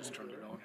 Just turned it on.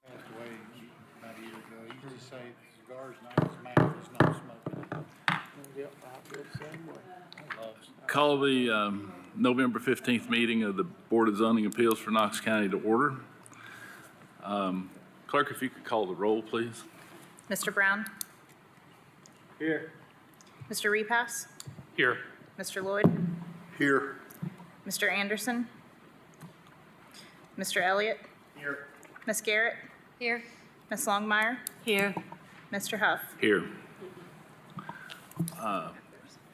Passed away about a year ago. He used to say cigars not his mouth, he's not smoking. Yep, I feel the same way. I love it. Call the November 15th meeting of the Board of Zoning Appeals for Knox County to order. Clerk, if you could call the roll, please. Mr. Brown? Here. Mr. Repass? Here. Mr. Lloyd? Here. Mr. Anderson? Mr. Elliott? Here. Ms. Garrett? Here. Ms. Longmire? Here. Mr. Huff? Here.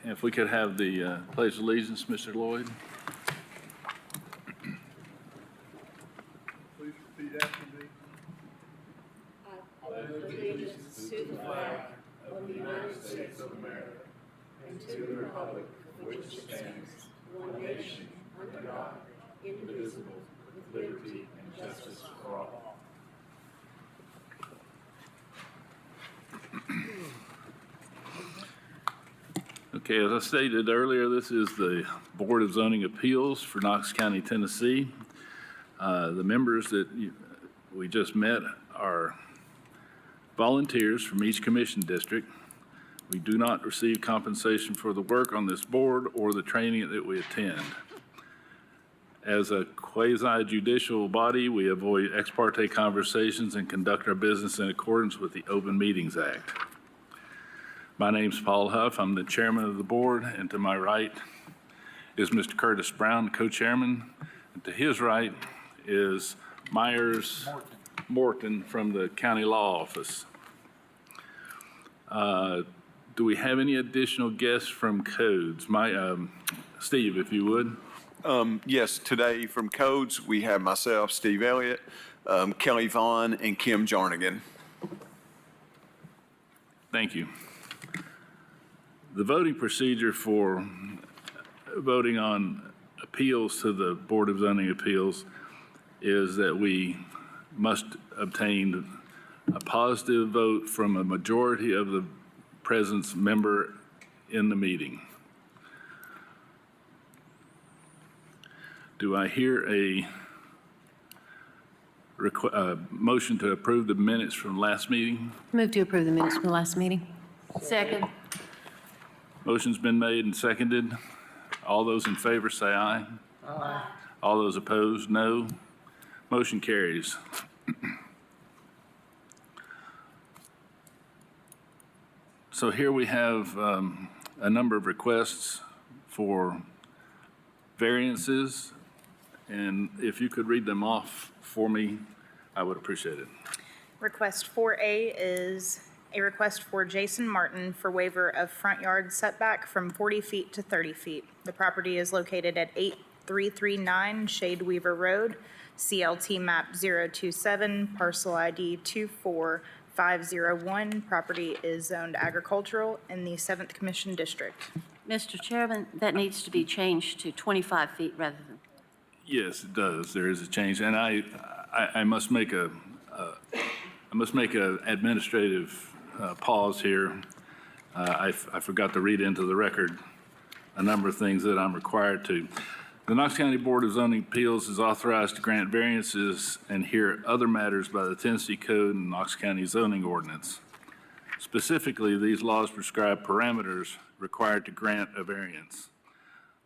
If we could have the pledge of allegiance, Mr. Lloyd. Please repeat after me. Okay, as I stated earlier, this is the Board of Zoning Appeals for Knox County, Tennessee. The members that we just met are volunteers from each commission district. We do not receive compensation for the work on this board or the training that we attend. As a quasi-judicial body, we avoid ex parte conversations and conduct our business in accordance with the Open Meetings Act. My name's Paul Huff. I'm the chairman of the board, and to my right is Mr. Curtis Brown, co-chairman. And to his right is Myers Morton from the county law office. Do we have any additional guests from codes? Steve, if you would. Yes, today from Codes, we have myself, Steve Elliott, Kelly Vaughn, and Kim Jarnigan. Thank you. The voting procedure for voting on appeals to the Board of Zoning Appeals is that we must obtain a positive vote from a majority of the presence member in the meeting. Do I hear a motion to approve the minutes from last meeting? Move to approve the minutes from the last meeting. Second. Motion's been made and seconded. All those in favor say aye. Aye. All those opposed, no. Motion carries. So here we have a number of requests for variances, and if you could read them off for me, I would appreciate it. Request 4A is A request for Jason Martin for waiver of front yard setback from 40 feet to 30 feet. The property is located at 8339 Shade Weaver Road, CLT map 027, parcel ID 24501. Property is zoned agricultural in the 7th Commission District. Mr. Chairman, that needs to be changed to 25 feet rather than, Yes, it does. There is a change, and I must make a administrative pause here. I forgot to read into the record a number of things that I'm required to. The Knox County Board of Zoning Appeals is authorized to grant variances and hear other matters by the Tennessee Code and Knox County zoning ordinance. Specifically, these laws prescribe parameters required to grant a variance.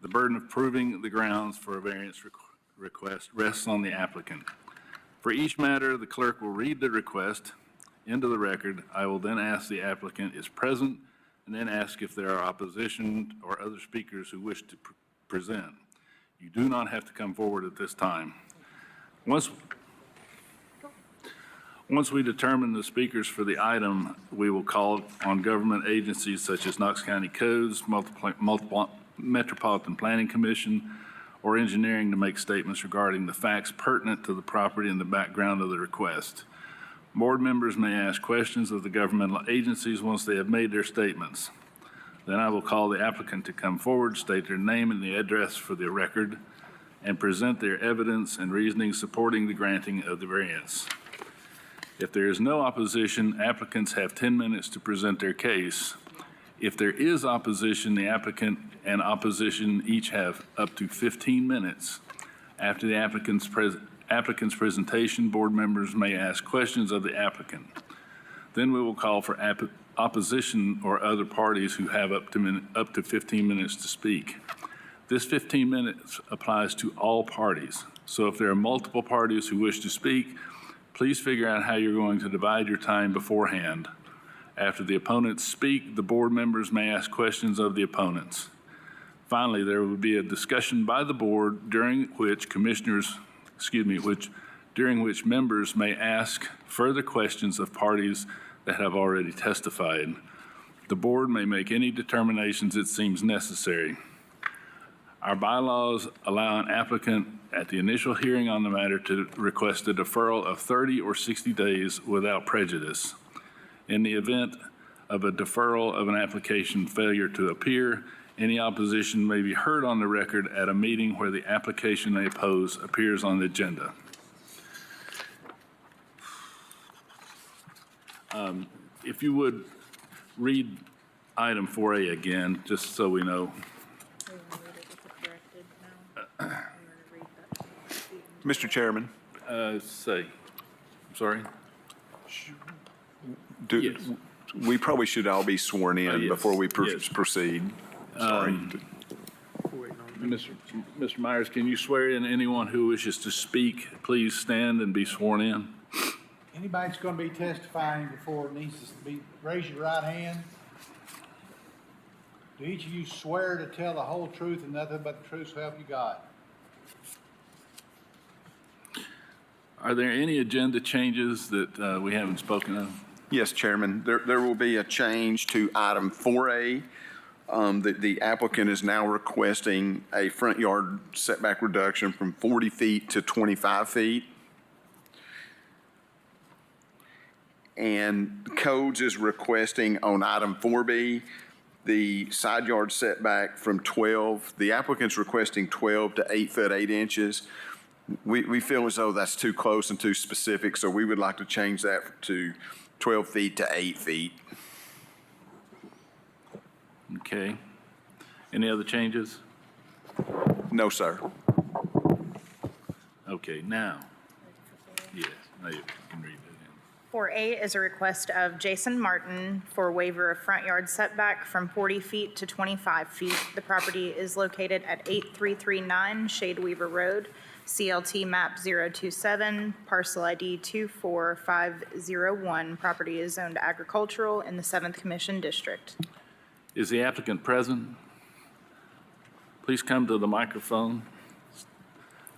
The burden of proving the grounds for a variance request rests on the applicant. For each matter, the clerk will read the request into the record. I will then ask the applicant is present and then ask if there are opposition or other speakers who wish to present. You do not have to come forward at this time. Once we determine the speakers for the item, we will call on government agencies such as Knox County Codes, Metropolitan Planning Commission, or engineering to make statements regarding the facts pertinent to the property and the background of the request. Board members may ask questions of the governmental agencies once they have made their statements. Then I will call the applicant to come forward, state their name and the address for the record, and present their evidence and reasoning supporting the granting of the variance. If there is no opposition, applicants have 10 minutes to present their case. If there is opposition, the applicant and opposition each have up to 15 minutes. After the applicant's presentation, board members may ask questions of the applicant. Then we will call for opposition or other parties who have up to 15 minutes to speak. This 15 minutes applies to all parties. So if there are multiple parties who wish to speak, please figure out how you're going to divide your time beforehand. After the opponents speak, the board members may ask questions of the opponents. Finally, there will be a discussion by the board during which members may ask further questions of parties that have already testified. The board may make any determinations it seems necessary. Our bylaws allow an applicant at the initial hearing on the matter to request a deferral of 30 or 60 days without prejudice. In the event of a deferral of an application failure to appear, any opposition may be heard on the record at a meeting where the application they oppose appears on the agenda. If you would read item 4A again, just so we know. Mr. Chairman, I'm sorry? Yes. We probably should all be sworn in Yes. before we Yes. proceed. Sorry. Mr. Myers, can you swear in anyone who wishes to speak? Please stand and be sworn in. Anybody that's gonna be testifying before needs to raise your right hand. Do each of you swear to tell the whole truth and nothing but the truth so help you God? Are there any agenda changes that we haven't spoken of? Yes, Chairman. There will be a change to item 4A. The applicant is now requesting a front yard setback reduction from 40 feet to 25 feet. And Codes is requesting on item 4B, the side yard setback from 12. The applicant's requesting 12 to 8 foot 8 inches. We feel as though that's too close and too specific, so we would like to change that to 12 feet to 8 feet. Okay. Any other changes? No, sir. Okay, now. Yes, now you can read that in. 4A is a request of Jason Martin for waiver of front yard setback from 40 feet to 25 feet. The property is located at 8339 Shade Weaver Road, CLT map 027, parcel ID 24501. Property is zoned agricultural in the 7th Commission District. Is the applicant present? Please come to the microphone.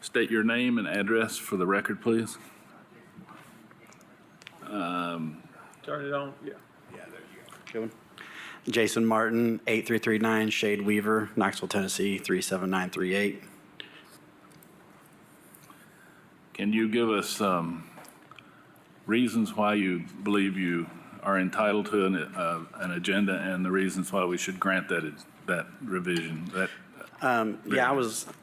State your name and address for the record, please. Turn it on, yeah. Good one. Jason Martin, 8339 Shade Weaver, Knoxville, Tennessee, 37938. Can you give us reasons why you believe you are entitled to an agenda and the reasons why we should grant that revision? Yeah,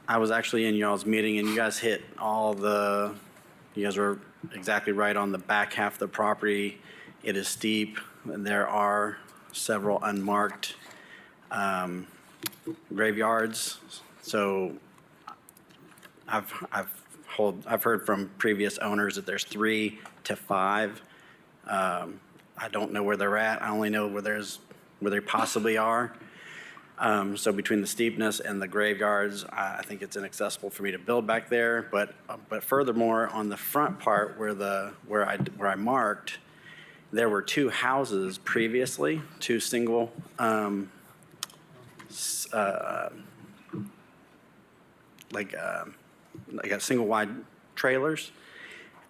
I was actually in y'all's meeting, and you guys hit you guys were exactly right on the back half of the property. It is steep, and there are several unmarked graveyards. So I've heard from previous owners that there's 3 to 5. I don't know where they're at. I only know where they possibly are. So between the steepness and the graveyards, I think it's inaccessible for me to build back there. But furthermore, on the front part where I marked, there were 2 houses previously, 2 single like a single wide trailers,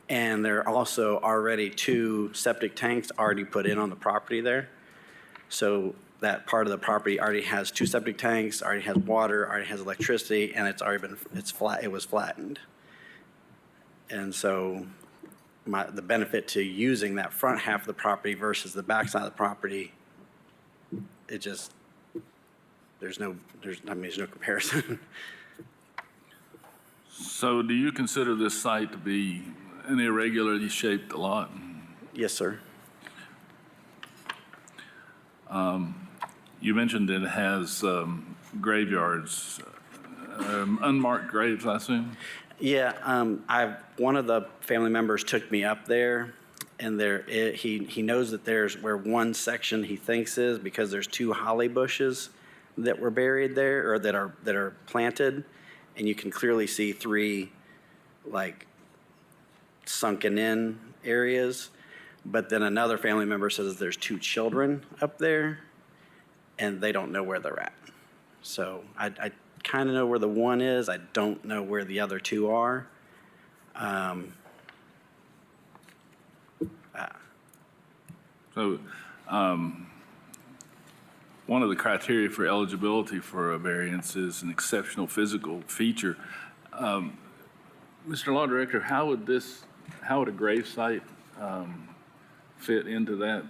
and there are also already 2 septic tanks already put in on the property there. So that part of the property already has 2 septic tanks, already has water, already has electricity, and it was flattened. And so the benefit to using that front half of the property versus the back side of the property, there's no comparison. So do you consider this site to be an irregularly shaped lot? Yes, sir. You mentioned it has graveyards, unmarked graves, I assume? Yeah, one of the family members took me up there, and he knows that there's where one section he thinks is, because there's 2 holly bushes that were buried there, or that are planted, and you can clearly see 3 like sunken in areas. But then another family member says there's 2 children up there, and they don't know where they're at. So I kind of know where the one is. I don't know where the other 2 are. So one of the criteria for eligibility for a variance is an exceptional physical feature. Mr. Law Director, how would a grave site fit into that?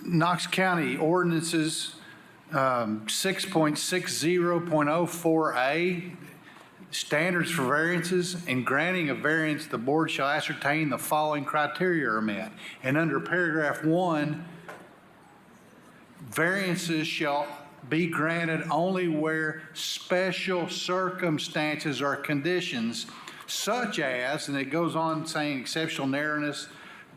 Knox County ordinances, 6.60.04A, standards for variances. In granting a variance, the board shall ascertain the following criteria are met. And under paragraph 1, variances shall be granted only where special circumstances or conditions such as, and it goes on saying exceptional narrowness,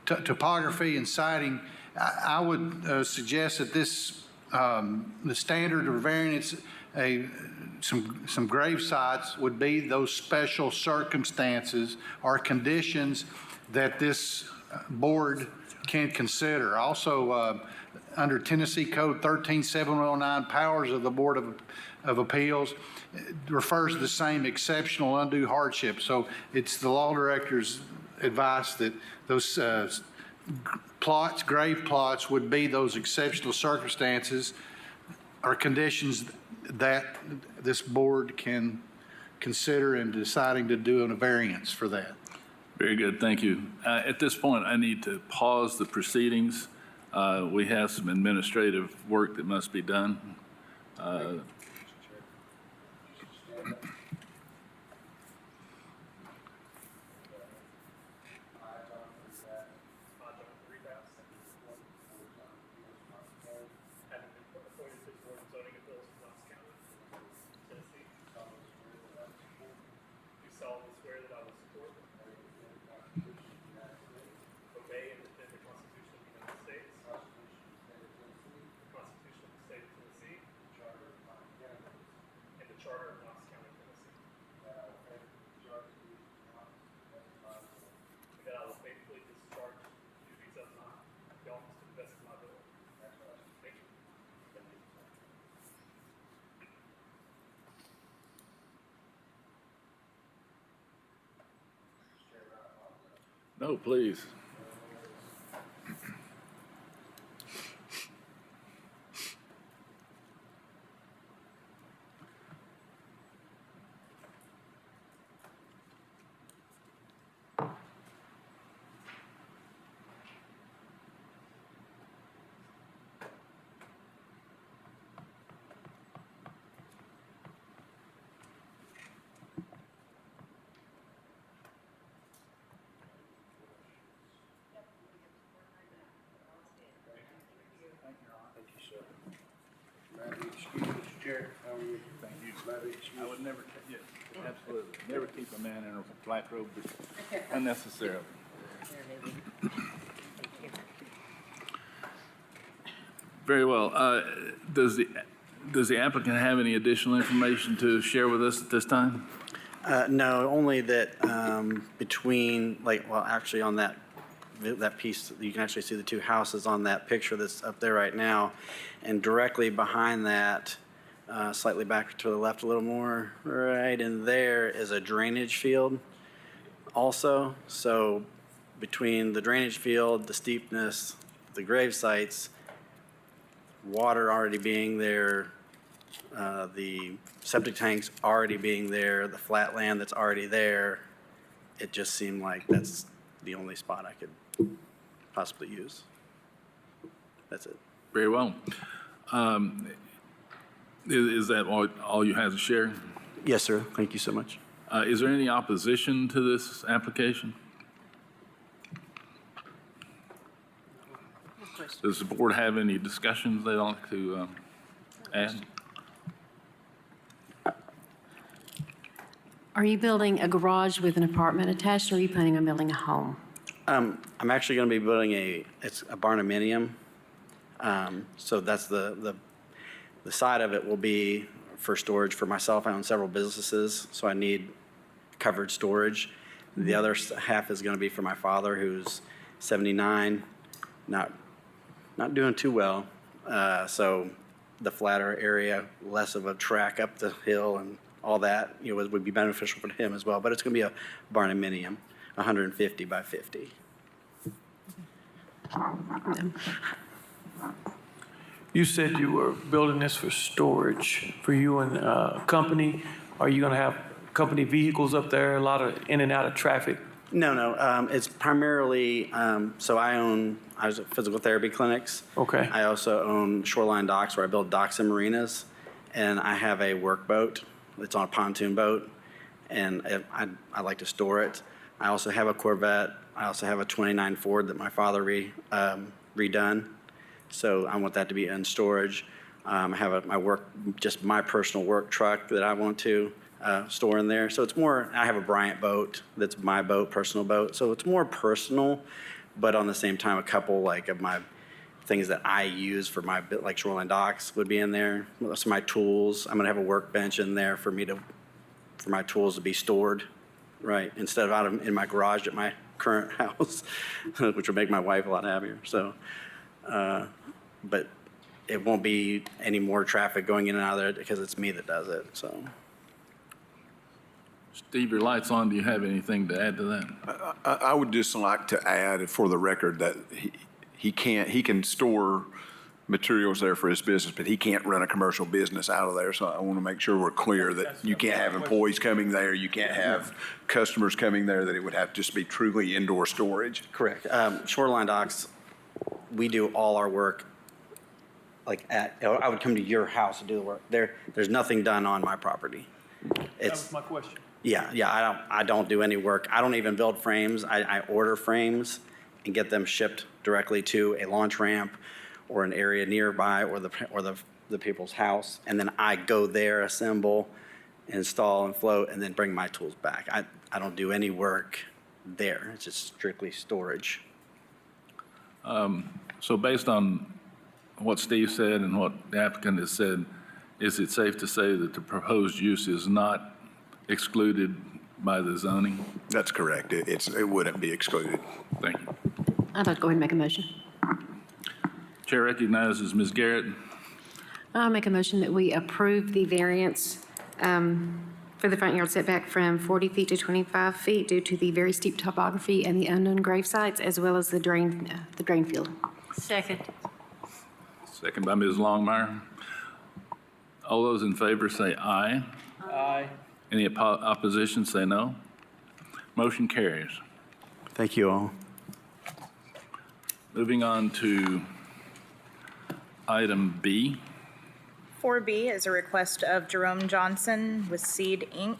topography, and siting. I would suggest that this, the standard of variance, some grave sites would be those special circumstances or conditions that this board can consider. Also, under Tennessee Code 13709, powers of the Board of Appeals, refers to the same exceptional undue hardship. So it's the law director's advice that those grave plots would be those exceptional circumstances or conditions that this board can consider in deciding to do a variance for that. Very good, thank you. At this point, I need to pause the proceedings. We have some administrative work that must be done. Charter of Knox County, Tennessee. No, please. I would never, yes, absolutely, never keep a man in a black robe unnecessarily. Very well. Does the applicant have any additional information to share with us at this time? No, only that between, like, well, actually on that piece, you can actually see the two houses on that picture that's up there right now. And directly behind that, slightly back to the left a little more, right in there is a drainage field also. So between the drainage field, the steepness, the grave sites, water already being there, the septic tanks already being there, the flat land that's already there, it just seemed like that's the only spot I could possibly use. That's it. Very well. Is that all you have to share? Yes, sir. Thank you so much. Is there any opposition to this application? Does the board have any discussions they'd like to add? Are you building a garage with an apartment attached, or are you planning on building a home? I'm actually going to be building it's a barnuminium. So that's the side of it will be for storage for myself. I own several businesses, so I need covered storage. The other half is going to be for my father, who's 79, not doing too well. So the flatter area, less of a track up the hill and all that, would be beneficial for him as well. But it's going to be a barnuminium, 150 by 50. You said you were building this for storage for you and company. Are you going to have company vehicles up there, a lot of in and out of traffic? No. It's primarily, so I was at physical therapy clinics. Okay. I also own Shoreline Docks, where I build docks and marinas. And I have a work boat. It's on a pontoon boat. And I like to store it. I also have a Corvette. I also have a 29 Ford that my father redone. So I want that to be in storage. I have my personal work truck that I want to store in there. So it's more, I have a Bryant boat that's my boat, personal boat. So it's more personal, but on the same time, a couple of my things that I use for my, like Shoreline Docks would be in there. Some of my tools, I'm gonna have a workbench in there for my tools to be stored, right? Instead of out in my garage at my current house, which would make my wife a lot happier. So, but it won't be any more traffic going in and out of there because it's me that does it, so. Steve, your light's on. Do you have anything to add to that? I would just like to add for the record that he can store materials there for his business, but he can't run a commercial business out of there. So I want to make sure we're clear that you can't have employees coming there, you can't have customers coming there, that it would have to just be truly indoor storage. Correct. Shoreline Docks, we do all our work I would come to your house to do the work. There's nothing done on my property. That was my question. Yeah, I don't do any work. I don't even build frames. I order frames and get them shipped directly to a launch ramp or an area nearby or the people's house. And then I go there, assemble, install and float, and then bring my tools back. I don't do any work there. It's just strictly storage. So based on what Steve said and what the applicant has said, is it safe to say that the proposed use is not excluded by the zoning? That's correct. It wouldn't be excluded. Thank you. I'd like to go ahead and make a motion. Chair recognizes Ms. Garrett. I'll make a motion that we approve the variance for the front yard setback from 40 feet to 25 feet due to the very steep topography and the unknown grave sites, as well as the drain field. Second. Second by Ms. Longmire. All those in favor say aye. Aye. Any opposition, say no. Motion carries. Thank you all. Moving on to item B. 4B is a request of Jerome Johnson with Seed Inc.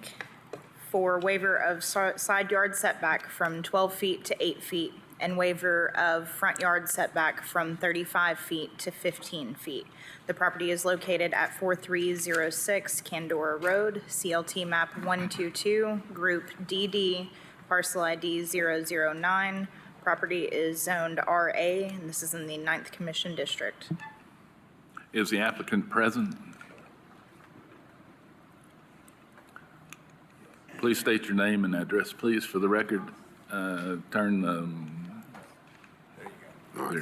for waiver of side yard setback from 12 feet to 8 feet and waiver of front yard setback from 35 feet to 15 feet. The property is located at 4306 Candora Road, CLT map 122, group DD, parcel ID 009. Property is zoned RA, and this is in the 9th Commission District. Is the applicant present? Please state your name and address, please, for the record.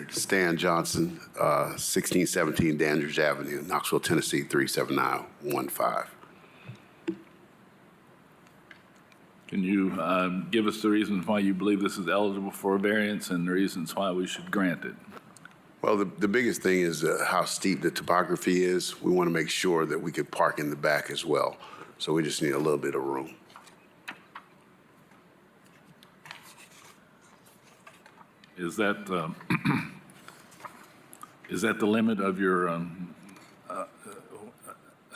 Stan Johnson, 1617 Dandridge Avenue, Knoxville, Tennessee, 37915. Can you give us the reasons why you believe this is eligible for a variance and the reasons why we should grant it? Well, the biggest thing is how steep the topography is. We want to make sure that we could park in the back as well. So we just need a little bit of room. Is that is that the limit of your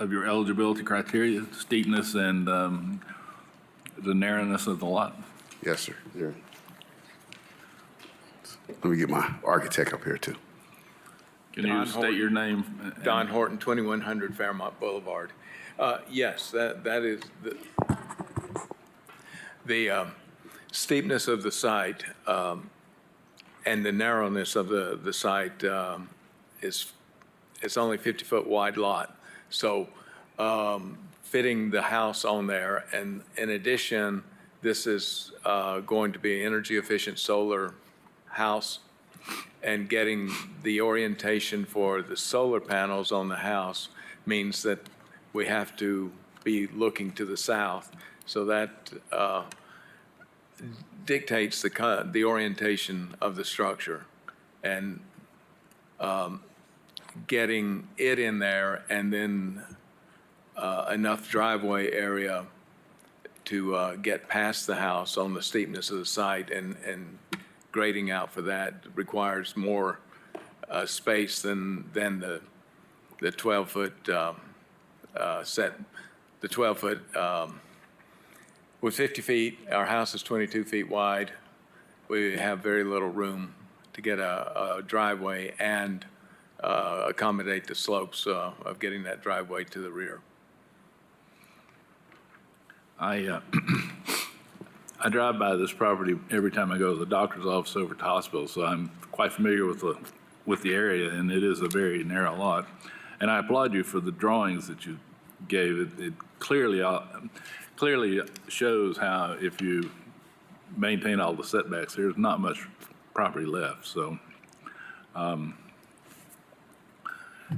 eligibility criteria, steepness and the narrowness of the lot? Yes, sir. Let me get my architect up here, too. Can you state your name? Don Horton, 2100 Fairmont Boulevard. Yes, that is the steepness of the site and the narrowness of the site it's only 50-foot wide lot. So fitting the house on there, and in addition, this is going to be an energy efficient solar house, and getting the orientation for the solar panels on the house means that we have to be looking to the south. So that dictates the orientation of the structure, and getting it in there and then enough driveway area to get past the house on the steepness of the site, and grading out for that requires more space than the 12-foot set. The 12-foot with 50 feet, our house is 22 feet wide. We have very little room to get a driveway and accommodate the slopes of getting that driveway to the rear. I drive by this property every time I go to the doctor's office over to the hospital, so I'm quite familiar with the area, and it is a very narrow lot. And I applaud you for the drawings that you gave. It clearly shows how, if you maintain all the setbacks, there's not much property left. So,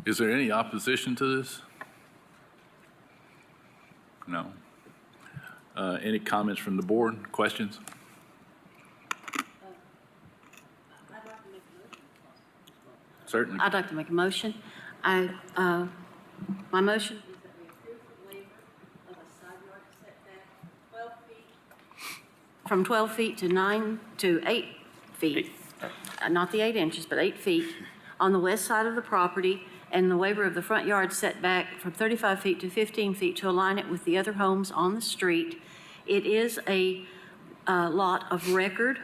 is there any opposition to this? No. Any comments from the board? Questions? Certainly. I'd like to make a motion. My motion is that we approve the waiver of a side yard setback 12 feet, from 12 feet to 8 feet, not the 8 inches, but 8 feet, on the west side of the property, and the waiver of the front yard setback from 35 feet to 15 feet to align it with the other homes on the street. It is a lot of record,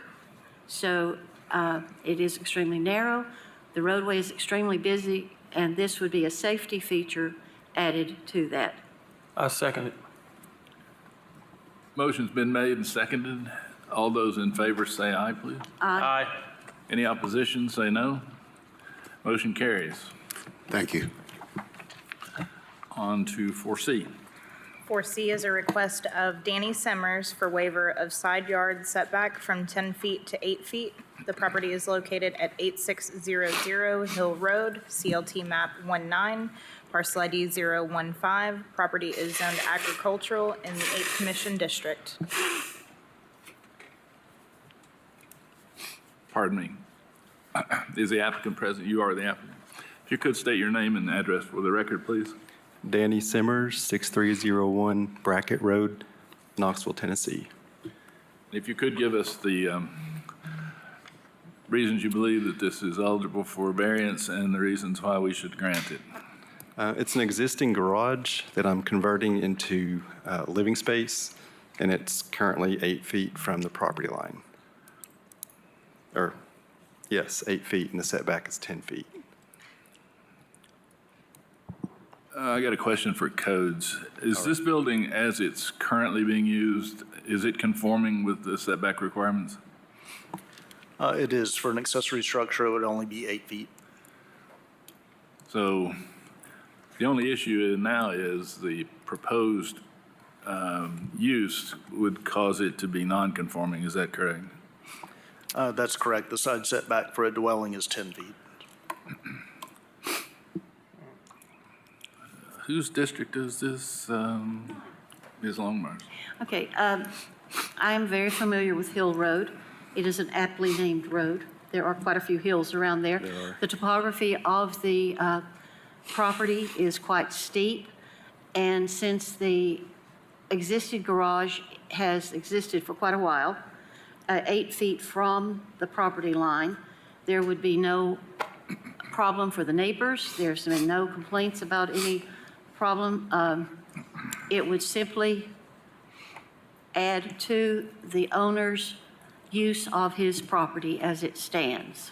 so it is extremely narrow. The roadway is extremely busy, and this would be a safety feature added to that. I second it. Motion's been made and seconded. All those in favor say aye, please. Aye. Any opposition, say no. Motion carries. Thank you. On to 4C. 4C is a request of Danny Semmers for waiver of side yard setback from 10 feet to 8 feet The property is located at 8600 Hill Road, CLT map 19, parcel ID 015. Property is zoned agricultural in the 8th Commission District. Pardon me. Is the applicant present? You are the applicant. If you could state your name and address for the record, please. Danny Simmers, 6301 Brackett Road, Knoxville, Tennessee. If you could give us the reasons you believe that this is eligible for variance and the reasons why we should grant it. It's an existing garage that I'm converting into living space, and it's currently 8 feet from the property line. Or, yes, 8 feet, and the setback is 10 feet. I got a question for codes. Is this building, as it's currently being used, is it conforming with the setback requirements? It is. For an accessory structure, it would only be 8 feet. So the only issue now is the proposed use would cause it to be non-conforming. Is that correct? That's correct. The side setback for a dwelling is 10 feet. Whose district is this, Ms. Longmire? Okay, I am very familiar with Hill Road. It is an aptly named road. There are quite a few hills around there. The topography of the property is quite steep, and since the existing garage has existed for quite a while, 8 feet from the property line, there would be no problem for the neighbors. There's been no complaints about any problem. It would simply add to the owner's use of his property as it stands.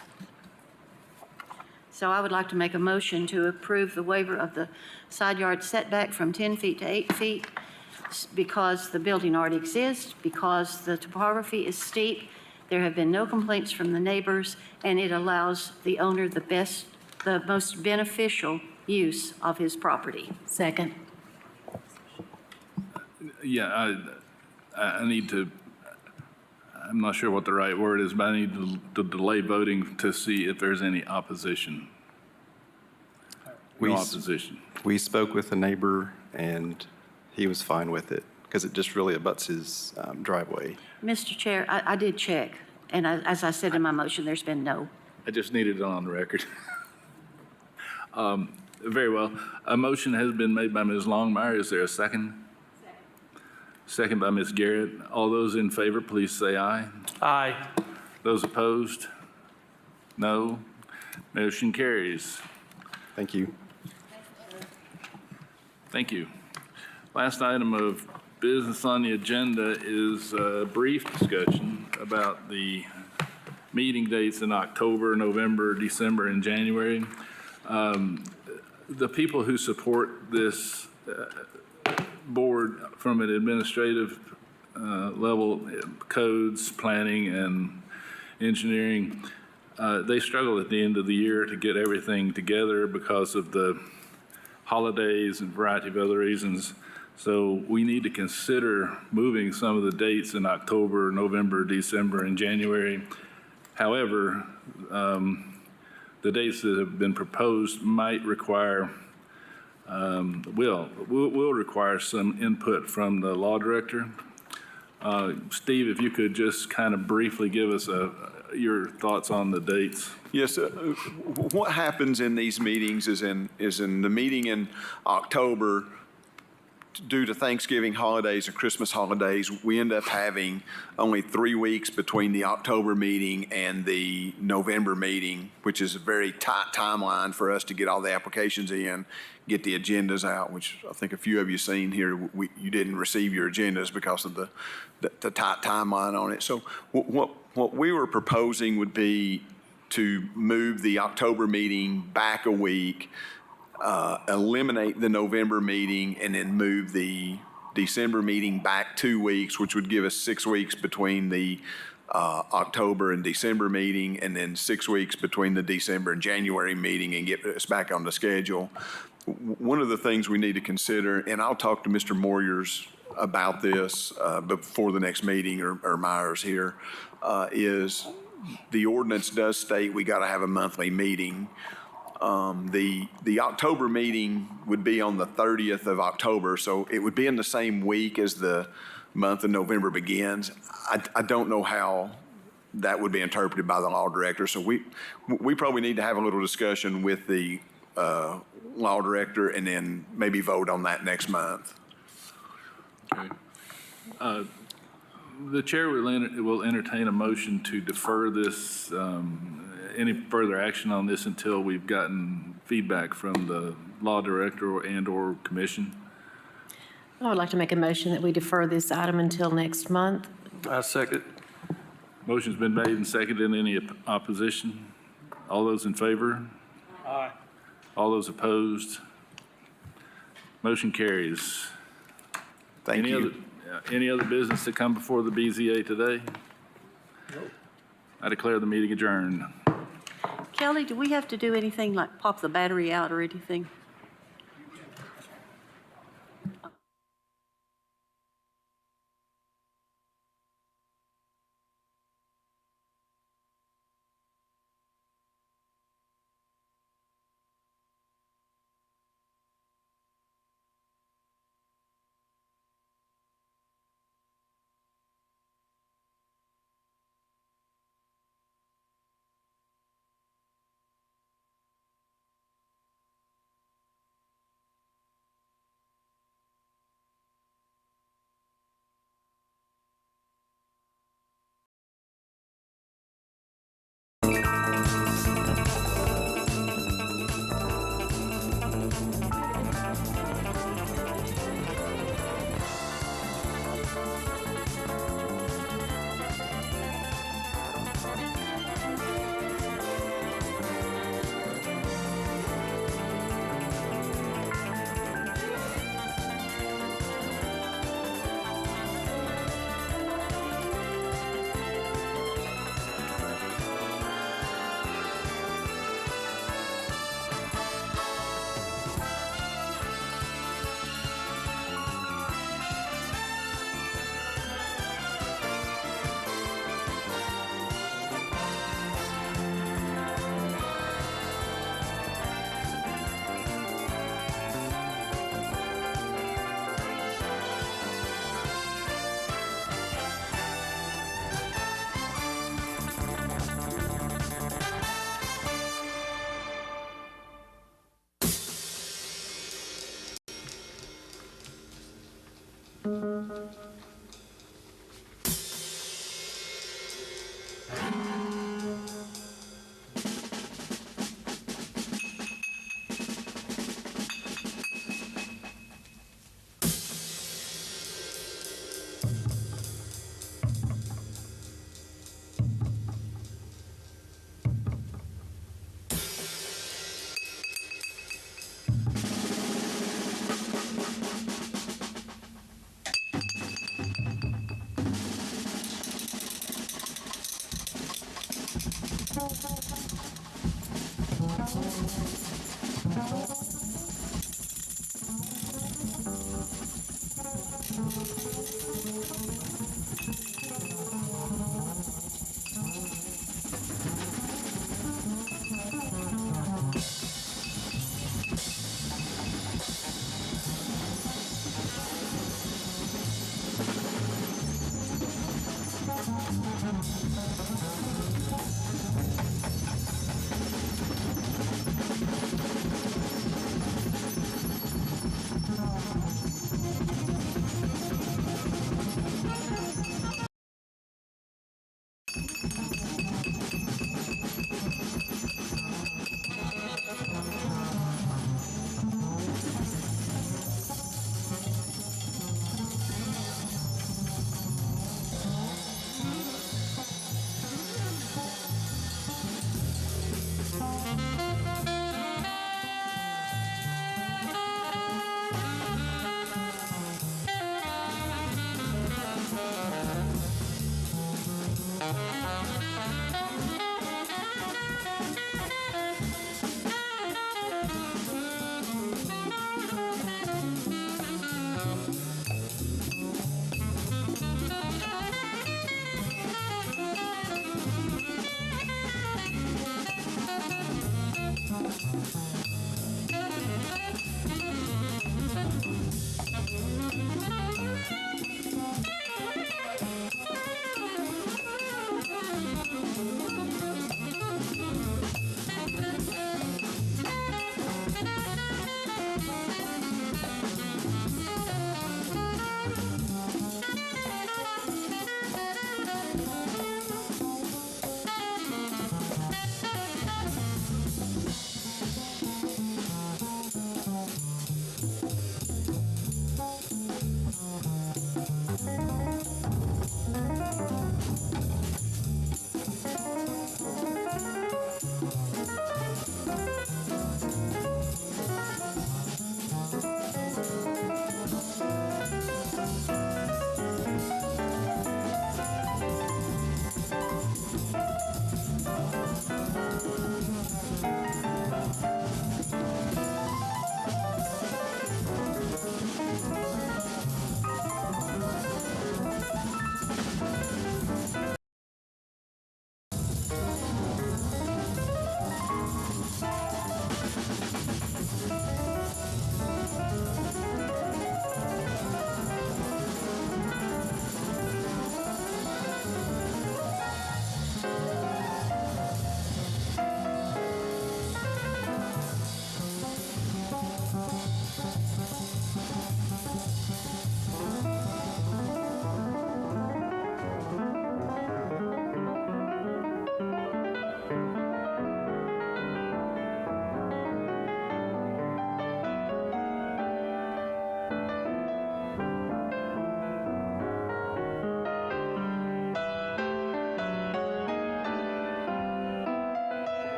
So I would like to make a motion to approve the waiver of the side yard setback from 10 feet to 8 feet because the building already exists, because the topography is steep, there have been no complaints from the neighbors, and it allows the owner the most beneficial use of his property. Second. Yeah, I need to, I'm not sure what the right word is, but I need to delay voting to see if there's any opposition. No opposition. We spoke with the neighbor, and he was fine with it because it just really abuts his driveway. Mr. Chair, I did check, and as I said in my motion, there's been no. I just needed it on the record. Very well. A motion has been made by Ms. Longmire. Is there a second? Second by Ms. Garrett. All those in favor, please say aye. Aye. Those opposed? No. Motion carries. Thank you. Thank you. Last item of business on the agenda is a brief discussion about the meeting dates in October, November, December, and January. The people who support this board from an administrative level, codes, planning, and engineering, they struggle at the end of the year to get everything together because of the holidays and a variety of other reasons. So we need to consider moving some of the dates in October, November, December, and January. However, the dates that have been proposed might require, will require some input from the law director. Steve, if you could just kind of briefly give us your thoughts on the dates. Yes, what happens in these meetings is in the meeting in October, due to Thanksgiving holidays or Christmas holidays, we end up having only 3 weeks between the October meeting and the November meeting, which is a very tight timeline for us to get all the applications in, get the agendas out, which I think a few of you seen here, you didn't receive your agendas because of the tight timeline on it. So what we were proposing would be to move the October meeting back a week, eliminate the November meeting, and then move the December meeting back 2 weeks, which would give us 6 weeks between the October and December meeting, and then 6 weeks between the December and January meeting, and get us back on the schedule. One of the things we need to consider, and I'll talk to Mr. Moyers about this before the next meeting, or Myers here, is the ordinance does state we got to have a monthly meeting. The October meeting would be on the 30th of October, so it would be in the same week as the month of November begins. I don't know how that would be interpreted by the law director, so we probably need to have a little discussion with the law director and then maybe vote on that next month. Okay. The chair will entertain a motion to defer this, any further action on this until we've gotten feedback from the law director and/or commission. I would like to make a motion that we defer this item until next month. I second. Motion's been made and seconded. Any opposition? All those in favor? Aye. All those opposed? Motion carries. Thank you. Any other business to come before the BZA today? Nope. I declare the meeting adjourned. Kelly, do we have to do anything like pop the battery out or anything?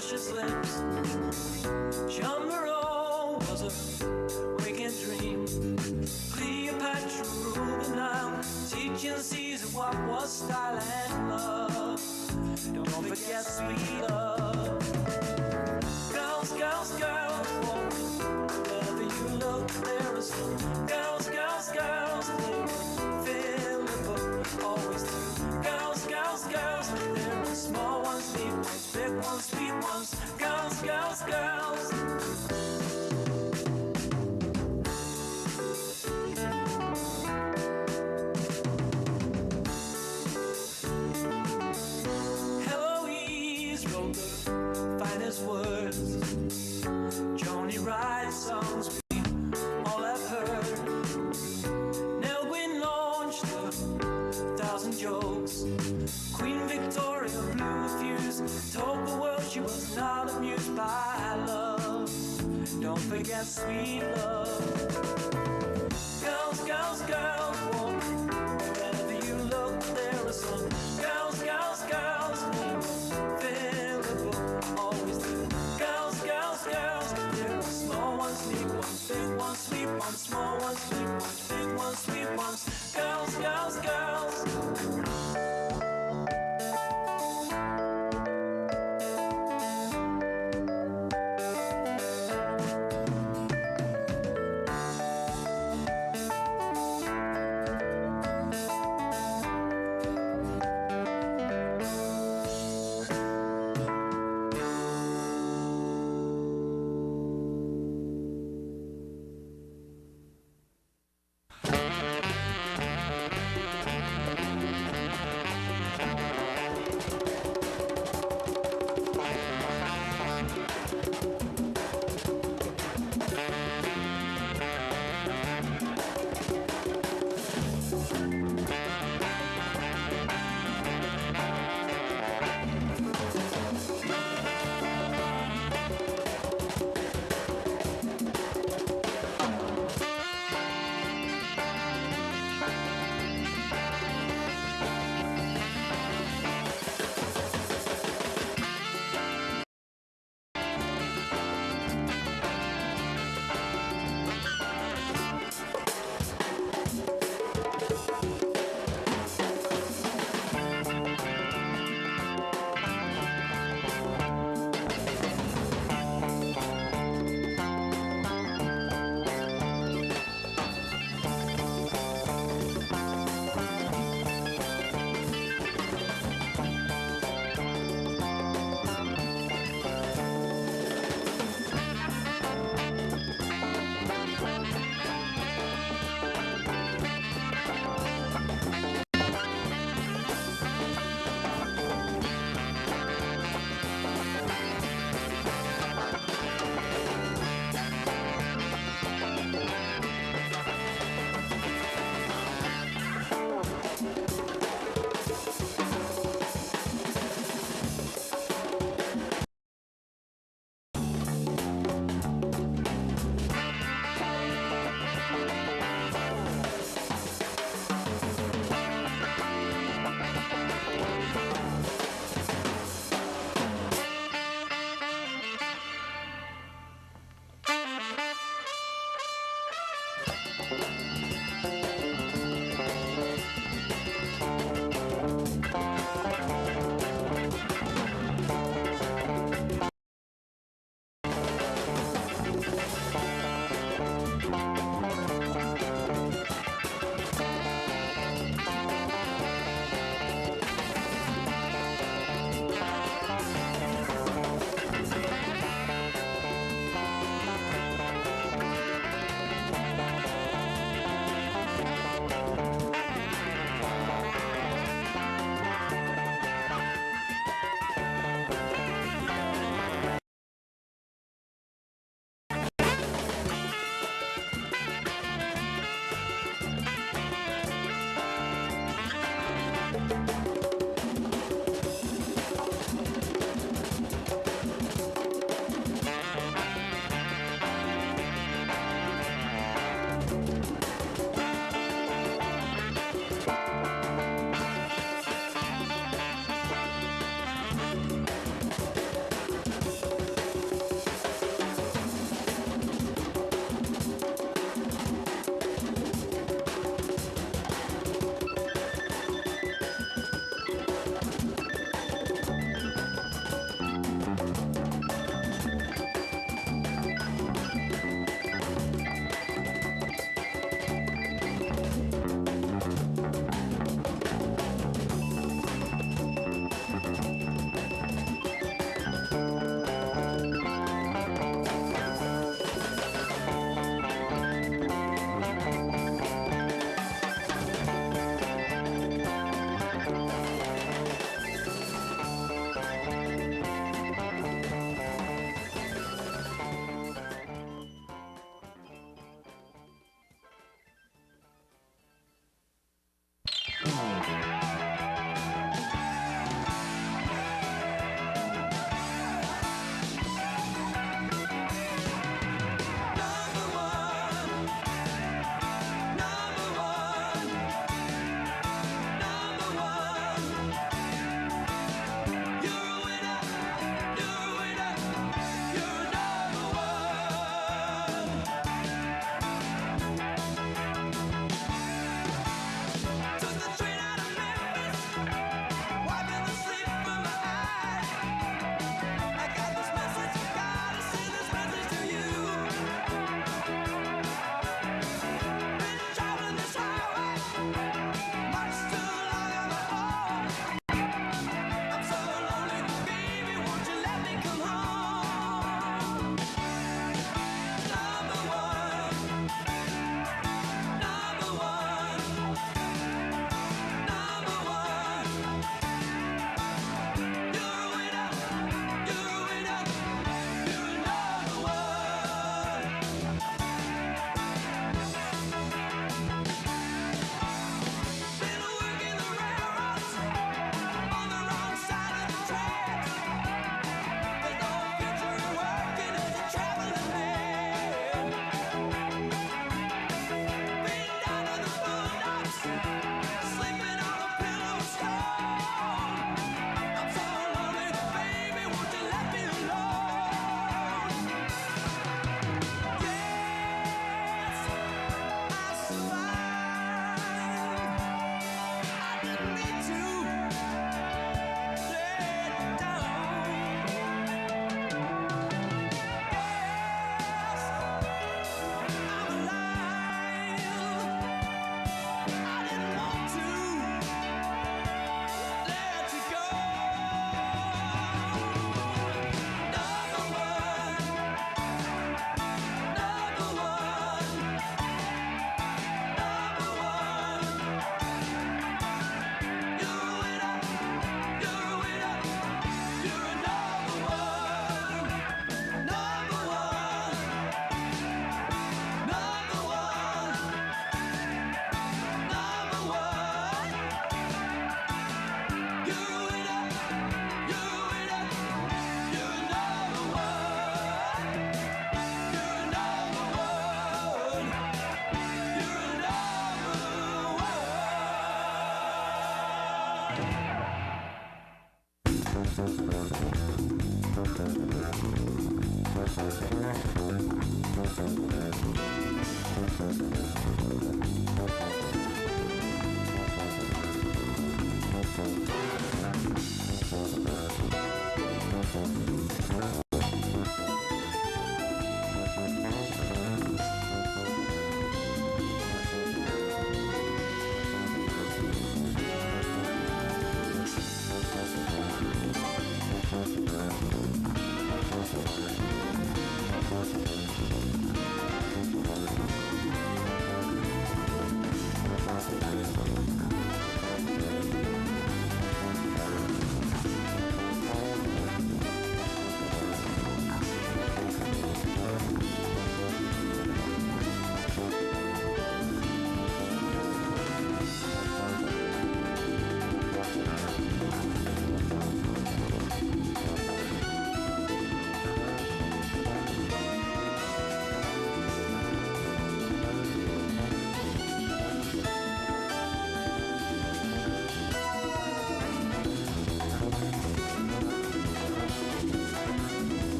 luscious lips. John Moreau was a waking dream. Cleopatra ruled the Nile, teaching Caesar what was style and love. Don't forget sweet love. Girls, girls, girls, wherever you look, there is some. Girls, girls, girls, fill the book, always do. Girls, girls, girls, there are small ones, big ones, big ones, sweet ones. Girls, girls, girls. Heloise wrote the finest words. Joni writes songs we all have heard. Nell Gwynn launched 1,000 jokes. Queen Victoria blew a fuse, told the world she was not amused by love. Don't forget sweet love. Girls, girls, girls, wherever you look, there are some. Girls, girls, girls, fill the book, always do. Girls, girls, girls, there are small ones, big ones, big ones, sweet ones, small ones, big ones, big ones, sweet ones. Girls, girls, girls.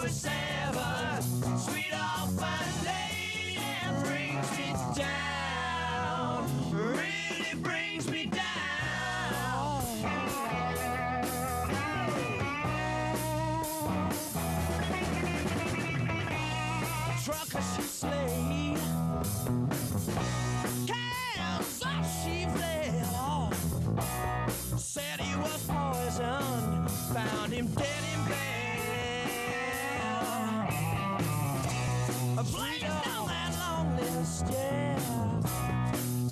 was 7. Sweet old fine lady brings me down, really brings me down. Trucker she slayed, cancer she fled. Said he was poisoned, found him dead in bed. Blazed down that long list, yeah.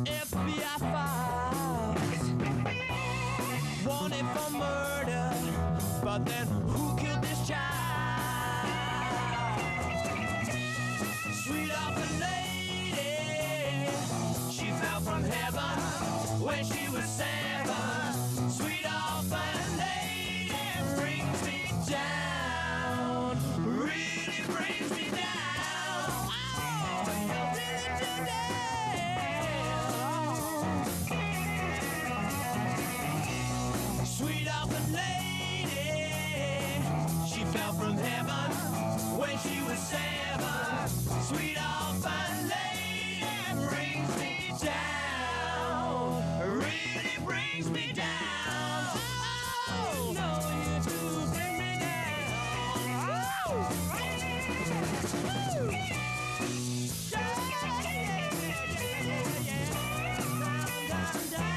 FBI files, wanted for murder, but then who killed this child? Sweet orphan lady, she fell from heaven when she was 7. Sweet orphan lady brings me down, really brings me down. Oh, really down. Sweet orphan lady, she fell from heaven when she was 7. Sweet orphan lady brings me down, really brings me down. Oh, no, you do bring me down. Oh, woo. Yeah, yeah. Down, down,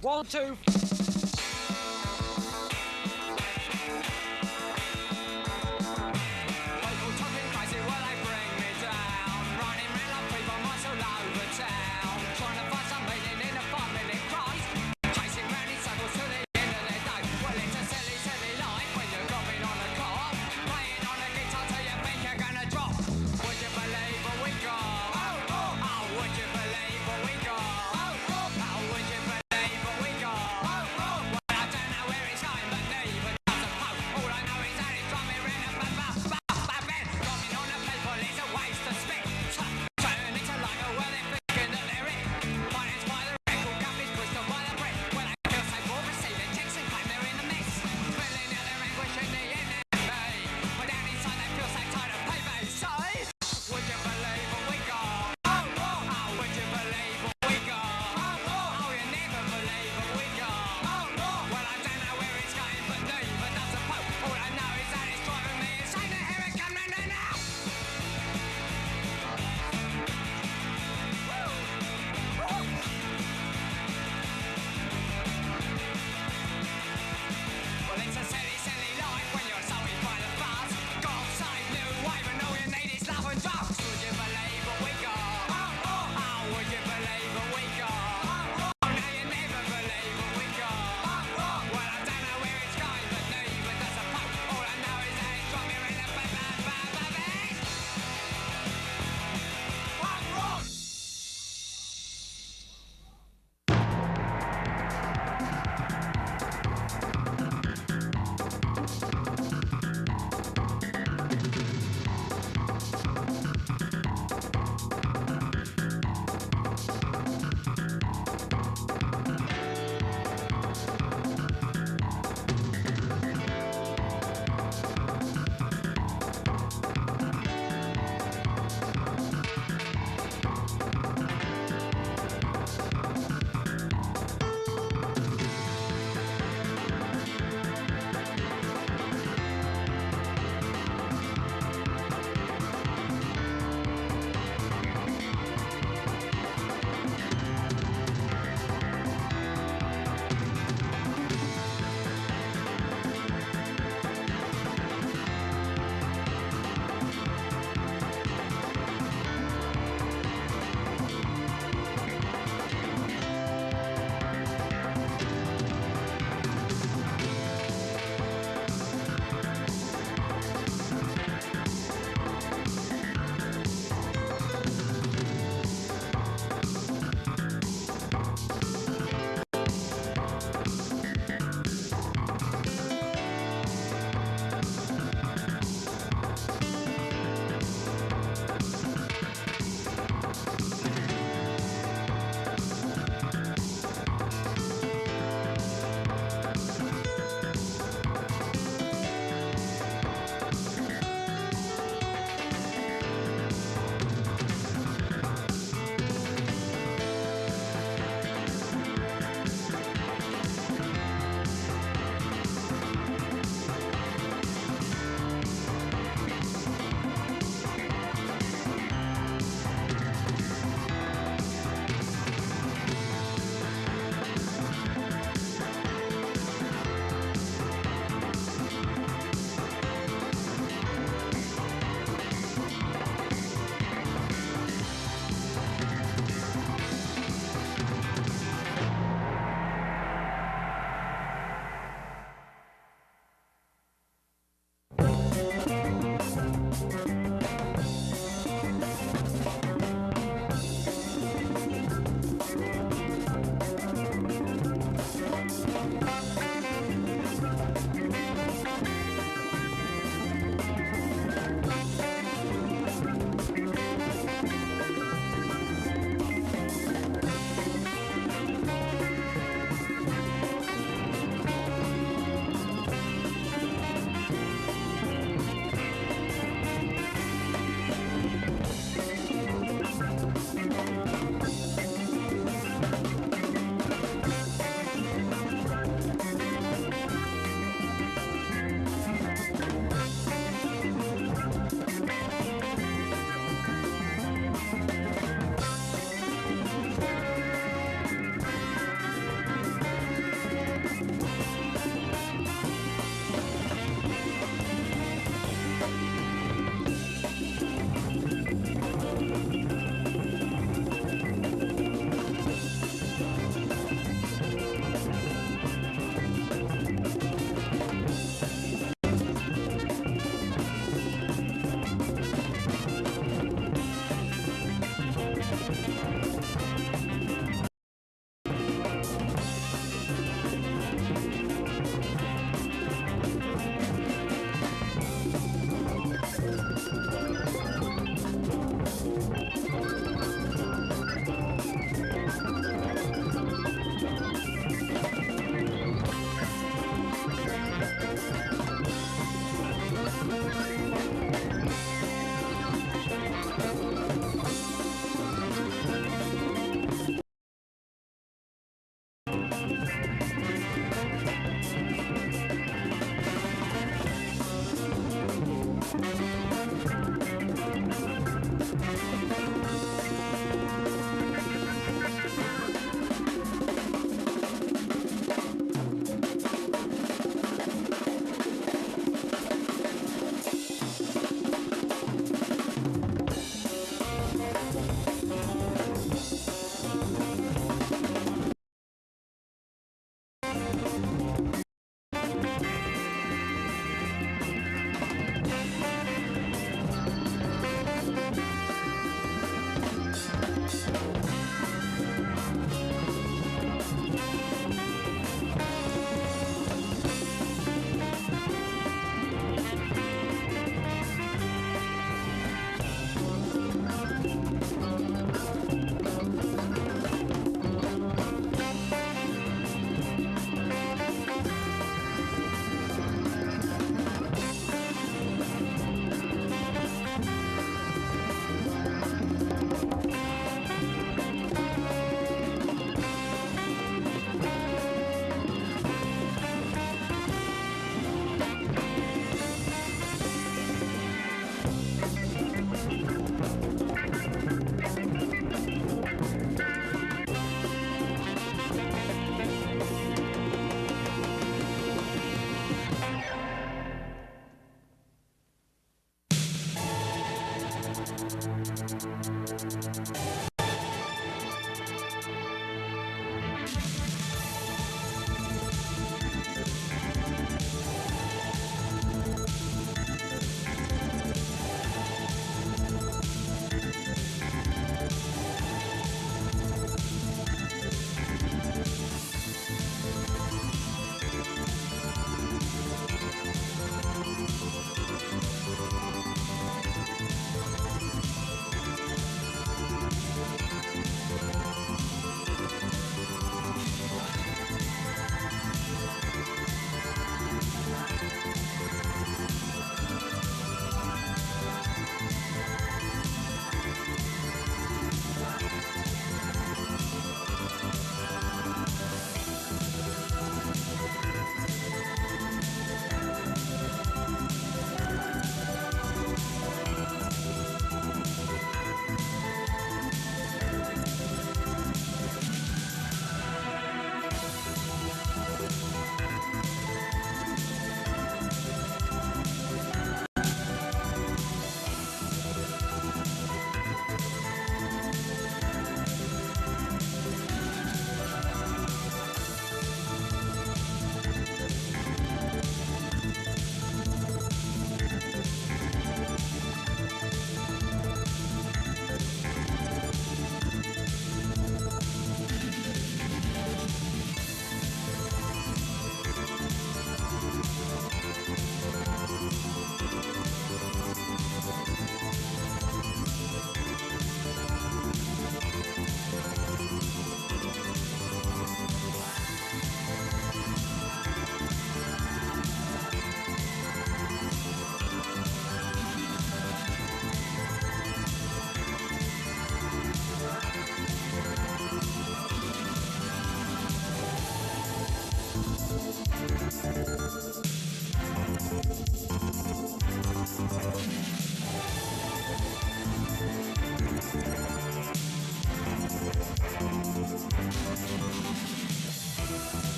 One, two. People talking crazy, well they bring me down. Running round like people miles all over town. Trying to find some meaning in a 5-minute craze. Chasing round in circles till the end of the day. Well, it's a silly, silly life when you're dropping on a car. Playing on a guitar till you think you're gonna drop. Would you believe what we got? Oh, would you believe what we got? Oh, would you believe what we got?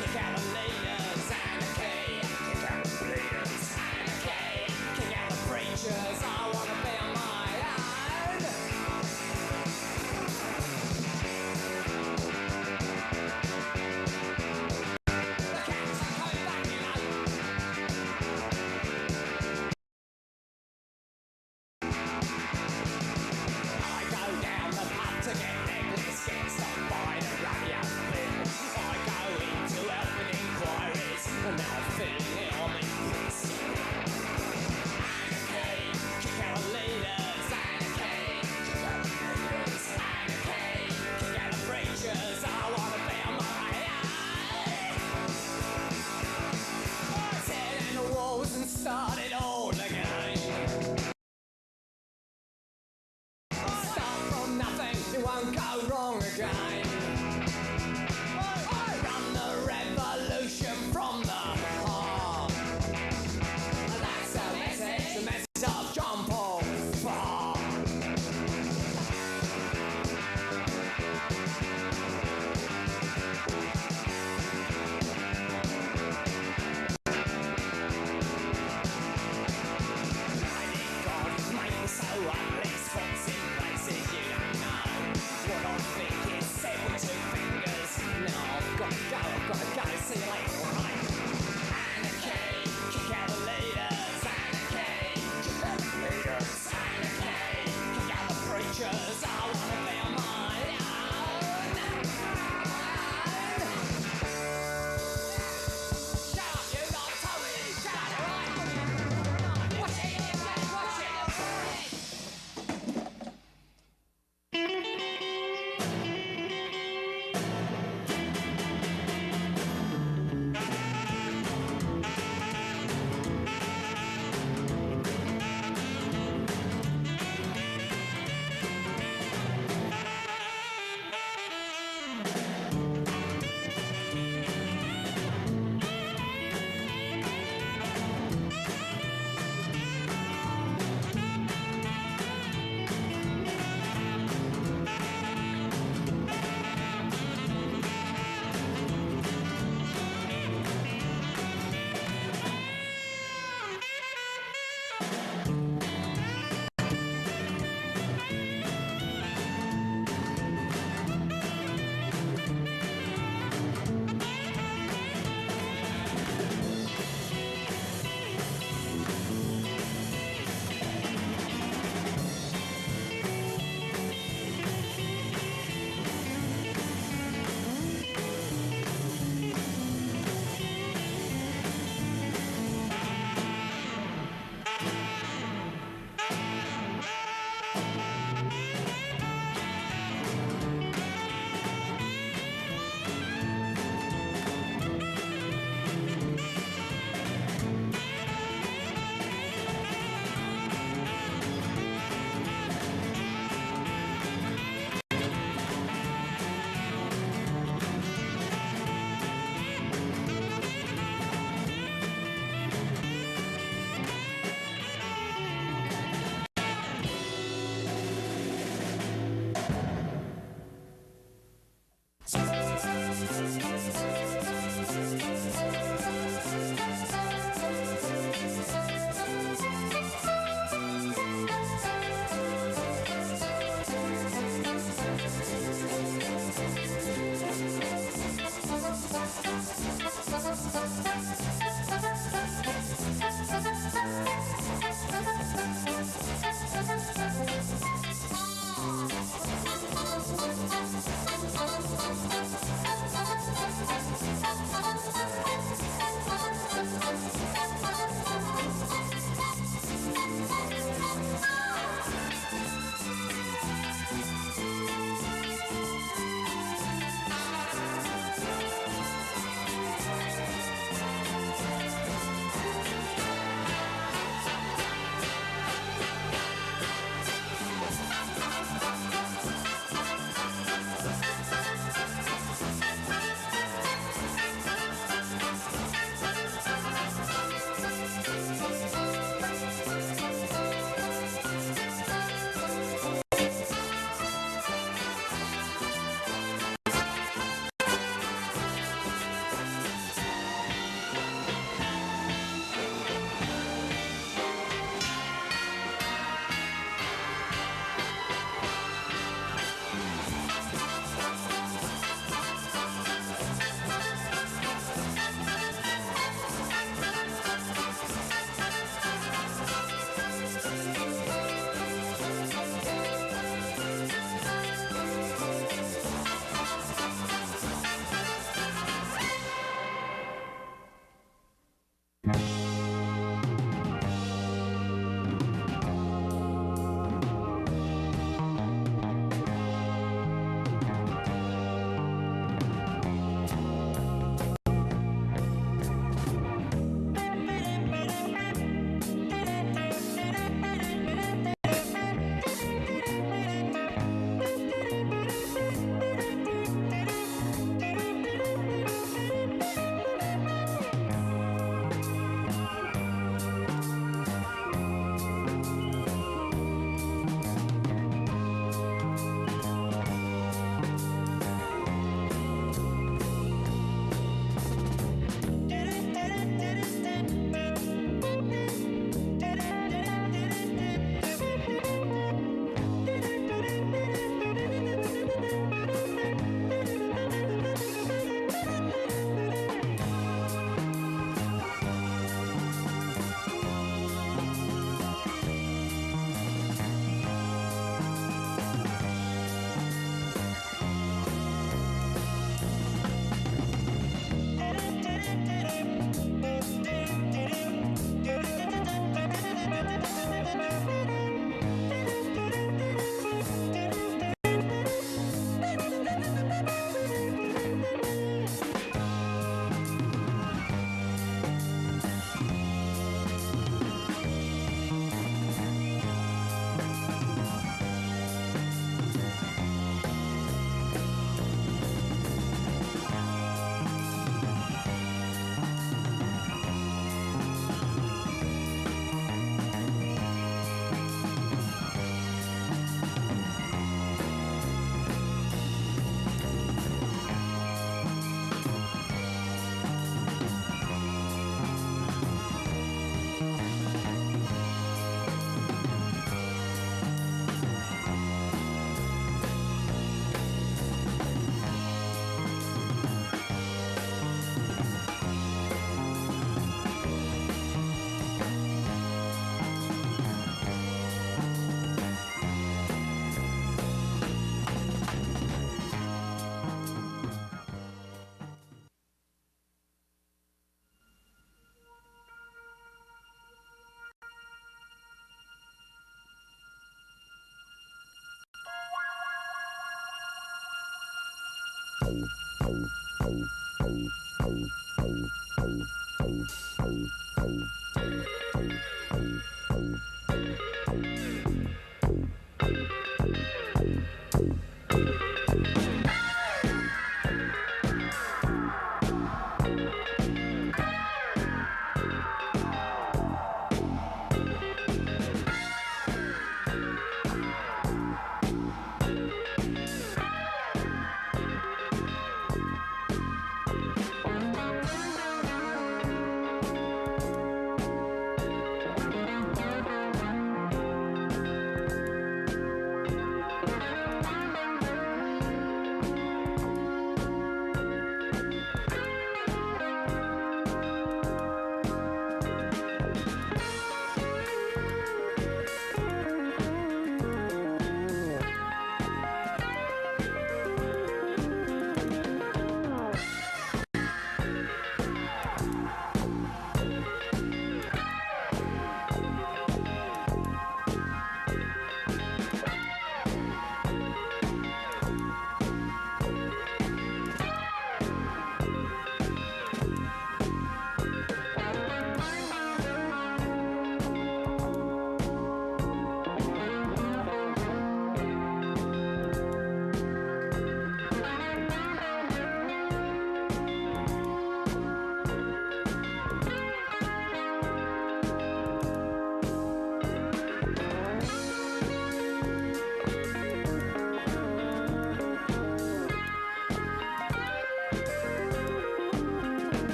Kick out the leaders and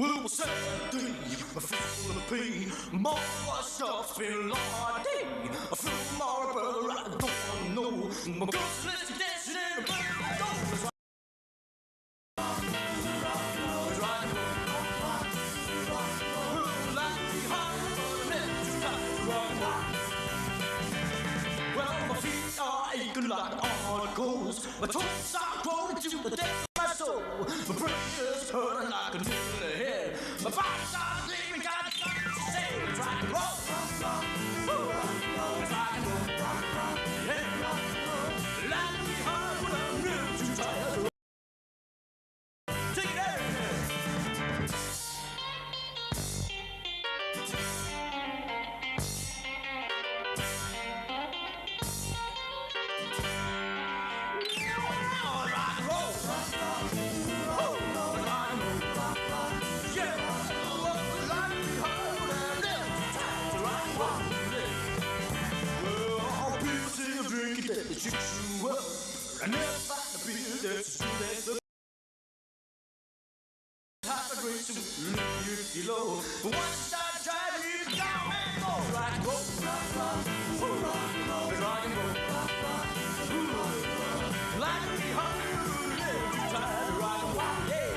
Well, sad day, I feel the pain. More stuff's been lording. I feel more, brother, I don't know. My ghost is dancing in the band. Well, my feet are aching like hard goes. My toes are growing to the depth of my soul. My brain is hurting like a needle in the head. My body's not leaving, got something to say. It's rock and roll. It's rock and roll. Yeah. Life can be hard when I'm really too tired. Take it out. I never find a beer that's as good as the hot vibration will lift you low. But once you start driving, you can go and go. Rock and roll, rock and roll. Life can be hard, live too tired to rock and roll, yeah.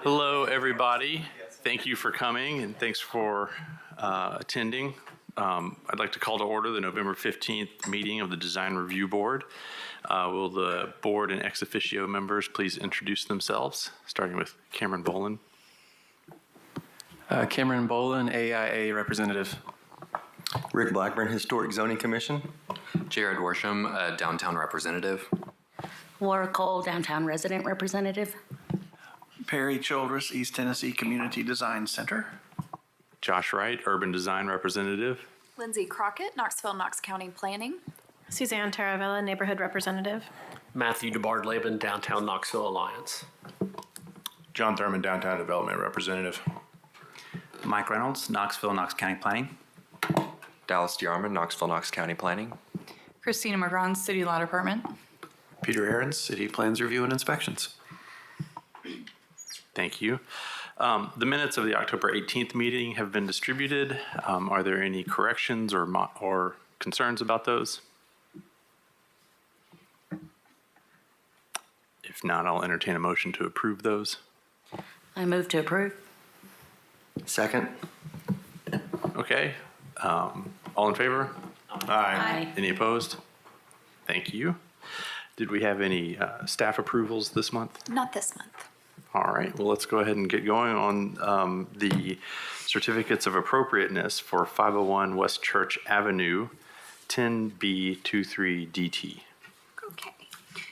Hello, everybody. Thank you for coming and thanks for attending. I'd like to call to order the November 15th meeting of the Design Review Board. Will the board and ex officio members please introduce themselves, starting with Cameron Boland. Cameron Boland, AIA representative. Rick Blackburn, Historic Zoning Commission. Jared Worsham, Downtown Representative. Laura Cole, downtown resident representative. Perry Childress, East Tennessee Community Design Center. Josh Wright, Urban Design Representative. Lindsay Crockett, Knoxville, Knox County Planning. Suzanne Taravella, neighborhood representative. Matthew DeBard-Laban, Downtown Knoxville Alliance. John Thurman, Downtown Development Representative. Mike Reynolds, Knoxville, Knox County Planning. Dallas DeArmond, Knoxville, Knox County Planning. Christina McGrawn, City Law Department. Peter Ahrens, City Plans Review and Inspections. Thank you. The minutes of the October 18th meeting have been distributed. Are there any corrections or concerns about those? If not, I'll entertain a motion to approve those. I move to approve. Second. Okay. All in favor? Aye. Any opposed? Thank you. Did we have any staff approvals this month? Not this month. All right, well, let's go ahead and get going on the certificates of appropriateness for 501 West Church Avenue, 10B23DT. Okay.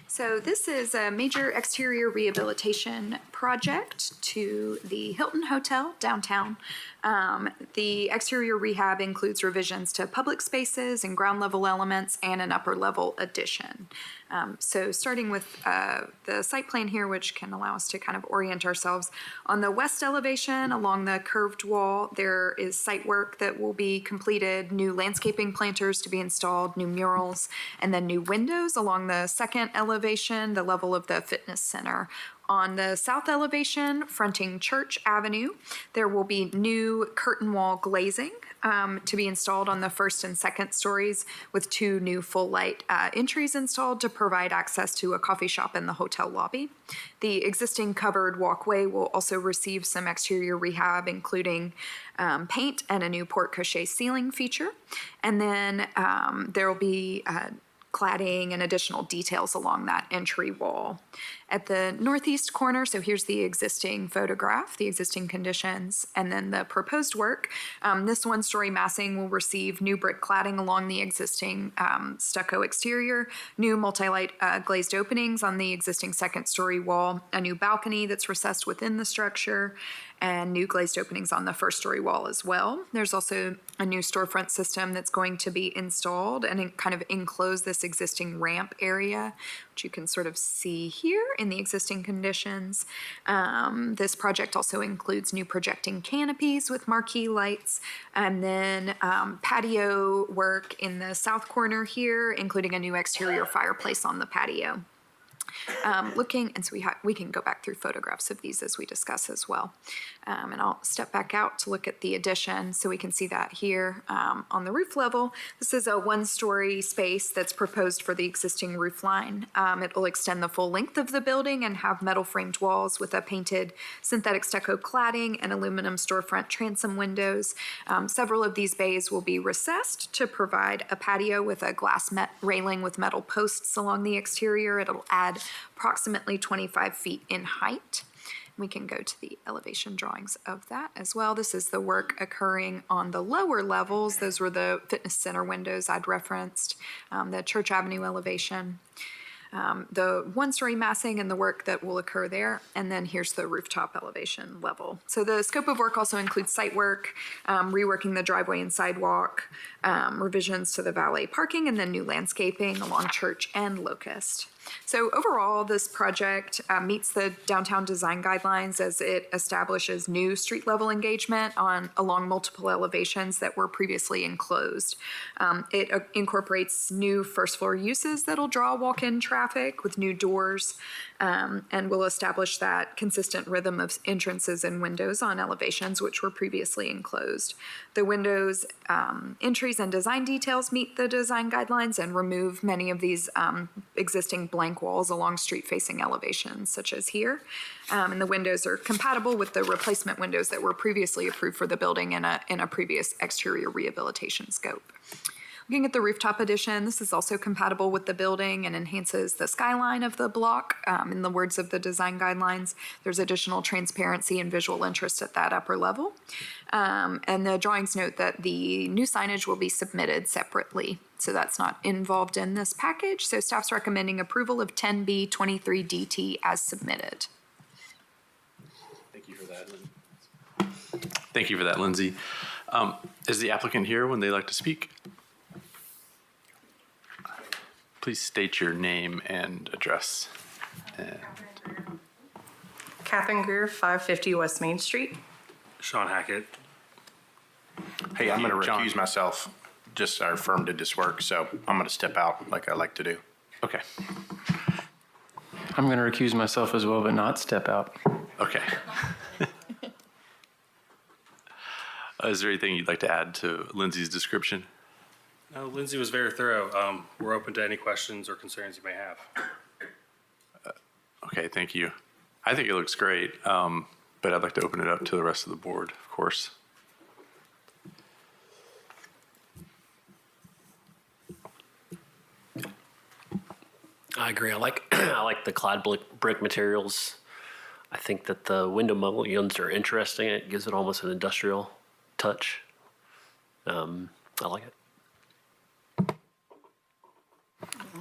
So this is a major exterior rehabilitation project to the Hilton Hotel downtown. The exterior rehab includes revisions to public spaces and ground level elements and an upper level addition. So starting with the site plan here, which can allow us to kind of orient ourselves. On the west elevation along the curved wall, there is site work that will be completed, new landscaping planters to be installed, new murals, and then new windows along the second elevation, the level of the fitness center. On the south elevation, fronting Church Avenue, there will be new curtain wall glazing to be installed on the first and second stories with two new full light entries installed to provide access to a coffee shop in the hotel lobby. The existing covered walkway will also receive some exterior rehab, including paint and a new porte-cochere ceiling feature. And then there will be cladding and additional details along that entry wall. At the northeast corner, so here's the existing photograph, the existing conditions, and then the proposed work. This one-story massing will receive new brick cladding along the existing stucco exterior, new multi-light glazed openings on the existing second-story wall, a new balcony that's recessed within the structure, and new glazed openings on the first-story wall as well. There's also a new storefront system that's going to be installed and kind of enclose this existing ramp area, which you can sort of see here in the existing conditions. This project also includes new projecting canopies with marquee lights, and then patio work in the south corner here, including a new exterior fireplace on the patio. And so we can go back through photographs of these as we discuss as well. And I'll step back out to look at the addition so we can see that here on the roof level. This is a one-story space that's proposed for the existing roof line. It will extend the full length of the building and have metal framed walls with a painted synthetic stucco cladding and aluminum storefront transom windows. Several of these bays will be recessed to provide a patio with a glass railing with metal posts along the exterior. It'll add approximately 25 feet in height. We can go to the elevation drawings of that as well. This is the work occurring on the lower levels. Those were the fitness center windows I'd referenced, the Church Avenue elevation, the one-story massing and the work that will occur there. And then here's the rooftop elevation level. So the scope of work also includes site work, reworking the driveway and sidewalk, revisions to the valet parking, and then new landscaping along Church and Locust. So overall, this project meets the downtown design guidelines as it establishes new street level engagement along multiple elevations that were previously enclosed. It incorporates new first floor uses that'll draw walk-in traffic with new doors, and will establish that consistent rhythm of entrances and windows on elevations which were previously enclosed. The windows entries and design details meet the design guidelines and remove many of these existing blank walls along street-facing elevations, such as here. And the windows are compatible with the replacement windows that were previously approved for the building in a previous exterior rehabilitation scope. Looking at the rooftop addition, this is also compatible with the building and enhances the skyline of the block. In the words of the design guidelines, there's additional transparency and visual interest at that upper level. And the drawings note that the new signage will be submitted separately, so that's not involved in this package. So staff's recommending approval of 10B 23DT as submitted. Thank you for that, Thank you for that, Lindsay. Is the applicant here when they like to speak? Please state your name and address. Catherine Greer, 550 West Main Street. Sean Hackett. Hey, I'm going to recuse myself. Just our firm did this work, so I'm going to step out like I like to do. Okay. I'm going to recuse myself as well, but not step out. Okay. Is there anything you'd like to add to Lindsay's description? No, Lindsay was very thorough. We're open to any questions or concerns you may have. Okay, thank you. I think it looks great, but I'd like to open it up to the rest of the board, of course. I agree. I like I like the clad brick materials. I think that the window mullions are interesting. It gives it almost an industrial touch. I like it.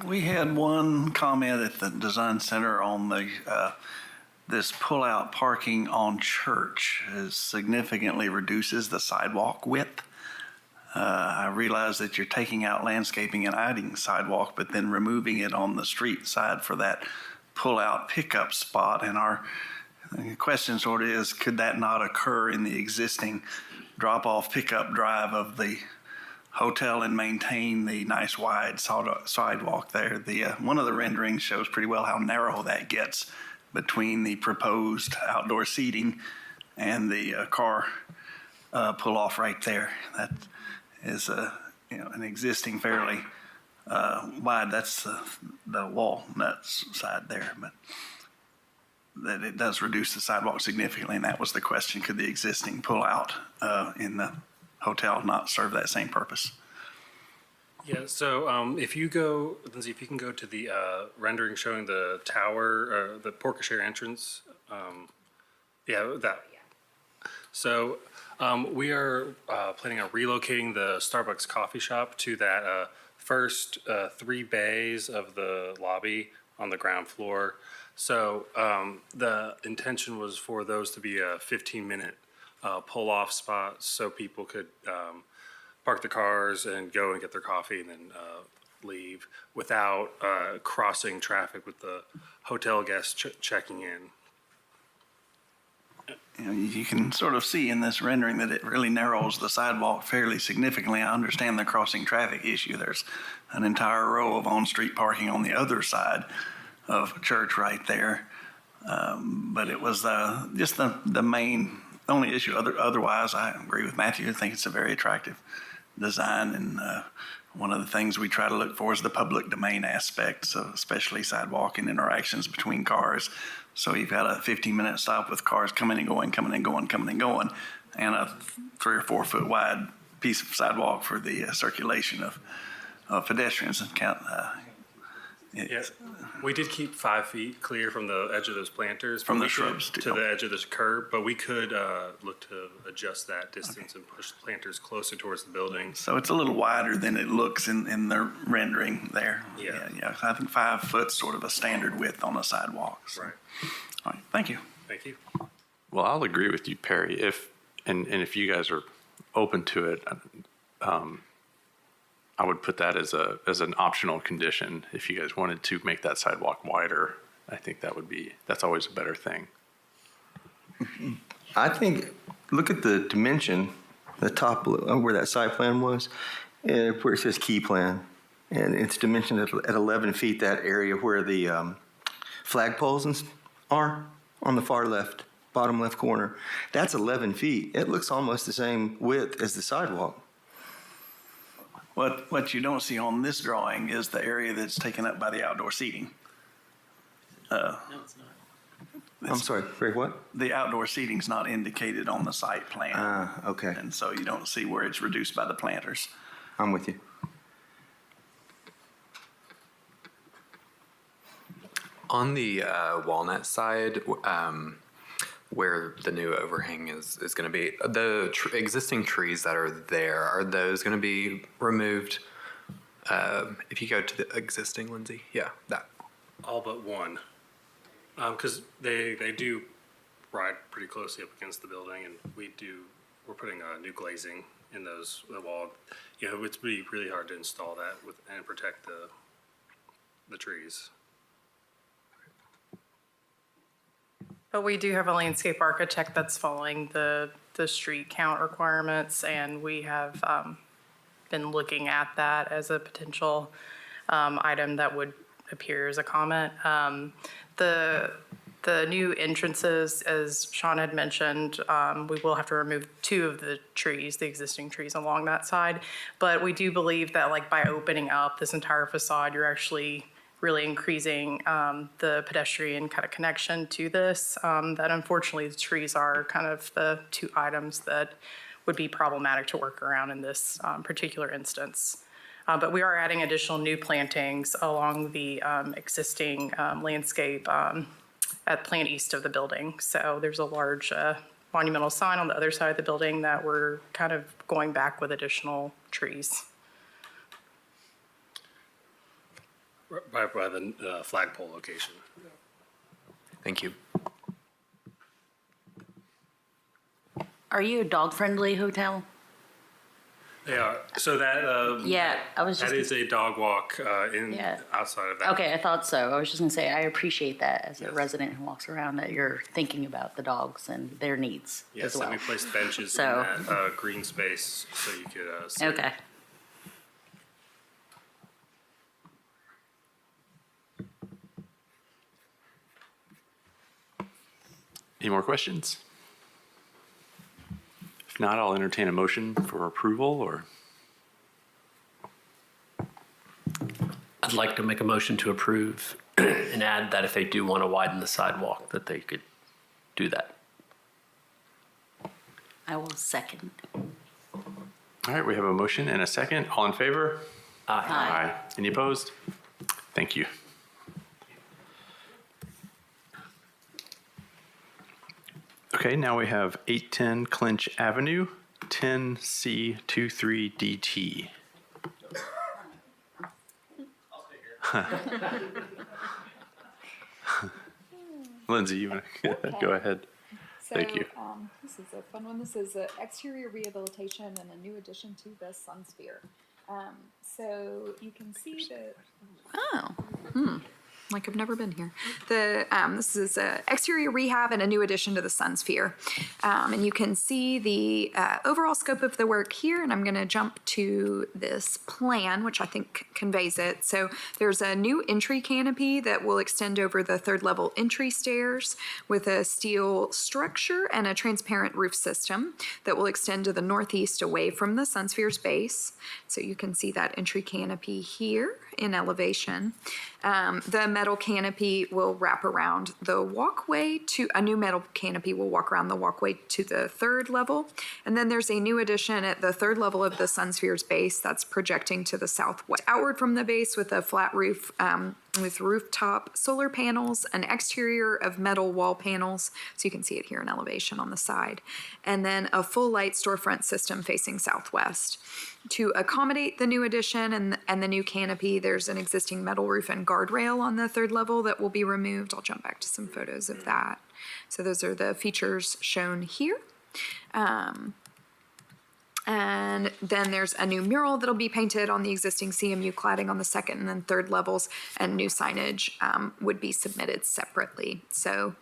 We had one comment at the design center on the this pull-out parking on Church significantly reduces the sidewalk width. I realize that you're taking out landscaping and adding sidewalk, but then removing it on the street side for that pull-out pickup spot. And our question sort of is, could that not occur in the existing drop-off pickup drive of the hotel and maintain the nice wide sidewalk there? The one of the renderings shows pretty well how narrow that gets between the proposed outdoor seating and the car pull off right there. That is an existing fairly wide. That's the walnut side there, but that it does reduce the sidewalk significantly, and that was the question: could the existing pull out in the hotel not serve that same purpose? Yeah, so if you go, Lindsay, if you can go to the rendering showing the tower, the porte cochere entrance, yeah, that. So we are planning on relocating the Starbucks coffee shop to that first 3 bays of the lobby on the ground floor. So the intention was for those to be a 15-minute pull-off spots so people could park the cars and go and get their coffee and then leave without crossing traffic with the hotel guests checking in. You can sort of see in this rendering that it really narrows the sidewalk fairly significantly. I understand the crossing traffic issue. There's an entire row of on-street parking on the other side of Church right there. But it was just the main only issue. Otherwise, I agree with Matthew. I think it's a very attractive design, and one of the things we try to look for is the public domain aspects, especially sidewalk and interactions between cars. So you've got a 15-minute stop with cars coming and going, and a 3 or 4 foot wide piece of sidewalk for the circulation of pedestrians. And Yes, we did keep 5 feet clear from the edge of those planters. From the shrubs to the edge of this curb, but we could look to adjust that distance and push the planters closer towards the building. So it's a little wider than it looks in the rendering there. Yeah. I think 5 foot's sort of a standard width on a sidewalk. So. Right. All right. Thank you. Thank you. Well, I'll agree with you, Perry. If you guys are open to it, I would put that as an optional condition. If you guys wanted to make that sidewalk wider, I think that's always a better thing. I think, look at the dimension, the top where that site plan was, where it says key plan. And it's dimensioned at 11 feet, that area where the flagpoles are on the far left, bottom left corner. That's 11 feet. It looks almost the same width as the sidewalk. What you don't see on this drawing is the area that's taken up by the outdoor seating. No, it's not. I'm sorry, Greg, what? The outdoor seating's not indicated on the site plan. Okay. And so you don't see where it's reduced by the planters. I'm with you. On the Walnut side, where the new overhang is going to be, the existing trees that are there, are those going to be removed? If you go to the existing, Lindsay, yeah, that. All but one. Because they do ride pretty closely up against the building, and we're putting new glazing in the wall. It's really hard to install that and protect the trees. But we do have a landscape architect that's following the street count requirements, and we have been looking at that as a potential item that would appear as a comment. The new entrances, as Sean had mentioned, we will have to remove 2 of the trees, the existing trees along that side. But we do believe that by opening up this entire facade, you're actually really increasing the pedestrian kind of connection to this. That unfortunately the trees are kind of the 2 items that would be problematic to work around in this particular instance. But we are adding additional new plantings along the existing landscape at plant east of the building. So there's a large monumental sign on the other side of the building that we're kind of going back with additional trees. By the flagpole location. Thank you. Are you a dog-friendly hotel? They are. So that Yeah, I was just. that is a dog walk Yeah. outside of that. Okay, I thought so. I was just gonna say, I appreciate that as a resident who walks around, that you're thinking about the dogs and their needs Yes, as well. and we placed benches So- in that green space so you could sit. Okay. Any more questions? If not, I'll entertain a motion for approval or. I'd like to make a motion to approve and add that if they do want to widen the sidewalk, that they could do that. I will second. All right, we have a motion and a second. All in favor? Aye. Aye. Any opposed? Thank you. Okay, now we have 810 Clinch Avenue, 10C23DT. Lindsay, you want to go ahead? Thank you. This is a fun one. This is exterior rehabilitation and a new addition to the Sun Sphere. So you can see that. Like I've never been here. This is exterior rehab and a new addition to the Sun Sphere. And you can see the overall scope of the work here, and I'm going to jump to this plan, which I think conveys it. So there's a new entry canopy that will extend over the 3rd level entry stairs with a steel structure and a transparent roof system that will extend to the northeast away from the Sun Sphere's base. So you can see that entry canopy here in elevation. The metal canopy will wrap around the walkway to a new metal canopy will walk around the walkway to the 3rd level. And then there's a new addition at the 3rd level of the Sun Sphere's base that's projecting to the southwest. Outward from the base with a flat roof with rooftop solar panels, an exterior of metal wall panels, so you can see it here in elevation on the side, and then a full light storefront system facing southwest. To accommodate the new addition and the new canopy, there's an existing metal roof and guardrail on the 3rd level that will be removed. I'll jump back to some photos of that. So those are the features shown here. And then there's a new mural that'll be painted on the existing CMU cladding on the second and then third levels, and new signage would be submitted separately. So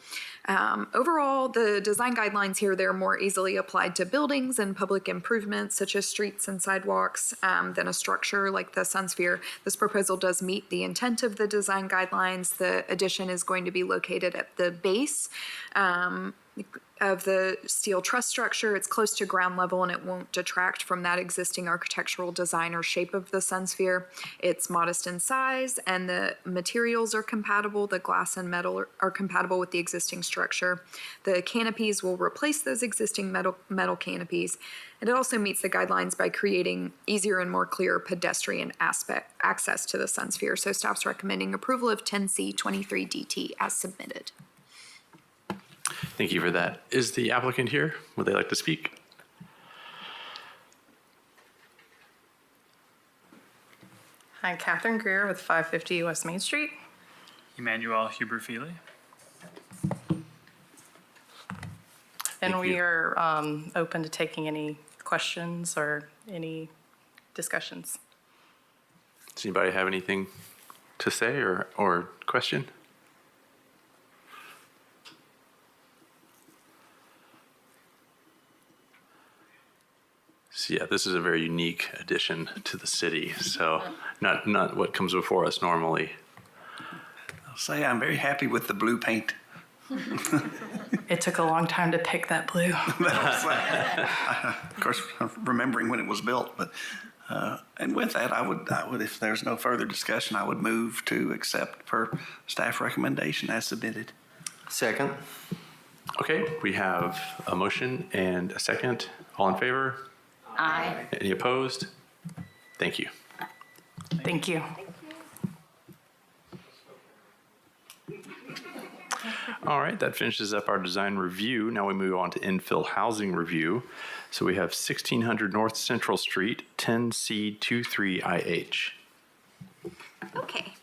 overall, the design guidelines here, they're more easily applied to buildings and public improvements such as streets and sidewalks than a structure like the Sunsphere. This proposal does meet the intent of the design guidelines. The addition is going to be located at the base of the steel truss structure. It's close to ground level and it won't detract from that existing architectural design or shape of the Sunsphere. It's modest in size and the materials are compatible. The glass and metal are compatible with the existing structure. The canopies will replace those existing metal canopies. And it also meets the guidelines by creating easier and more clear pedestrian access to the Sunsphere. So staff's recommending approval of 10C 23DT as submitted. Thank you for that. Is the applicant here? Would they like to speak? Hi, Catherine Greer with 550 West Main Street. Emmanuel Huber-Feely. And we are open to taking any questions or any discussions. Does anybody have anything to say or question? So yeah, this is a very unique addition to the city. So not what comes before us normally. I'll say I'm very happy with the blue paint. It took a long time to pick that blue. Of course, remembering when it was built, but and with that, I would, if there's no further discussion, I would move to accept per staff recommendation as submitted. Second. Okay, we have a motion and a second. All in favor? Aye. Any opposed? Thank you. Thank you. All right, that finishes up our design review. Now we move on to infill housing review. So we have 1600 North Central Street, 10C23IH. Okay.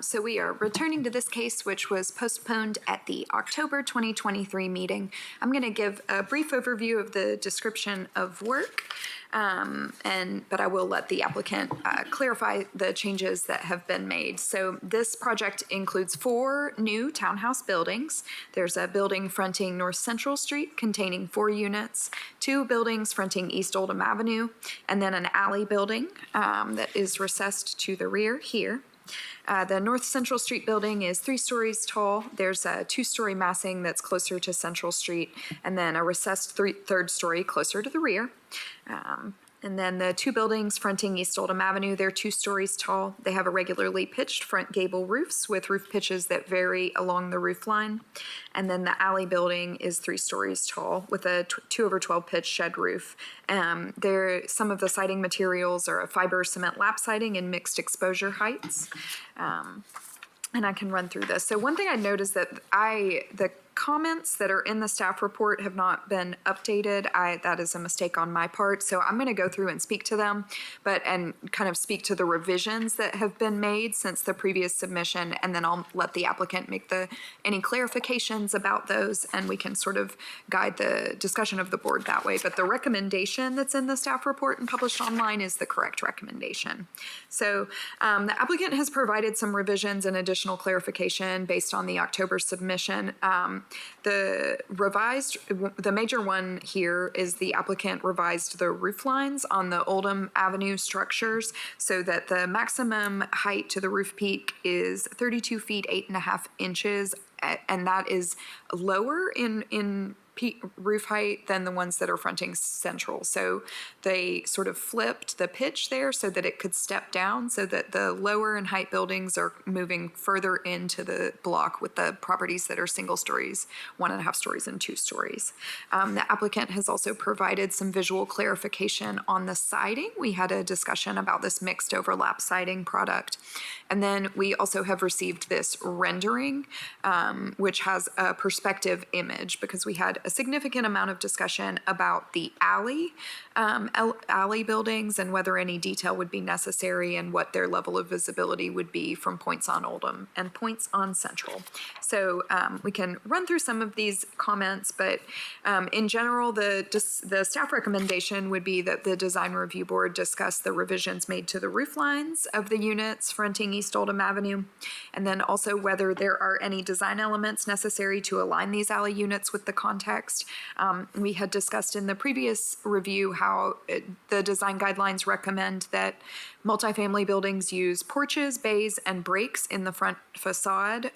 So we are returning to this case, which was postponed at the October 2023 meeting. I'm going to give a brief overview of the description of work, but I will let the applicant clarify the changes that have been made. So this project includes 4 new townhouse buildings. There's a building fronting North Central Street containing 4 units, 2 buildings fronting East Oldham Avenue, and then an alley building that is recessed to the rear here. The North Central Street building is 3 stories tall. There's a 2-story massing that's closer to Central Street, and then a recessed third story closer to the rear. And then the 2 buildings fronting East Oldham Avenue, they're 2 stories tall. They have irregularly pitched front gable roofs with roof pitches that vary along the roof line. And then the alley building is 3 stories tall with a 2/12 pitch shed roof. Some of the siding materials are a fiber cement lap siding and mixed exposure heights. And I can run through this. So one thing I noticed that the comments that are in the staff report have not been updated. That is a mistake on my part. So I'm going to go through and speak to them, and kind of speak to the revisions that have been made since the previous submission, and then I'll let the applicant make any clarifications about those, and we can sort of guide the discussion of the board that way. But the recommendation that's in the staff report and published online is the correct recommendation. So the applicant has provided some revisions and additional clarification based on the October submission. The major one here is the applicant revised the roof lines on the Oldham Avenue structures so that the maximum height to the roof peak is 32 feet 8.5 inches, and that is lower in roof height than the ones that are fronting Central. So they sort of flipped the pitch there so that it could step down, so that the lower in height buildings are moving further into the block with the properties that are single stories, 1.5 stories, and 2 stories. The applicant has also provided some visual clarification on the siding. We had a discussion about this mixed overlap siding product. And then we also have received this rendering, which has a perspective image, because we had a significant amount of discussion about the alley buildings and whether any detail would be necessary and what their level of visibility would be from points on Oldham and points on Central. So we can run through some of these comments, but in general, the staff recommendation would be that the Design Review Board discuss the revisions made to the roof lines of the units fronting East Oldham Avenue, and then also whether there are any design elements necessary to align these alley units with the context. We had discussed in the previous review how the design guidelines recommend that multifamily buildings use porches, bays, and breaks in the front facade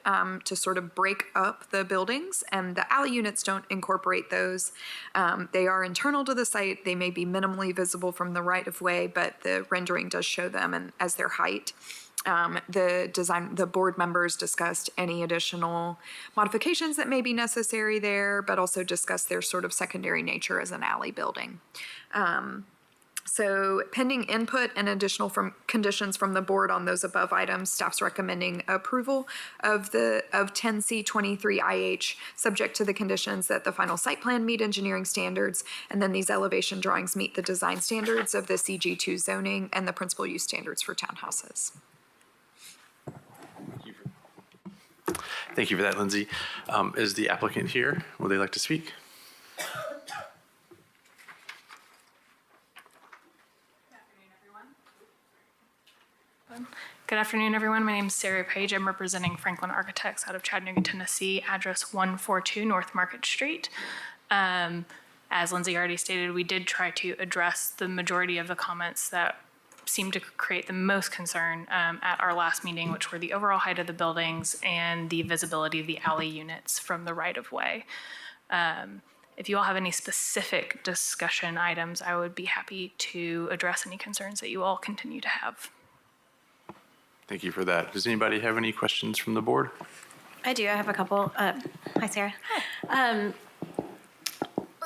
to sort of break up the buildings, and the alley units don't incorporate those. They are internal to the site. They may be minimally visible from the right-of-way, but the rendering does show them and as their height. The board members discussed any additional modifications that may be necessary there, but also discussed their sort of secondary nature as an alley building. So pending input and additional conditions from the board on those above items, staff's recommending approval of 10C23IH, subject to the conditions that the final site plan meet engineering standards, and then these elevation drawings meet the design standards of the CG2 zoning and the principal use standards for townhouses. Thank you for that, Lindsay. Is the applicant here? Would they like to speak? Good afternoon, everyone. My name is Sarah Page. I'm representing Franklin Architects out of Chattanooga, Tennessee, address 142 North Market Street. As Lindsay already stated, we did try to address the majority of the comments that seemed to create the most concern at our last meeting, which were the overall height of the buildings and the visibility of the alley units from the right-of-way. If you all have any specific discussion items, I would be happy to address any concerns that you all continue to have. Thank you for that. Does anybody have any questions from the board? I do. I have a couple. Hi, Sarah.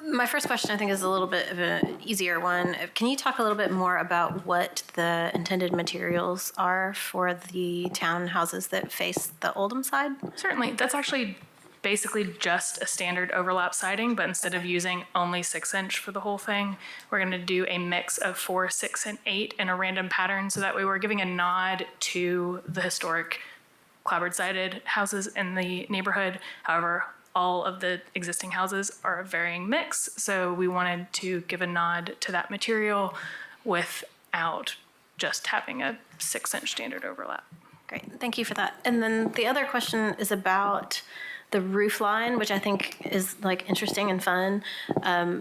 My first question, I think, is a little bit of an easier one. Can you talk a little bit more about what the intended materials are for the townhouses that face the Oldham side? Certainly. That's actually basically just a standard overlap siding, but instead of using only 6-inch for the whole thing, we're going to do a mix of 4, 6, and 8 in a random pattern, so that way we're giving a nod to the historic clapboard-sided houses in the neighborhood. However, all of the existing houses are a varying mix, so we wanted to give a nod to that material without just having a 6-inch standard overlap. Great, thank you for that. And then the other question is about the roof line, which I think is like interesting and fun,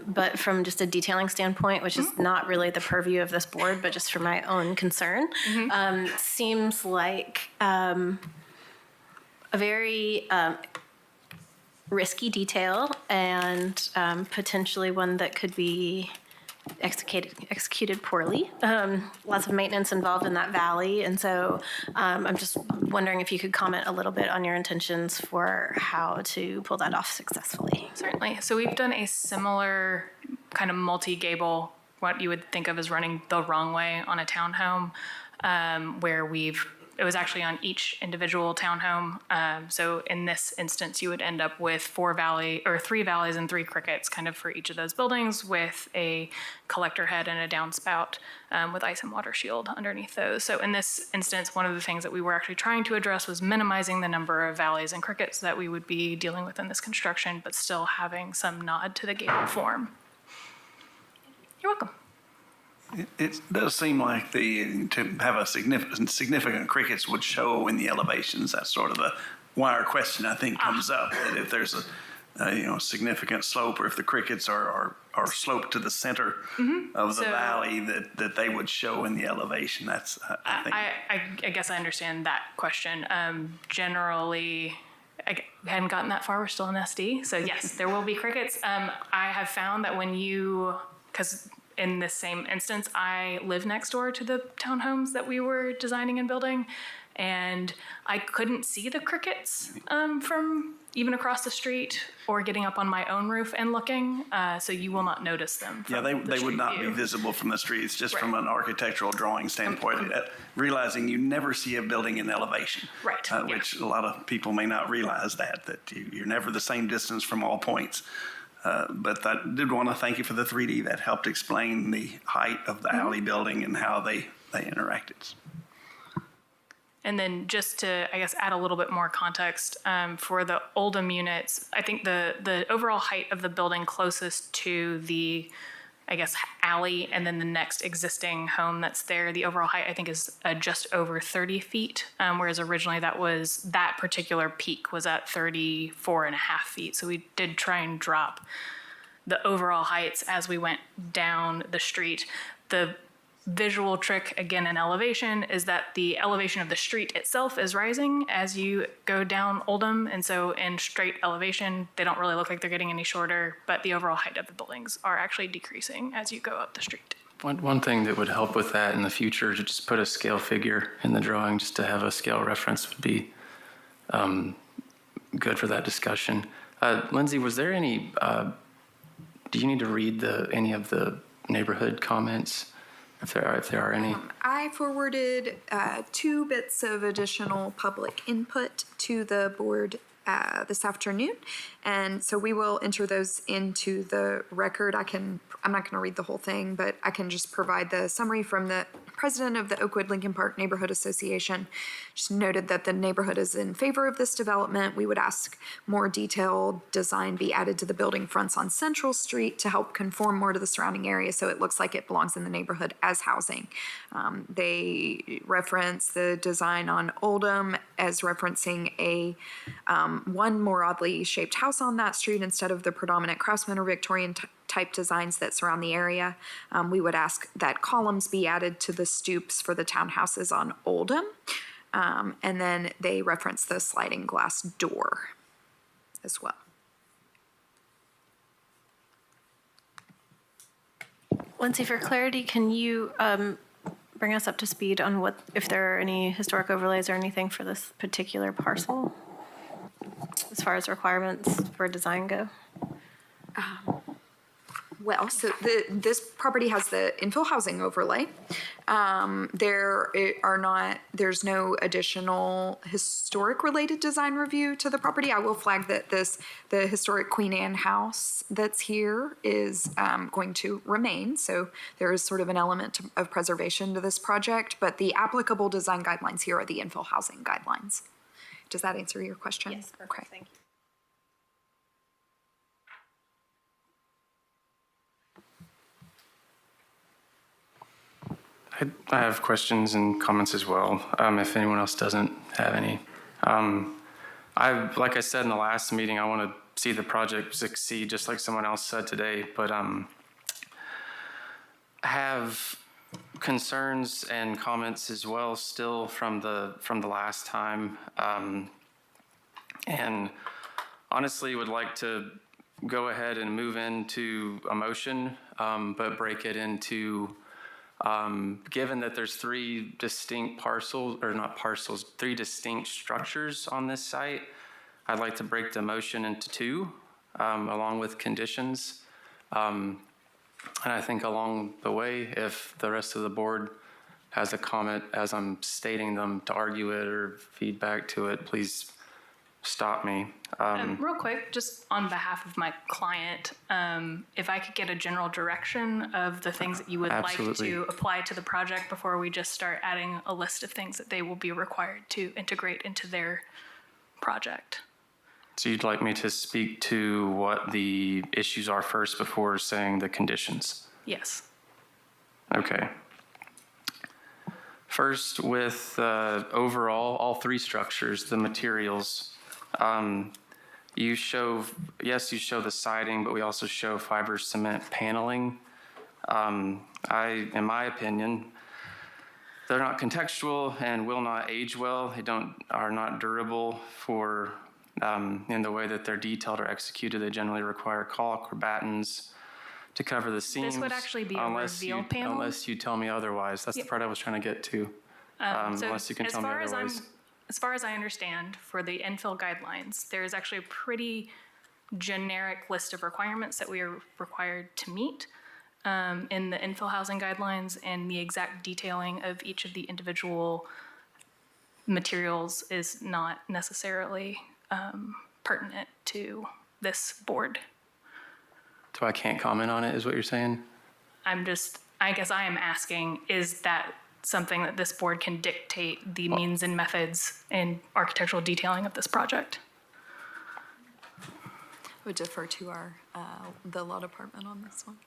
but from just a detailing standpoint, which is not really the purview of this board, but just for my own concern, seems like a very risky detail and potentially one that could be executed poorly. Lots of maintenance involved in that valley. And so I'm just wondering if you could comment a little bit on your intentions for how to pull that off successfully. Certainly. So we've done a similar kind of multi-gable, what you would think of as running the wrong way on a townhome, where it was actually on each individual townhome. So in this instance, you would end up with 3 valleys and 3 crickets kind of for each of those buildings, with a collector head and a downspout with ice and water shield underneath those. So in this instance, one of the things that we were actually trying to address was minimizing the number of valleys and crickets that we would be dealing with in this construction, but still having some nod to the gable form. You're welcome. It does seem like to have a significant crickets would show in the elevations. That's sort of why our question, I think, comes up, that if there's a significant slope, or if the crickets are sloped to the center of the valley, that they would show in the elevation. That's I think. I guess I understand that question. Generally, I hadn't gotten that far. We're still in SD, so yes, there will be crickets. I have found that because in this same instance, I live next door to the townhomes that we were designing and building, and I couldn't see the crickets from even across the street or getting up on my own roof and looking, so you will not notice them. Yeah, they would not be visible from the streets, just from an architectural drawing standpoint, realizing you never see a building in elevation. Right. Which a lot of people may not realize that you're never the same distance from all points. But I did want to thank you for the 3D that helped explain the height of the alley building and how they interacted. And then just to, I guess, add a little bit more context, for the Oldham units, I think the overall height of the building closest to the, I guess, alley and then the next existing home that's there, the overall height, I think, is just over 30 feet, whereas originally that particular peak was at 34.5 feet. So we did try and drop the overall heights as we went down the street. The visual trick, again, in elevation, is that the elevation of the street itself is rising as you go down Oldham. And so in straight elevation, they don't really look like they're getting any shorter, but the overall height of the buildings are actually decreasing as you go up the street. One thing that would help with that in the future, to just put a scale figure in the drawing, just to have a scale reference, would be good for that discussion. Lindsay, was there any, do you need to read any of the neighborhood comments? If there are any. I forwarded 2 bits of additional public input to the board this afternoon, and so we will enter those into the record. I'm not going to read the whole thing, but I can just provide the summary from the president of the Oakwood Lincoln Park Neighborhood Association. Just noted that the neighborhood is in favor of this development. We would ask more detailed design be added to the building fronts on Central Street to help conform more to the surrounding area so it looks like it belongs in the neighborhood as housing. They reference the design on Oldham as referencing a one more oddly shaped house on that street instead of the predominant Craftsman or Victorian type designs that surround the area. We would ask that columns be added to the stoops for the townhouses on Oldham. And then they reference the sliding glass door as well. Lindsay, for clarity, can you bring us up to speed on if there are any historic overlays or anything for this particular parcel as far as requirements for design go? Well, so this property has the infill housing overlay. There's no additional historic related design review to the property. I will flag that the historic Queen Anne house that's here is going to remain. So there is sort of an element of preservation to this project, but the applicable design guidelines here are the infill housing guidelines. Does that answer your question? Yes, perfect. Okay. Thank you. I have questions and comments as well, if anyone else doesn't have any. Like I said in the last meeting, I want to see the project succeed, just like someone else said today, but I have concerns and comments as well still from the last time, and honestly would like to go ahead and move into a motion, but break it into given that there's 3 distinct three distinct structures on this site, I'd like to break the motion into 2, along with conditions. And I think along the way, if the rest of the board has a comment as I'm stating them to argue it or feedback to it, please stop me. Real quick, just on behalf of my client, if I could get a general direction of the things that you would Absolutely. like to apply to the project before we just start adding a list of things that they will be required to integrate into their project. So you'd like me to speak to what the issues are first before saying the conditions? Yes. Okay. First, with overall, all 3 structures, the materials, you show the siding, but we also show fiber cement paneling. In my opinion, they're not contextual and will not age well. They are not durable for in the way that they're detailed or executed. They generally require caulk or battens to cover the seams. This would actually be a reveal panel. Unless you tell me otherwise. That's the part I was trying to get to. Unless you can tell me otherwise. As far as I understand, for the infill guidelines, there is actually a pretty generic list of requirements that we are required to meet in the infill housing guidelines, and the exact detailing of each of the individual materials is not necessarily pertinent to this board. So I can't comment on it, is what you're saying? I guess I am asking, is that something that this board can dictate the means and methods in architectural detailing of this project? Would defer to our, the law department on this one.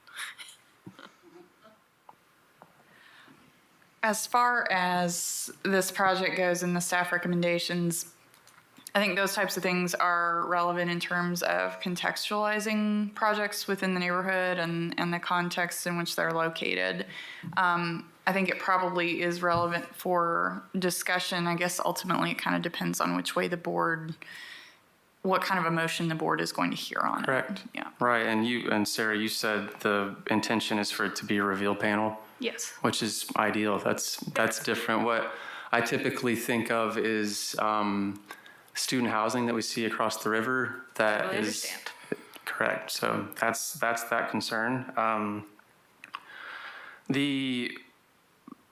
As far as this project goes and the staff recommendations, I think those types of things are relevant in terms of contextualizing projects within the neighborhood and the context in which they're located. I think it probably is relevant for discussion. I guess ultimately it kind of depends on which way the board, what kind of emotion the board is going to hear on it. Correct. Yeah. Right, and Sarah, you said the intention is for it to be a reveal panel. Yes. Which is ideal. That's different. What I typically think of is student housing that we see across the river. That Totally is understand. correct. So that's that concern.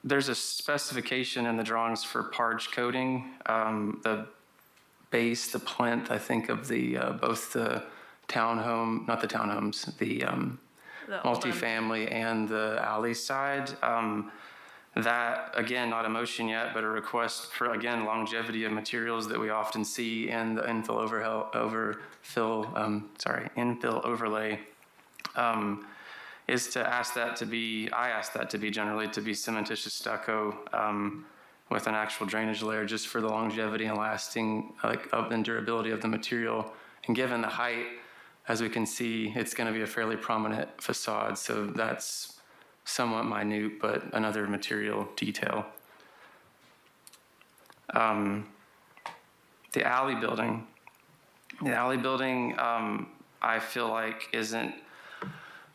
There's a specification in the drawings for parge coating. The base, the plinth, I think of the both the townhome, not the townhomes, the multifamily and the alley side. That, again, not a motion yet, but a request for, again, longevity of materials that we often see in the infill overlay, is to ask that to be, I ask that to be generally to be cementitious stucco with an actual drainage layer just for the longevity and lasting, and durability of the material. And given the height, as we can see, it's going to be a fairly prominent facade, so that's somewhat minute, but another material detail. The alley building. I feel like isn't,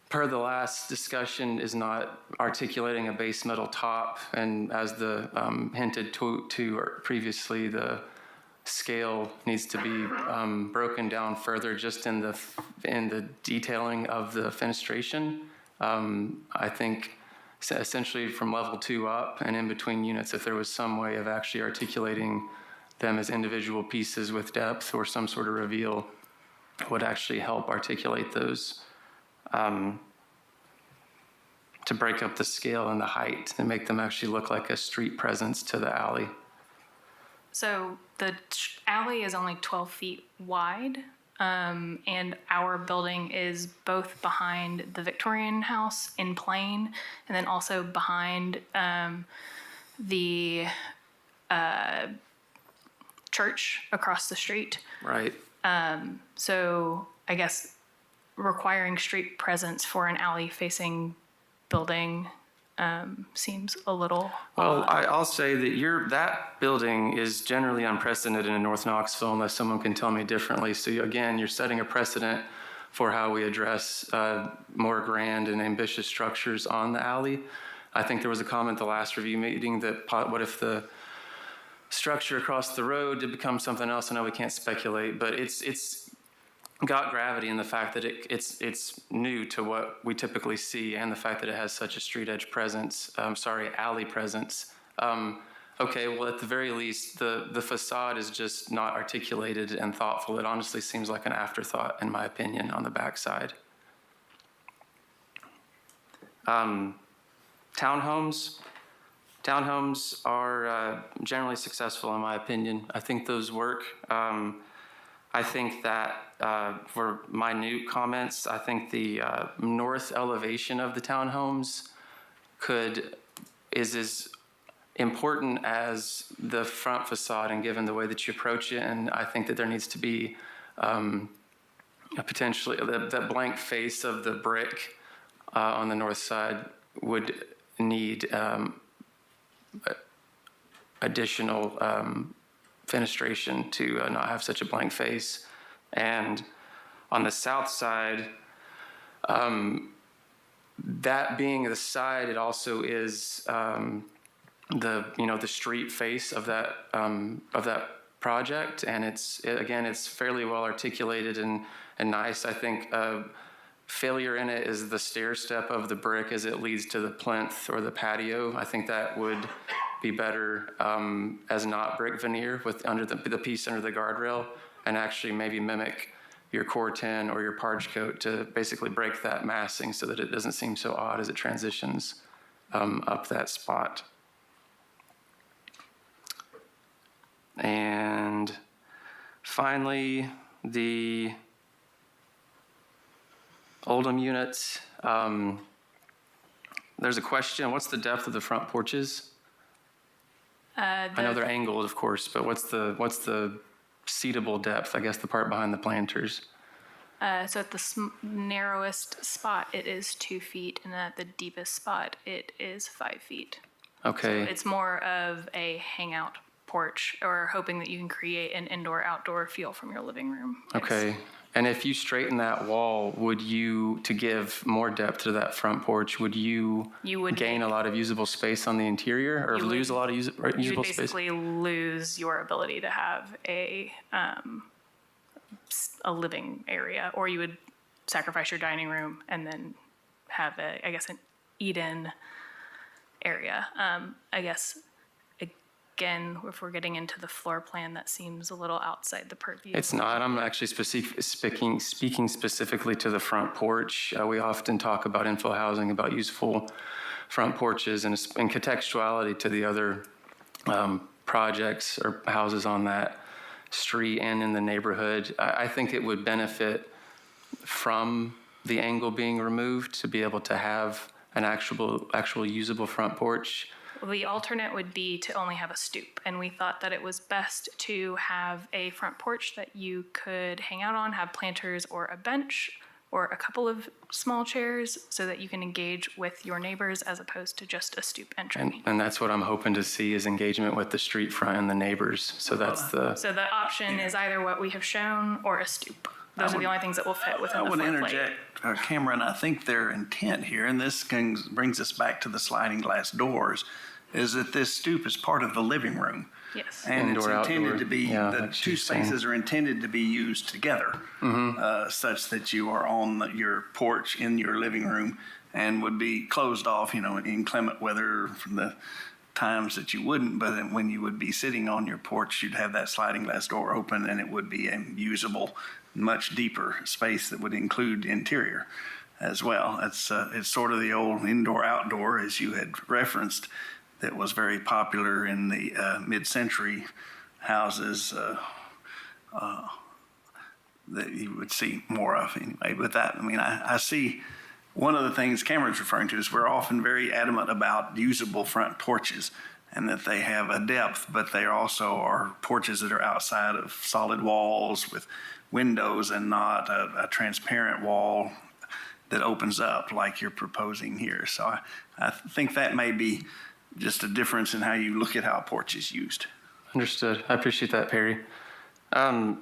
per the last discussion, is not articulating a base metal top, and as the hinted to previously, the scale needs to be broken down further just in the detailing of the fenestration. I think essentially from level 2 up and in between units, if there was some way of actually articulating them as individual pieces with depth or some sort of reveal, would actually help articulate those, to break up the scale and the height and make them actually look like a street presence to the alley. So the alley is only 12 feet wide, and our building is both behind the Victorian house in Plain and then also behind the church across the street. Right. So I guess requiring street presence for an alley facing building seems a little Well, I'll say that that building is generally unprecedented in North Knoxville unless someone can tell me differently. So again, you're setting a precedent for how we address more grand and ambitious structures on the alley. I think there was a comment at the last review meeting that what if the structure across the road did become something else? I know we can't speculate, but it's got gravity in the fact that it's new to what we typically see, and the fact that it has such a street edge presence, alley presence. Okay, well, at the very least, the facade is just not articulated and thoughtful. It honestly seems like an afterthought, in my opinion, on the backside. Townhomes are generally successful, in my opinion. I think those work. I think that for minute comments, I think the north elevation of the townhomes is as important as the front facade, and given the way that you approach it, and I think that there needs to be potentially that blank face of the brick on the north side would need additional fenestration to not have such a blank face. And on the south side, that being the side, it also is the street face of that project, and it's fairly well articulated and nice. I think failure in it is the stair step of the brick as it leads to the plinth or the patio. I think that would be better as not brick veneer with under the piece under the guardrail, and actually maybe mimic your Core-10 or your Parge Coat to basically break that massing so that it doesn't seem so odd as it transitions up that spot. And finally, the Oldham units. There's a question, what's the depth of the front porches? I know they're angled, of course, but what's the seatable depth? I guess the part behind the planters. So at the narrowest spot, it is 2 feet, and at the deepest spot, it is 5 feet. Okay. So it's more of a hangout porch, or hoping that you can create an indoor-outdoor feel from your living room. Okay. And if you straighten that wall, would you, to give more depth to that front porch, would you gain a lot of usable space on the interior, or lose a lot of usable space? You would basically lose your ability to have a living area, or you would sacrifice your dining room and then have an eat-in area. I guess, again, if we're getting into the floor plan, that seems a little outside the purview. It's not. I'm actually speaking specifically to the front porch. We often talk about infill housing, about useful front porches, and in contextuality to the other projects or houses on that street and in the neighborhood. I think it would benefit from the angle being removed to be able to have an actual usable front porch. The alternate would be to only have a stoop, and we thought that it was best to have a front porch that you could hang out on, have planters or a bench or a couple of small chairs so that you can engage with your neighbors as opposed to just a stoop entry. And that's what I'm hoping to see, is engagement with the street front and the neighbors. So that's the... So the option is either what we have shown or a stoop. Those are the only things that will fit within the floor plate. I would interject, Cameron, I think their intent here, and this brings us back to the sliding glass doors, is that this stoop is part of the living room. Yes. And Indoor, it's intended outdoor. to be, Yeah, the like two she's saying. spaces are intended to be used together, such that you are on your porch in your living room and would be closed off, in inclement weather from the times that you wouldn't, but then when you would be sitting on your porch, you'd have that sliding glass door open, and it would be a usable, much deeper space that would include interior as well. It's sort of the old indoor-outdoor, as you had referenced, that was very popular in the mid-century houses that you would see more of anyway. With that, I see one of the things Cameron's referring to is we're often very adamant about usable front porches and that they have a depth, but they also are porches that are outside of solid walls with windows and not a transparent wall that opens up like you're proposing here. So I think that may be just a difference in how you look at how a porch is used. Understood. I appreciate that, Perry. I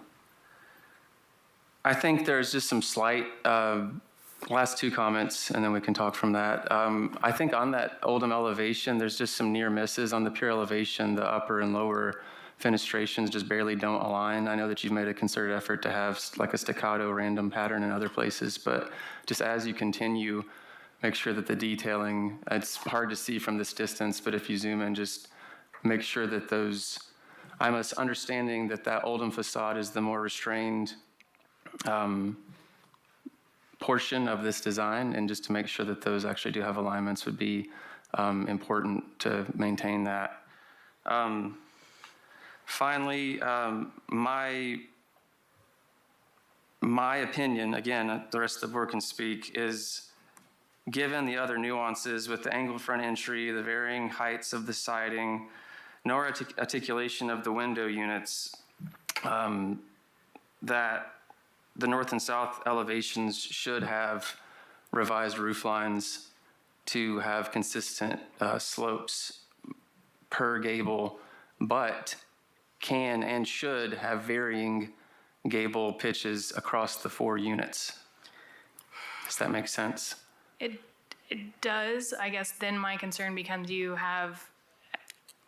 think there's just some slight, last two comments, and then we can talk from that. I think on that Oldham elevation, there's just some near misses on the pure elevation. The upper and lower fenestrations just barely don't align. I know that you've made a concerted effort to have like a staccato random pattern in other places, but just as you continue, make sure that the detailing, it's hard to see from this distance, but if you zoom in, just make sure that those, I'm understanding that Oldham facade is the more restrained portion of this design, and just to make sure that those actually do have alignments would be important to maintain that. Finally, my opinion, again, the rest of the board can speak, is given the other nuances with the angled front entry, the varying heights of the siding, no articulation of the window units, that the north and south elevations should have revised roof lines to have consistent slopes per gable, but can and should have varying gable pitches across the 4 units. Does that make sense? It does. I guess then my concern becomes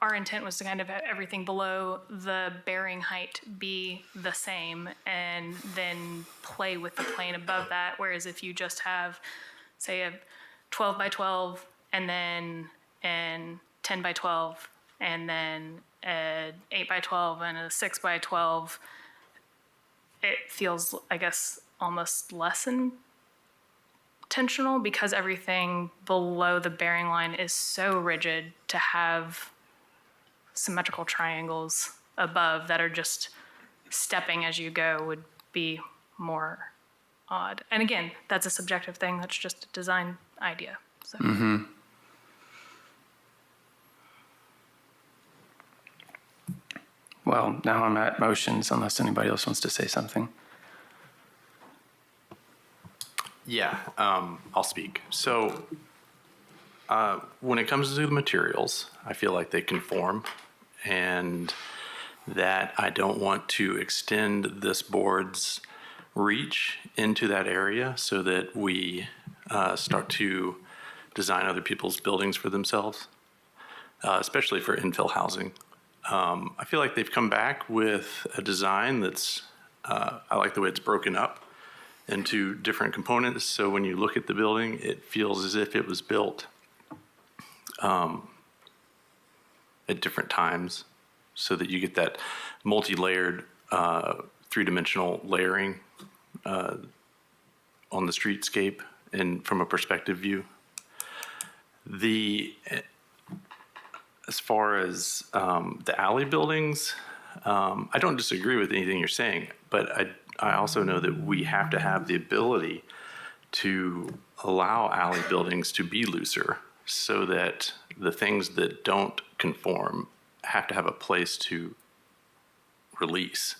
our intent was to kind of have everything below the bearing height be the same and then play with the plane above that. Whereas if you just have, say, a 12 by 12 and then an 10 by 12 and then an 8 by 12 and a 6 by 12, it feels, I guess, almost less intentional because everything below the bearing line is so rigid. To have symmetrical triangles above that are just stepping as you go would be more odd. And again, that's a subjective thing. That's just a design idea. So. Mm-hmm. Well, now I'm at motions unless anybody else wants to say something. Yeah, I'll speak. So when it comes to the materials, I feel like they conform, and that I don't want to extend this board's reach into that area so that we start to design other people's buildings for themselves, especially for infill housing. I feel like they've come back with a design that's, I like the way it's broken up into different components. So when you look at the building, it feels as if it was built at different times so that you get that multi-layered, three-dimensional layering on the streetscape and from a perspective view. As far as the alley buildings, I don't disagree with anything you're saying, but I also know that we have to have the ability to allow alley buildings to be looser so that the things that don't conform have to have a place to release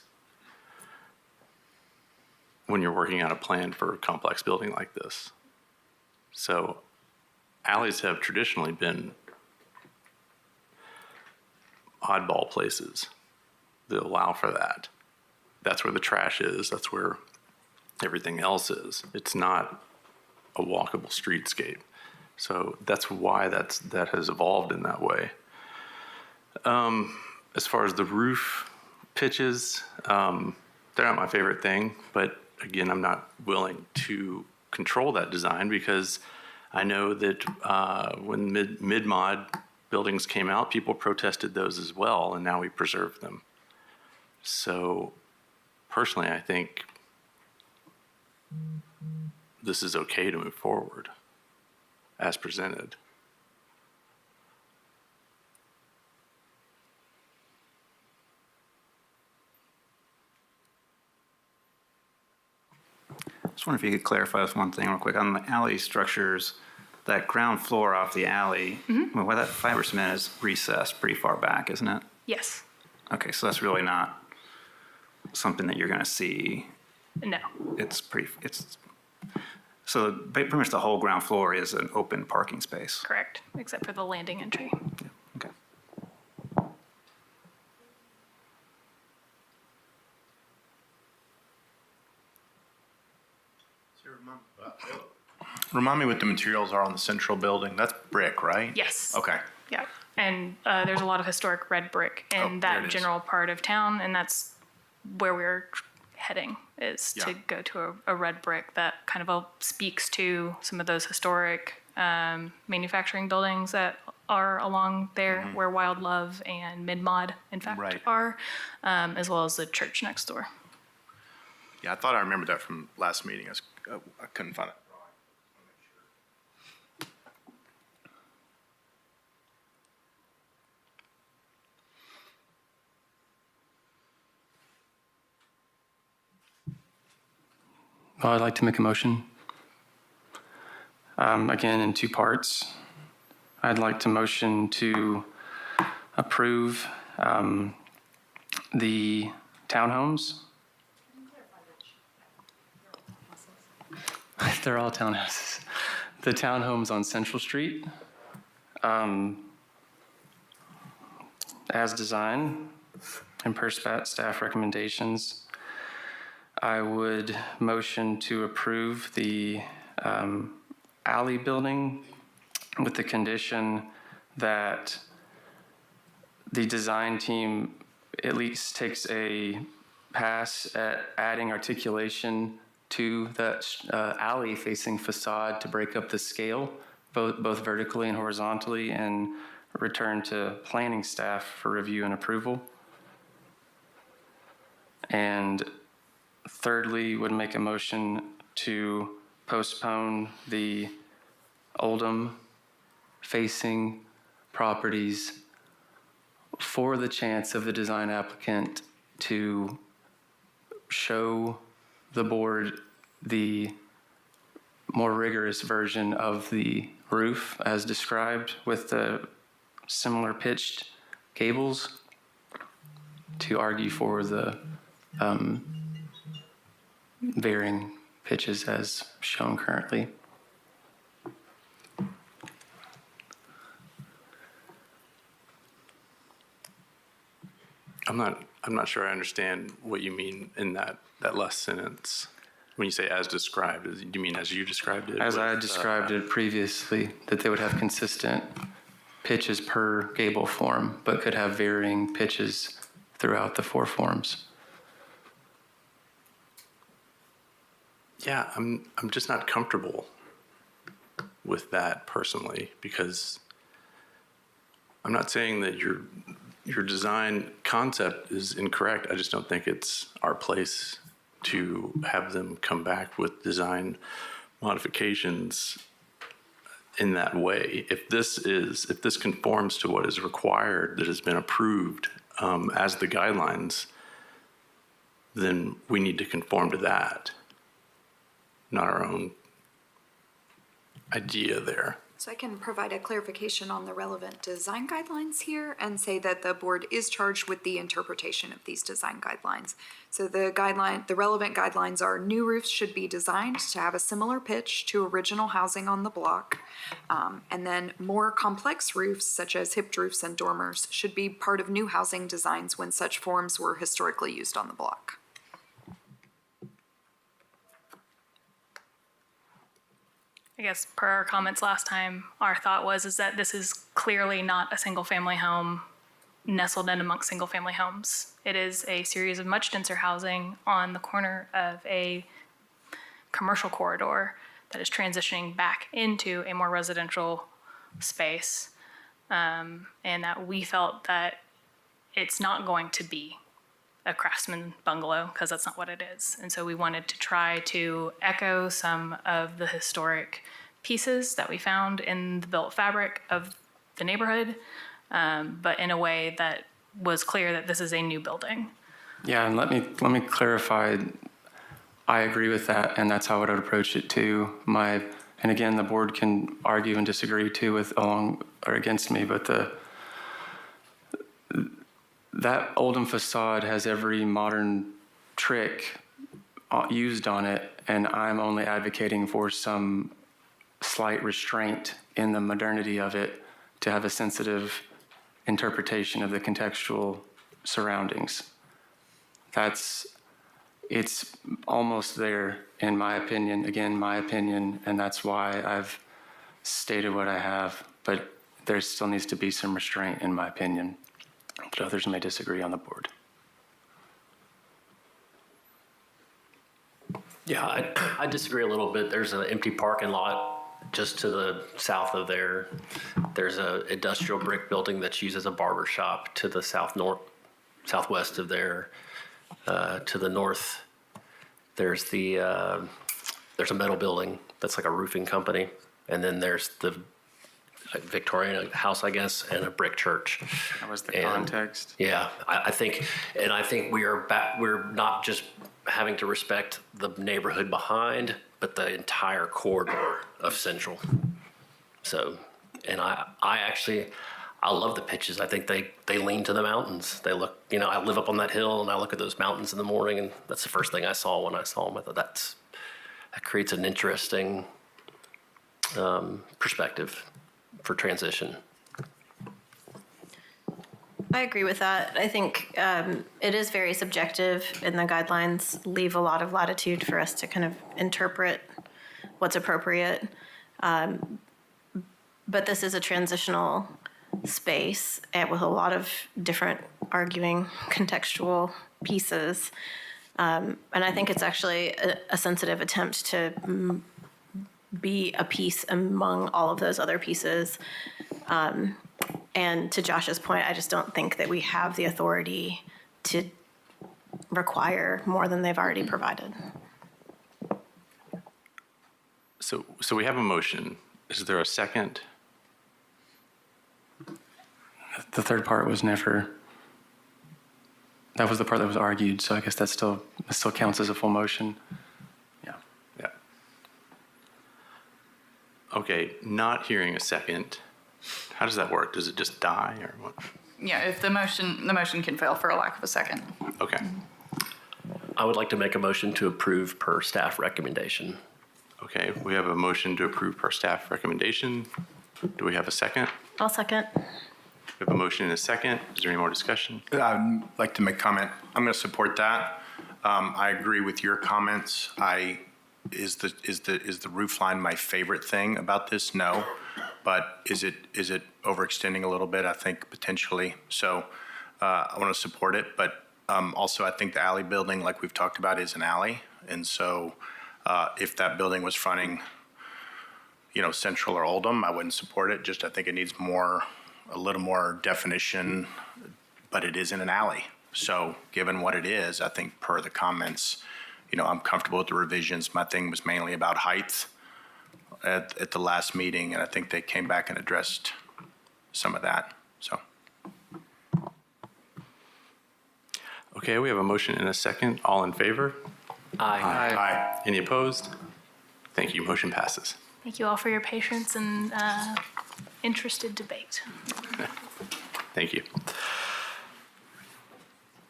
when you're working out a plan for a complex building like this. So alleys have traditionally been oddball places that allow for that. That's where the trash is. That's where everything else is. It's not a walkable streetscape. So that's why that has evolved in that way. As far as the roof pitches, they're not my favorite thing, but again, I'm not willing to control that design because I know that when mid-mod buildings came out, people protested those as well, and now we preserve them. So personally, I think this is okay to move forward as presented. I just wonder if you could clarify this one thing real quick. On the alley structures, that ground floor off the alley, well, that fiber cement is recessed pretty far back, isn't it? Yes. Okay, so that's really not something that you're going to see. No. So pretty much the whole ground floor is an open parking space. Correct, except for the landing entry. Okay. Remind me what the materials are on the central building. That's brick, right? Yes. Okay. Yeah, and there's a lot of historic red brick in that general part of town, and that's where we're heading, is to go to a red brick that kind of speaks to some of those historic manufacturing buildings that are along there, where Wild Love and Mid-Mod, in fact, are, as well as the church next door. Yeah, I thought I remembered that from last meeting. I couldn't find it. Well, I'd like to make a motion. Again, in two parts. I'd like to motion to approve the townhomes. They're all townhouses. The townhomes on Central Street as designed and per staff recommendations. I would motion to approve the alley building with the condition that the design team at least takes a pass at adding articulation to that alley facing facade to break up the scale, both vertically and horizontally, and return to planning staff for review and approval. And thirdly, would make a motion to postpone the Oldham facing properties for the chance of the design applicant to show the board the more rigorous version of the roof as described with the similar pitched gables, to argue for the varying pitches as shown currently. I'm not sure I understand what you mean in that last sentence. When you say as described, do you mean as you described it? As I described it previously, that they would have consistent pitches per gable form, but could have varying pitches throughout the 4 forms. Yeah, I'm just not comfortable with that personally, because I'm not saying that your design concept is incorrect. I just don't think it's our place to have them come back with design modifications in that way. If this conforms to what is required, that has been approved as the guidelines, then we need to conform to that, not our own idea there. So I can provide a clarification on the relevant design guidelines here and say that the board is charged with the interpretation of these design guidelines. So the relevant guidelines are new roofs should be designed to have a similar pitch to original housing on the block. And then more complex roofs, such as hipped roofs and dormers, should be part of new housing designs when such forms were historically used on the block. I guess per our comments last time, our thought is that this is clearly not a single-family home nestled in amongst single-family homes. It is a series of much denser housing on the corner of a commercial corridor that is transitioning back into a more residential space, and that we felt that it's not going to be a craftsman bungalow, because that's not what it is. And so we wanted to try to echo some of the historic pieces that we found in the built fabric of the neighborhood, but in a way that was clear that this is a new building. Yeah, and let me clarify. I agree with that, and that's how I would approach it too. And again, the board can argue and disagree too with along or against me, but that Oldham facade has every modern trick used on it, and I'm only advocating for some slight restraint in the modernity of it to have a sensitive interpretation of the contextual surroundings. It's almost there, in my opinion, again, my opinion, and that's why I've stated what I have, but there still needs to be some restraint, in my opinion. But others may disagree on the board. Yeah, I disagree a little bit. There's an empty parking lot just to the south of there. There's an industrial brick building that's used as a barber shop to the southwest of there. To the north, there's a metal building that's like a roofing company, and then there's the Victorian house, I guess, and a brick church. That was the context. Yeah, I think we're not just having to respect the neighborhood behind, but the entire corridor of Central. So, and I love the pitches. I think they lean to the mountains. They look, I live up on that hill and I look at those mountains in the morning, and that's the first thing I saw when I saw them. I thought that creates an interesting perspective for transition. I agree with that. I think it is very subjective, and the guidelines leave a lot of latitude for us to kind of interpret what's appropriate. But this is a transitional space with a lot of different arguing contextual pieces. And I think it's actually a sensitive attempt to be a piece among all of those other pieces. And to Josh's point, I just don't think that we have the authority to require more than they've already provided. So we have a motion. Is there a second? The third part was never, that was the part that was argued, so I guess that still counts as a full motion. Yeah. Okay, not hearing a second. How does that work? Does it just die or what? Yeah, if the motion can fail for a lack of a second. Okay. I would like to make a motion to approve per staff recommendation. Okay, we have a motion to approve per staff recommendation. Do we have a second? I'll second. We have a motion and a second. Is there any more discussion? I'd like to make comment. I'm going to support that. I agree with your comments. Is the roof line my favorite thing about this? No. But is it overextending a little bit? I think potentially. So I want to support it. But also I think the alley building, like we've talked about, is an alley. And so if that building was fronting, Central or Oldham, I wouldn't support it. Just I think it needs a little more definition, but it is in an alley. So given what it is, I think per the comments, I'm comfortable with the revisions. My thing was mainly about height at the last meeting, and I think they came back and addressed some of that, so. Okay, we have a motion and a second. All in favor? Aye. Any opposed? Thank you. Motion passes. Thank you all for your patience and interested debate. Thank you.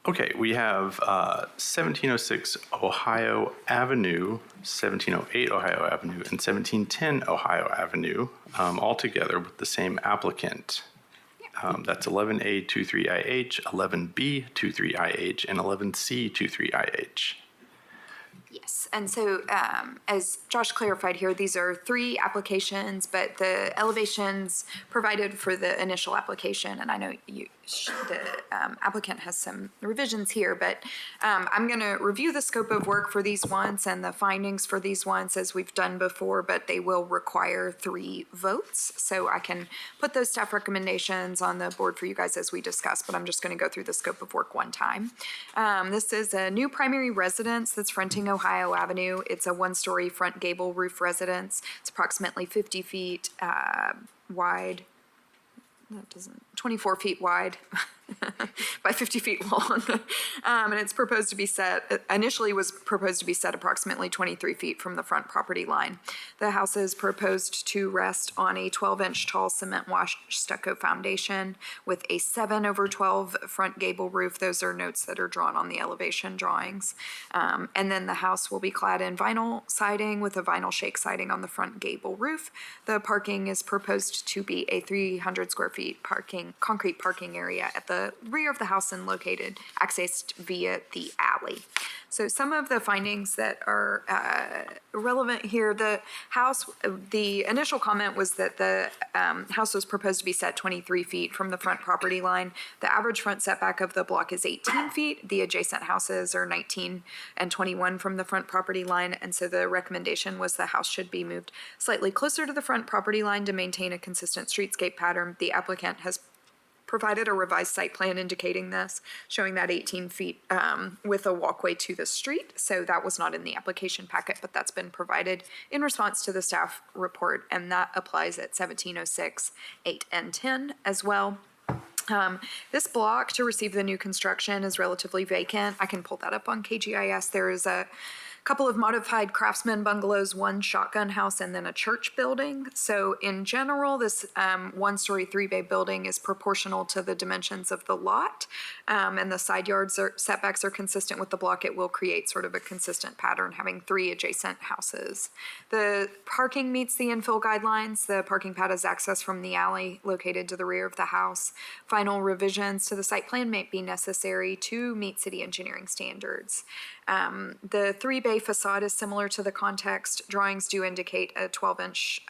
Okay, we have 1706 Ohio Avenue, 1708 Ohio Avenue, and 1710 Ohio Avenue, all together with the same applicant. That's 11A23IH, 11B23IH, and 11C23IH. Yes, and so as Josh clarified here, these are 3 applications, but the elevations provided for the initial application, and I know the applicant has some revisions here, but I'm going to review the scope of work for these ones and the findings for these ones as we've done before, but they will require 3 votes. So I can put those staff recommendations on the board for you guys as we discuss, but I'm just going to go through the scope of work one time. This is a new primary residence that's fronting Ohio Avenue. It's a 1-story front gable roof residence. It's approximately 50 feet wide. 24 feet wide by 50 feet long. And it's proposed to be initially was proposed to be set approximately 23 feet from the front property line. The house is proposed to rest on a 12-inch tall cement washed stucco foundation with a 7/12 front gable roof. Those are notes that are drawn on the elevation drawings. And then the house will be clad in vinyl siding with a vinyl shake siding on the front gable roof. The parking is proposed to be a 300 square feet concrete parking area at the rear of the house and accessed via the alley. So some of the findings that are relevant here, the initial comment was that the house was proposed to be set 23 feet from the front property line. The average front setback of the block is 18 feet. The adjacent houses are 19 and 21 from the front property line. And so the recommendation was the house should be moved slightly closer to the front property line to maintain a consistent streetscape pattern. The applicant has provided a revised site plan indicating this, showing that 18 feet with a walkway to the street. So that was not in the application packet, but that's been provided in response to the staff report, and that applies at 1706, 8, and 10 as well. This block to receive the new construction is relatively vacant. I can pull that up on KGIS. There is a couple of modified craftsman bungalows, 1 shotgun house, and then a church building. So in general, this 1-story 3-bay building is proportional to the dimensions of the lot, and the side yards setbacks are consistent with the block. It will create sort of a consistent pattern, having 3 adjacent houses. The parking meets the infill guidelines. The parking pad is accessed from the alley located to the rear of the house. Final revisions to the site plan may be necessary to meet city engineering standards. The 3-bay facade is similar to the context. Drawings do indicate a 12-inch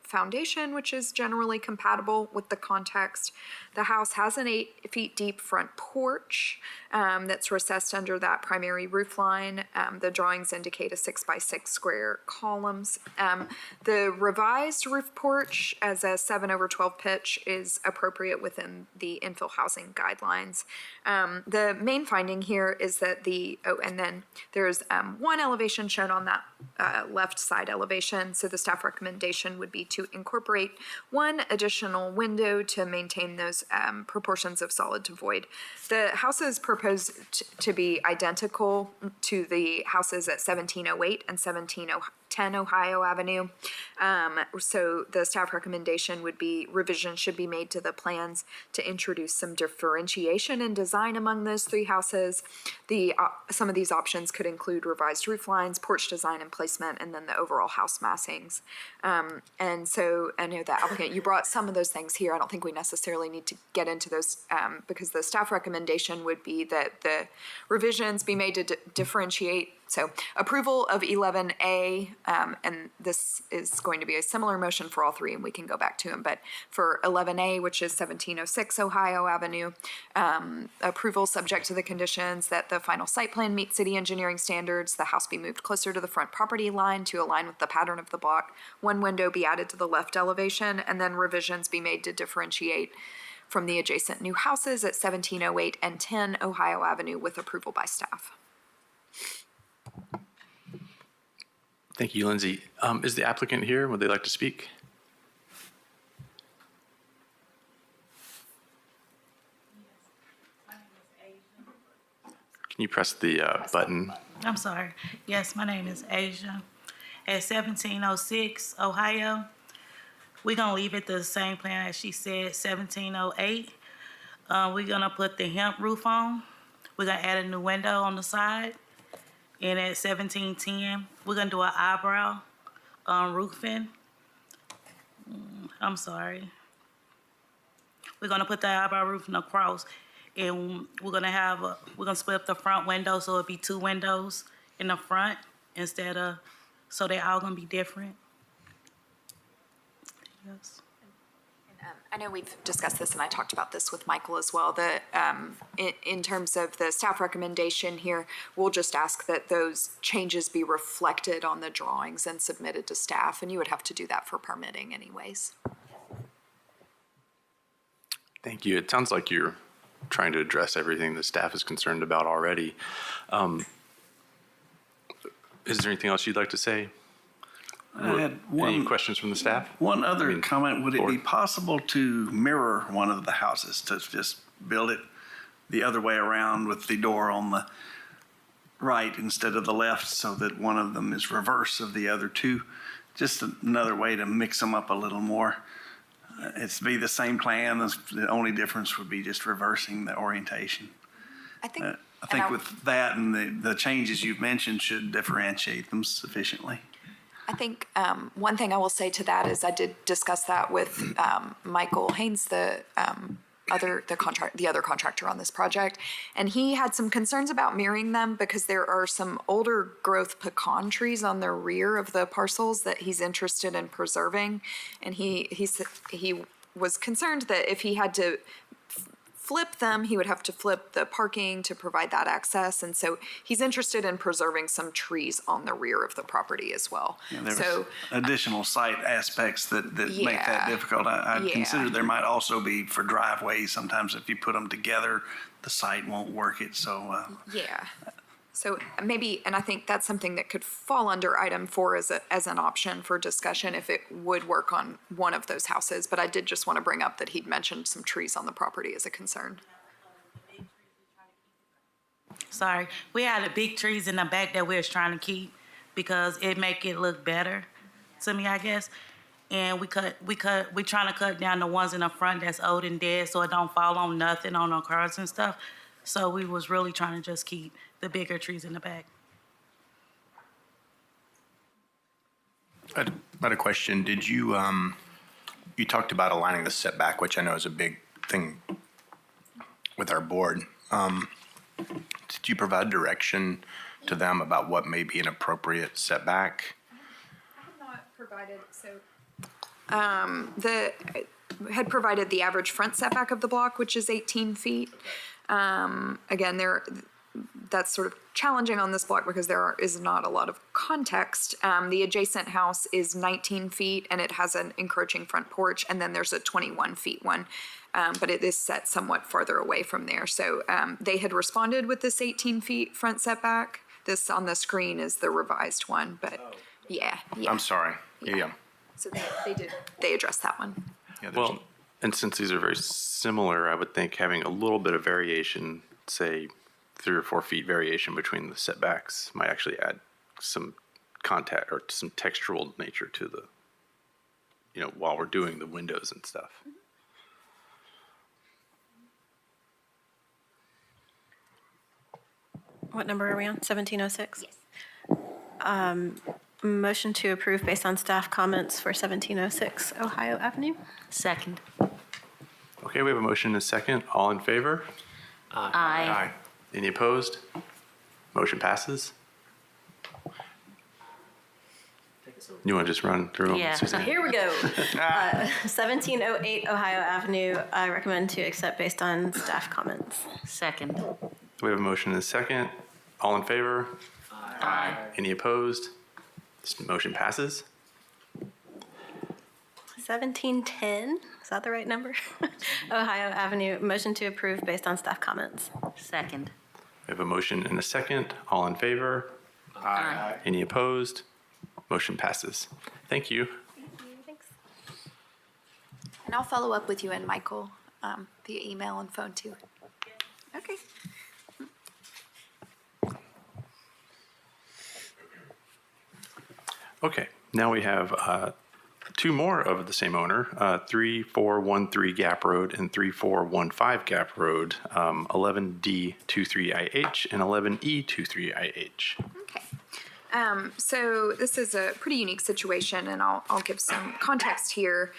foundation, which is generally compatible with the context. The house has an 8 feet deep front porch that's recessed under that primary roof line. The drawings indicate a 6x6 square columns. The revised roof porch as a 7/12 pitch is appropriate within the infill housing guidelines. The main finding here is that and then there's one elevation shown on that left side elevation. So the staff recommendation would be to incorporate one additional window to maintain those proportions of solid to void. The houses proposed to be identical to the houses at 1708 and 1710 Ohio Avenue. So the staff recommendation would be revisions should be made to the plans to introduce some differentiation in design among those 3 houses. Some of these options could include revised roof lines, porch design and placement, and then the overall house massings. And so I know that applicant, you brought some of those things here. I don't think we necessarily need to get into those because the staff recommendation would be that the revisions be made to differentiate. So approval of 11A, and this is going to be a similar motion for all 3, and we can go back to them. But for 11A, which is 1706 Ohio Avenue, approval subject to the conditions that the final site plan meets city engineering standards, the house be moved closer to the front property line to align with the pattern of the block, one window be added to the left elevation, and then revisions be made to differentiate from the adjacent new houses at 1708 and 10 Ohio Avenue with approval by staff. Thank you, Lindsay. Is the applicant here? Would they like to speak? Can you press the button? I'm sorry. Yes, my name is Asia. At 1706 Ohio, we're going to leave it the same plan as she said, 1708. We're going to put the hemp roof on. We're going to add a new window on the side. And at 1710, we're going to do an eyebrow roofing. I'm sorry. We're going to put the eyebrow roofing across. And we're going to split up the front window so it'll be 2 windows in the front instead of, so they're all going to be different. Yes. I know we've discussed this, and I talked about this with Michael as well. In terms of the staff recommendation here, we'll just ask that those changes be reflected on the drawings and submitted to staff, and you would have to do that for permitting anyways. Thank you. It sounds like you're trying to address everything the staff is concerned about already. Is there anything else you'd like to say? I had Any questions from the staff? One other comment, would it be possible to mirror one of the houses, to just build it the other way around with the door on the right instead of the left so that one of them is reverse of the other 2? Just another way to mix them up a little more. It's be the same plan, the only difference would be just reversing the orientation. I think with that and the changes you've mentioned should differentiate them sufficiently. I think one thing I will say to that is I did discuss that with Michael Haynes, the other contractor on this project, and he had some concerns about mirroring them because there are some older growth pecan trees on the rear of the parcels that he's interested in preserving, and he was concerned that if he had to flip them, he would have to flip the parking to provide that access. And so he's interested in preserving some trees on the rear of the property as well. Yeah, there's additional site aspects that make that difficult. I'd consider there might also be for driveways. Sometimes if you put them together, the site won't work it. So So maybe, and I think that's something that could fall under item 4 as an option for discussion if it would work on one of those houses. But I did just want to bring up that he'd mentioned some trees on the property as a concern. Sorry, we had the big trees in the back that we was trying to keep because it make it look better to me, I guess. And we trying to cut down the ones in the front that's old and dead so it don't fall on nothing on our cars and stuff. So we was really trying to just keep the bigger trees in the back. I had a question. Did you, you talked about aligning the setback, which I know is a big thing with our board. Did you provide direction to them about what may be an appropriate setback? Not provided, so. Had provided the average front setback of the block, which is 18 feet. Again, that's sort of challenging on this block because there is not a lot of context. The adjacent house is 19 feet and it has an encroaching front porch, and then there's a 21 feet one. But it is set somewhat farther away from there. So they had responded with this 18 feet front setback. This on the screen is the revised one, but yeah. I'm sorry. Yeah. So they addressed that one. Well, and since these are very similar, I would think having a little bit of variation, say 3 or 4 feet variation between the setbacks, might actually add some contact or some textural nature to the, while we're doing the windows and stuff. What number are we on? 1706? Yes. Motion to approve based on staff comments for 1706 Ohio Avenue. Second. Okay, we have a motion and a second. All in favor? Aye. Any opposed? Motion passes. You want to just run through them, Yeah, Suzanne? here we go. 1708 Ohio Avenue, I recommend to accept based on staff comments. Second. We have a motion and a second. All in favor? Aye. Any opposed? This motion passes. 1710, is that the right number? Ohio Avenue, motion to approve based on staff comments. Second. We have a motion and a second. All in favor? Aye. Any opposed? Motion passes. Thank you. Thanks. And I'll follow up with you and Michael via email and phone too. Okay. Okay, now we have 2 more of the same owner, 3413 Gap Road and 3415 Gap Road, 11D23IH and 11E23IH. Okay. So this is a pretty unique situation, and I'll give some context here.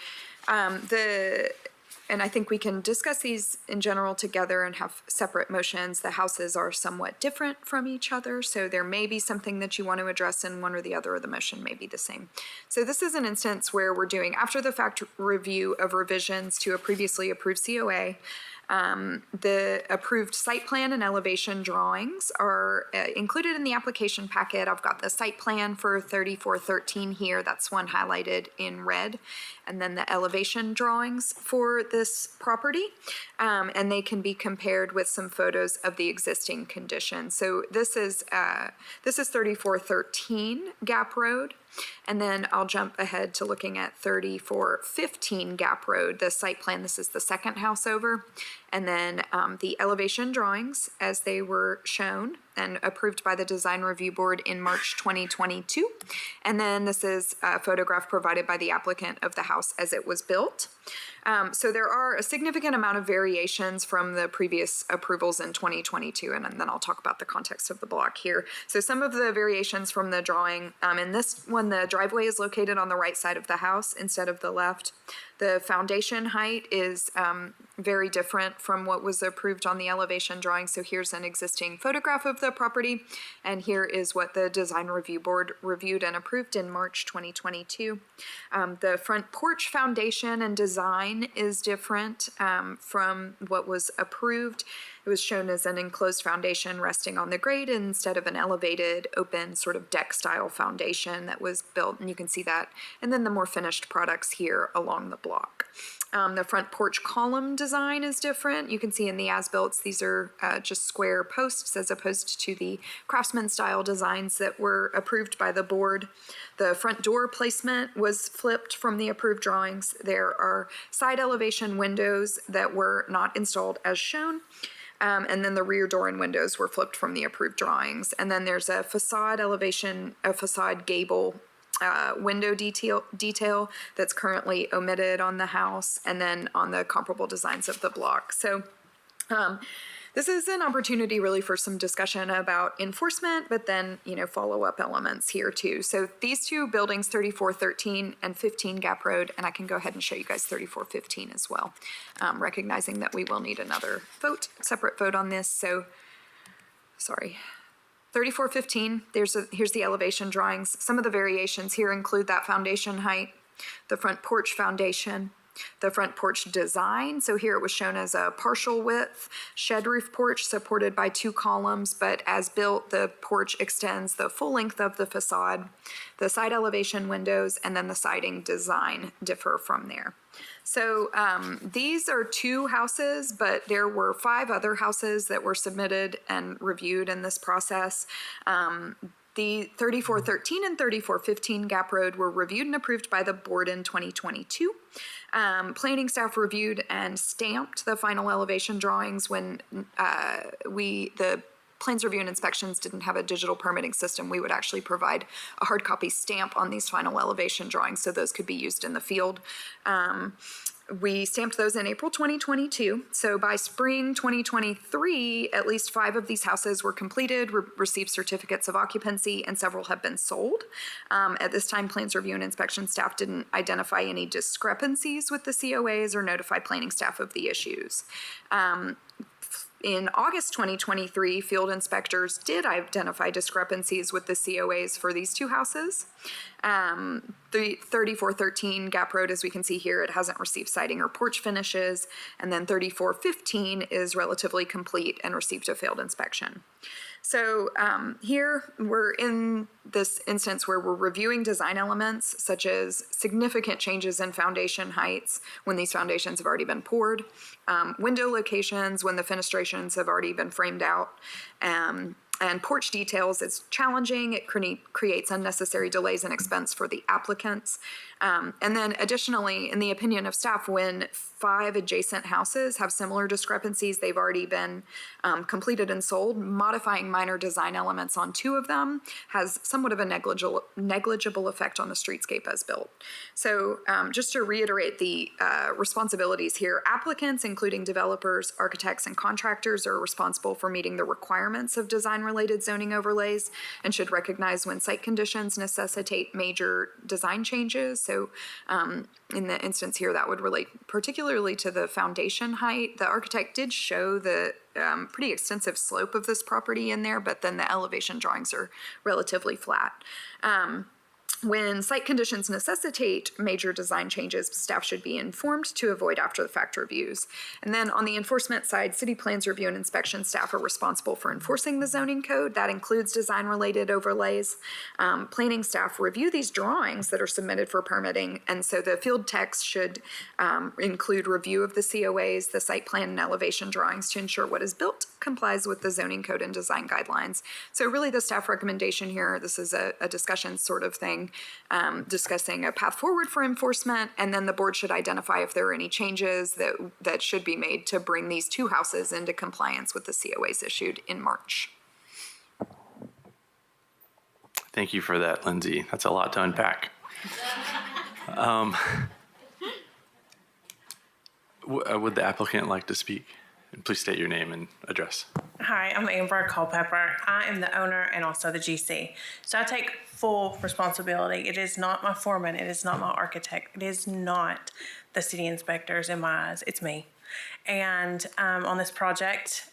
And I think we can discuss these in general together and have separate motions. The houses are somewhat different from each other, so there may be something that you want to address in one or the other, or the motion may be the same. So this is an instance where we're doing after the fact review of revisions to a previously approved COA. The approved site plan and elevation drawings are included in the application packet. I've got the site plan for 3413 here. That's one highlighted in red. And then the elevation drawings for this property. And they can be compared with some photos of the existing condition. So this is 3413 Gap Road. And then I'll jump ahead to looking at 3415 Gap Road, the site plan. This is the second house over. And then the elevation drawings as they were shown and approved by the Design Review Board in March 2022. And then this is a photograph provided by the applicant of the house as it was built. So there are a significant amount of variations from the previous approvals in 2022, and then I'll talk about the context of the block here. So some of the variations from the drawing, in this one, the driveway is located on the right side of the house instead of the left. The foundation height is very different from what was approved on the elevation drawing. So here's an existing photograph of the property, and here is what the Design Review Board reviewed and approved in March 2022. The front porch foundation and design is different from what was approved. It was shown as an enclosed foundation resting on the grade instead of an elevated, open sort of deck style foundation that was built, and you can see that. And then the more finished products here along the block. The front porch column design is different. You can see in the as-built, these are just square posts as opposed to the craftsman style designs that were approved by the board. The front door placement was flipped from the approved drawings. There are side elevation windows that were not installed as shown. And then the rear door and windows were flipped from the approved drawings. And then there's a facade elevation, a facade gable window detail that's currently omitted on the house and then on the comparable designs of the block. So this is an opportunity really for some discussion about enforcement, but then, follow-up elements here too. So these two buildings, 3413 and 15 Gap Road, and I can go ahead and show you guys 3415 as well, recognizing that we will need another separate vote on this. So, sorry. 3415, here's the elevation drawings. Some of the variations here include that foundation height, the front porch foundation, the front porch design. So here it was shown as a partial width shed roof porch supported by 2 columns, but as built, the porch extends the full length of the facade. The side elevation windows and then the siding design differ from there. So these are 2 houses, but there were 5 other houses that were submitted and reviewed in this process. The 3413 and 3415 Gap Road were reviewed and approved by the board in 2022. Planning staff reviewed and stamped the final elevation drawings when the plans review and inspections didn't have a digital permitting system. We would actually provide a hard copy stamp on these final elevation drawings so those could be used in the field. We stamped those in April 2022. So by spring 2023, at least 5 of these houses were completed, received certificates of occupancy, and several have been sold. At this time, plans review and inspection staff didn't identify any discrepancies with the COAs or notify planning staff of the issues. In August 2023, field inspectors did identify discrepancies with the COAs for these 2 houses. The 3413 Gap Road, as we can see here, it hasn't received siding or porch finishes. And then 3415 is relatively complete and received a failed inspection. So here we're in this instance where we're reviewing design elements such as significant changes in foundation heights when these foundations have already been poured, window locations when the fenestrations have already been framed out, and porch details is challenging. It creates unnecessary delays and expense for the applicants. And then additionally, in the opinion of staff, when 5 adjacent houses have similar discrepancies, they've already been completed and sold, modifying minor design elements on 2 of them has somewhat of a negligible effect on the streetscape as built. So just to reiterate the responsibilities here, applicants, including developers, architects, and contractors, are responsible for meeting the requirements of design-related zoning overlays and should recognize when site conditions necessitate major design changes. So in the instance here, that would relate particularly to the foundation height. The architect did show the pretty extensive slope of this property in there, but then the elevation drawings are relatively flat. When site conditions necessitate major design changes, staff should be informed to avoid after-the-fact reviews. And then on the enforcement side, city plans review and inspection staff are responsible for enforcing the zoning code. That includes design-related overlays. Planning staff review these drawings that are submitted for permitting, and so the field text should include review of the COAs, the site plan and elevation drawings to ensure what is built complies with the zoning code and design guidelines. So really the staff recommendation here, this is a discussion sort of thing, discussing a path forward for enforcement, and then the board should identify if there are any changes that should be made to bring these 2 houses into compliance with the COAs issued in March. Thank you for that, Lindsay. That's a lot to unpack. Would the applicant like to speak? And please state your name and address. Hi, I'm Amber Culpepper. I am the owner and also the GC. So I take full responsibility. It is not my foreman. It is not my architect. It is not the city inspectors in my eyes. It's me. And on this project,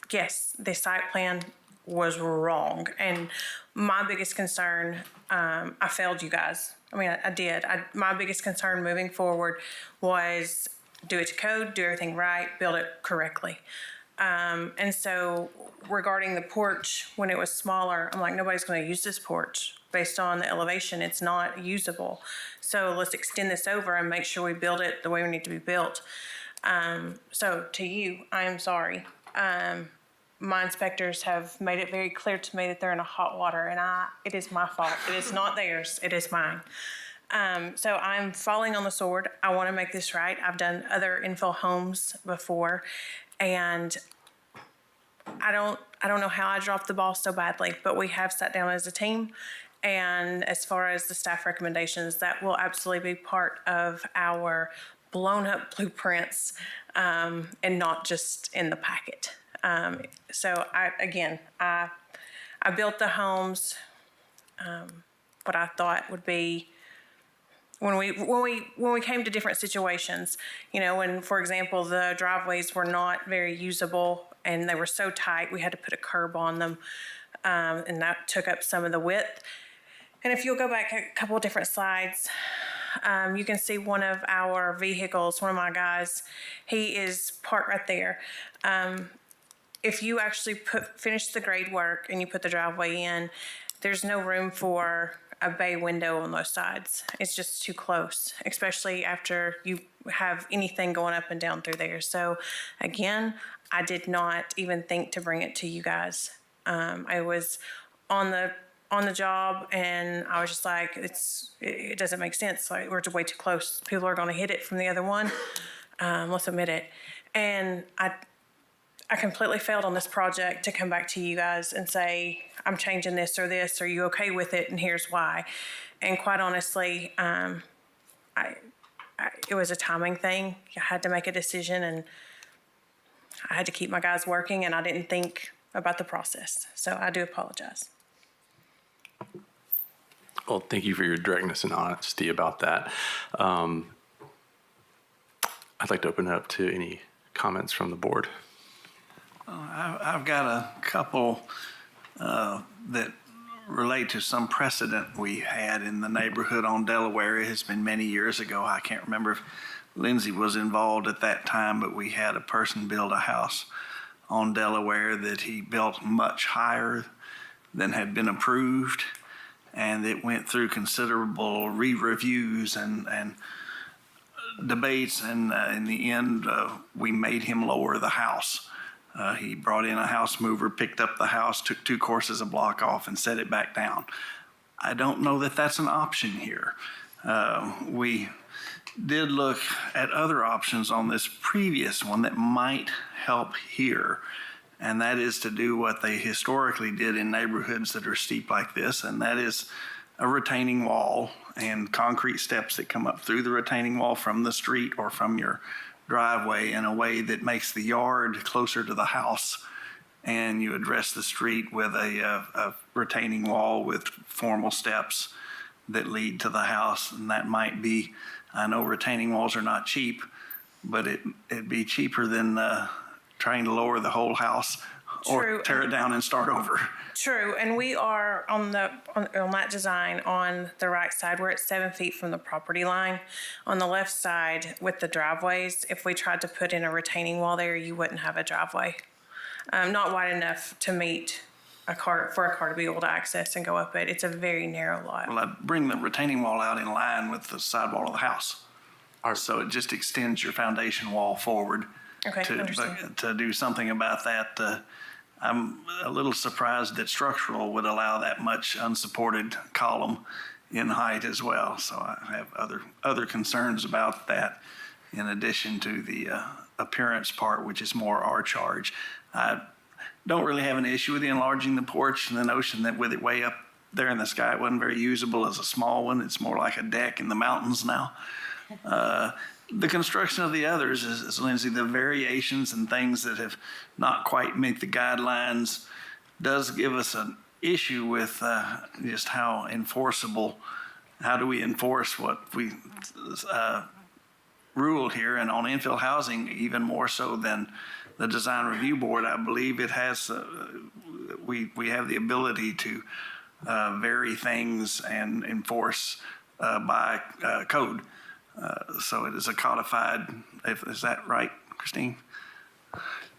yes, the site plan was wrong. And my biggest concern, I failed you guys. I mean, I did. My biggest concern moving forward was do it to code, do everything right, build it correctly. And so regarding the porch, when it was smaller, I'm like, nobody's going to use this porch. Based on the elevation, it's not usable. So let's extend this over and make sure we build it the way we need to be built. So to you, I am sorry. My inspectors have made it very clear to me that they're in a hot water, and it is my fault. It is not theirs. It is mine. So I'm falling on the sword. I want to make this right. I've done other infill homes before, and I don't know how I dropped the ball so badly, but we have sat down as a team. And as far as the staff recommendations, that will absolutely be part of our blown up blueprints, and not just in the packet. So I built the homes, what I thought would be when we came to different situations, when, for example, the driveways were not very usable and they were so tight, we had to put a curb on them. and that took up some of the width. And if you'll go back a couple of different slides, you can see one of our vehicles, one of my guys, he is parked right there. If you actually finish the grade work and you put the driveway in, there's no room for a bay window on those sides. It's just too close, especially after you have anything going up and down through there. So again, I did not even think to bring it to you guys. I was on the job and I was just like, it doesn't make sense. Like, we're way too close. People are going to hit it from the other one. Let's admit it. And I completely failed on this project to come back to you guys and say, I'm changing this. Are you okay with it? And here's why. And quite honestly, it was a timing thing. I had to make a decision and I had to keep my guys working and I didn't think about the process. So I do apologize. Well, thank you for your directness and honesty about that. I'd like to open it up to any comments from the board. I've got a couple that relate to some precedent we had in the neighborhood on Delaware. It has been many years ago. I can't remember if Lindsay was involved at that time, but we had a person build a house on Delaware that he built much higher than had been approved, and it went through considerable re-reviews and debates, and in the end, we made him lower the house. He brought in a house mover, picked up the house, took 2 courses of block off, and set it back down. I don't know that that's an option here. We did look at other options on this previous one that might help here, and that is to do what they historically did in neighborhoods that are steep like this, and that is a retaining wall and concrete steps that come up through the retaining wall from the street or from your driveway in a way that makes the yard closer to the house, and you address the street with a retaining wall with formal steps that lead to the house. And that might be, I know retaining walls are not cheap, but it'd be cheaper than trying to lower the whole house or tear it down and start over. True, and we are on that design on the right side. We're at 7 feet from the property line. On the left side with the driveways, if we tried to put in a retaining wall there, you wouldn't have a driveway. Not wide enough to meet for a car to be able to access and go up it. It's a very narrow lot. Well, I'd bring the retaining wall out in line with the sidewall of the house. So it just extends your foundation wall forward. Okay, understand. To do something about that. I'm a little surprised that structural would allow that much unsupported column in height as well. So I have other concerns about that in addition to the appearance part, which is more our charge. I don't really have an issue with enlarging the porch and the notion that with it way up there in the sky, it wasn't very usable as a small one. It's more like a deck in the mountains now. The construction of the others is, Lindsay, the variations and things that have not quite met the guidelines does give us an issue with just how do we enforce what we ruled here. And on infill housing, even more so than the Design Review Board, I believe it has, we have the ability to vary things and enforce by code. So it is a codified, is that right, Christine?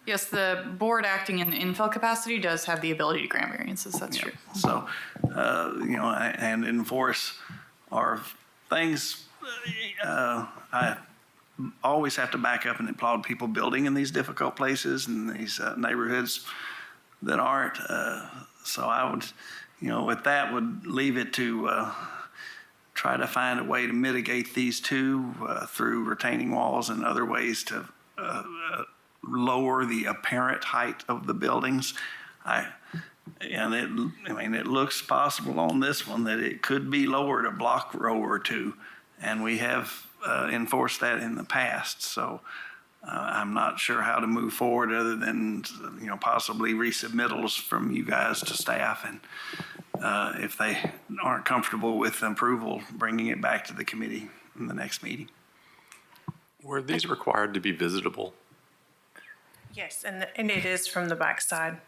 Yes, the board acting in the infill capacity does have the ability to grant variances, that's true. So, and enforce our things. I always have to back up and applaud people building in these difficult places and these neighborhoods that aren't. So I would, with that, would leave it to try to find a way to mitigate these two through retaining walls and other ways to lower the apparent height of the buildings. It looks possible on this one that it could be lowered a block row or two, and we have enforced that in the past. So I'm not sure how to move forward other than possibly resubmittals from you guys to staff, and if they aren't comfortable with approval, bringing it back to the committee in the next meeting. Were these required to be visitable? Yes, and it is from the back side.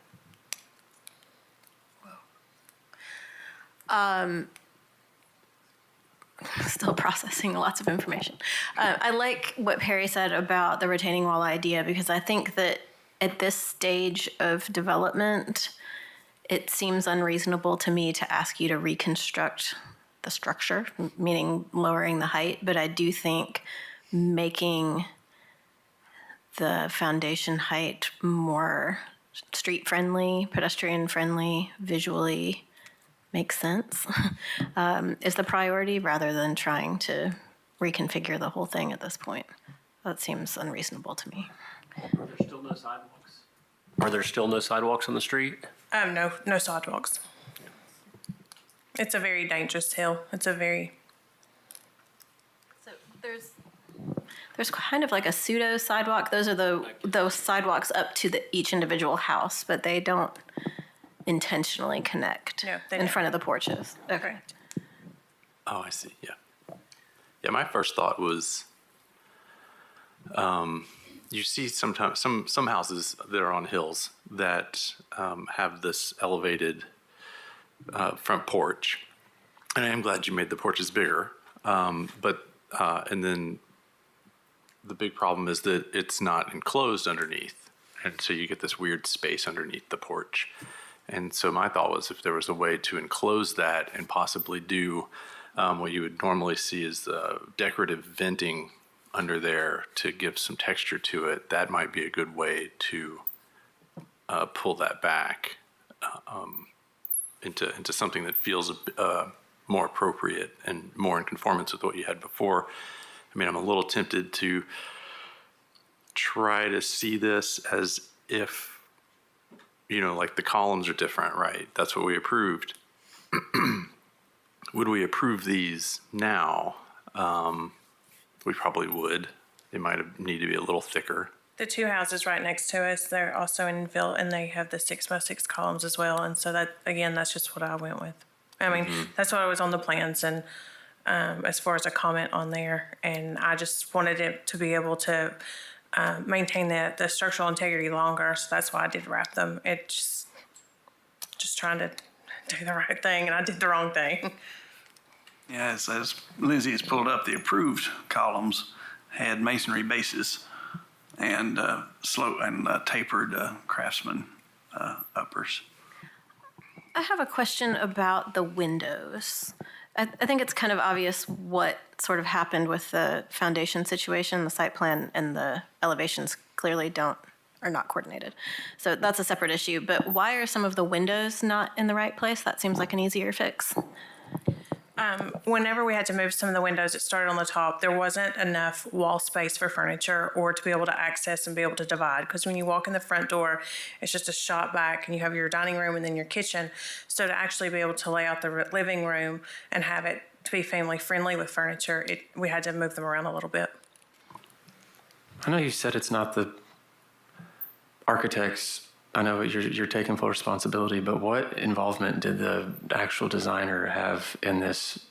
Still processing lots of information. I like what Perry said about the retaining wall idea because I think that at this stage of development, it seems unreasonable to me to ask you to reconstruct the structure, meaning lowering the height. But I do think making the foundation height more street friendly, pedestrian friendly, visually makes sense, is the priority rather than trying to reconfigure the whole thing at this point. That seems unreasonable to me. Are there still no sidewalks? Are there still no sidewalks on the street? No sidewalks. It's a very dangerous hill. It's a very... So there's kind of like a pseudo sidewalk. Those are those sidewalks up to each individual house, but they don't intentionally connect in front of the porches. Okay. Oh, I see. Yeah. Yeah. My first thought was, you see sometimes some houses that are on hills that have this elevated front porch, and I am glad you made the porches bigger. But and then the big problem is that it's not enclosed underneath, and so you get this weird space underneath the porch. And so my thought was if there was a way to enclose that and possibly do what you would normally see as the decorative venting under there to give some texture to it, that might be a good way to pull that back into something that feels more appropriate and more in conformance with what you had before. I mean, I'm a little tempted to try to see this as if, like the columns are different, right? That's what we approved. Would we approve these now? We probably would. They might need to be a little thicker. The two houses right next to us, they're also in infill, and they have the 6x6 columns as well. And so that's just what I went with. I mean, that's what I was on the plans, and as far as a comment on there. And I just wanted it to be able to maintain the structural integrity longer. So that's why I did wrap them. It just trying to do the right thing, and I did the wrong thing. Yeah, as Lindsay has pulled up, the approved columns had masonry bases and slope and tapered craftsman uppers. I have a question about the windows. I think it's kind of obvious what sort of happened with the foundation situation. The site plan and the elevations clearly are not coordinated. So that's a separate issue. But why are some of the windows not in the right place? That seems like an easier fix. Whenever we had to move some of the windows, it started on the top. There wasn't enough wall space for furniture or to be able to access and be able to divide. Because when you walk in the front door, it's just a shot back, and you have your dining room and then your kitchen. So to actually be able to lay out the living room and have it to be family friendly with furniture, we had to move them around a little bit. I know you said it's not the architects. I know you're taking full responsibility, but what involvement did the actual designer have in this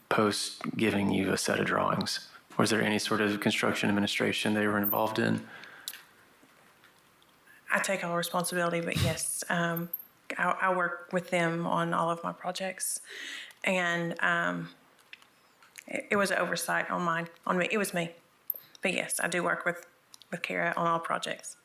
post giving you a set of drawings? Was there any sort of construction administration they were involved in? I take all responsibility, but yes, I work with them on all of my projects, and it was an oversight on me. It was me, but yes, I do work with Kara on all projects.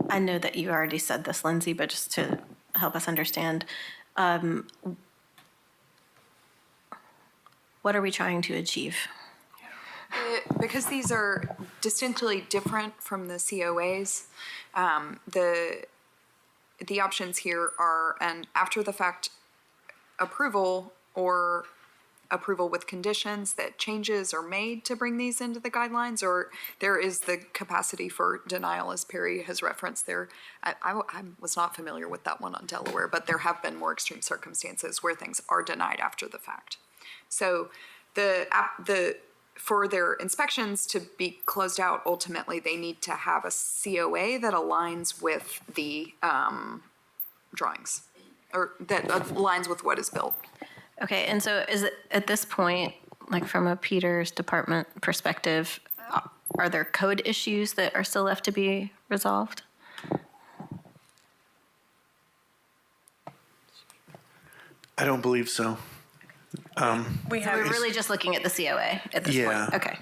I know that you already said this, Lindsay, but just to help us understand, what are we trying to achieve? Because these are distinctly different from the COAs, the options here are an after-the-fact approval or approval with conditions that changes are made to bring these into the guidelines, or there is the capacity for denial, as Perry has referenced there. I was not familiar with that one on Delaware, but there have been more extreme circumstances where things are denied after the fact. So for their inspections to be closed out, ultimately they need to have a COA that aligns with the drawings, or that aligns with what is built. Okay, and so is it at this point, like from a Peters department perspective, are there code issues that are still left to be resolved? I don't believe so. We So have. we're really just looking at the COA at this Yeah. point? Okay.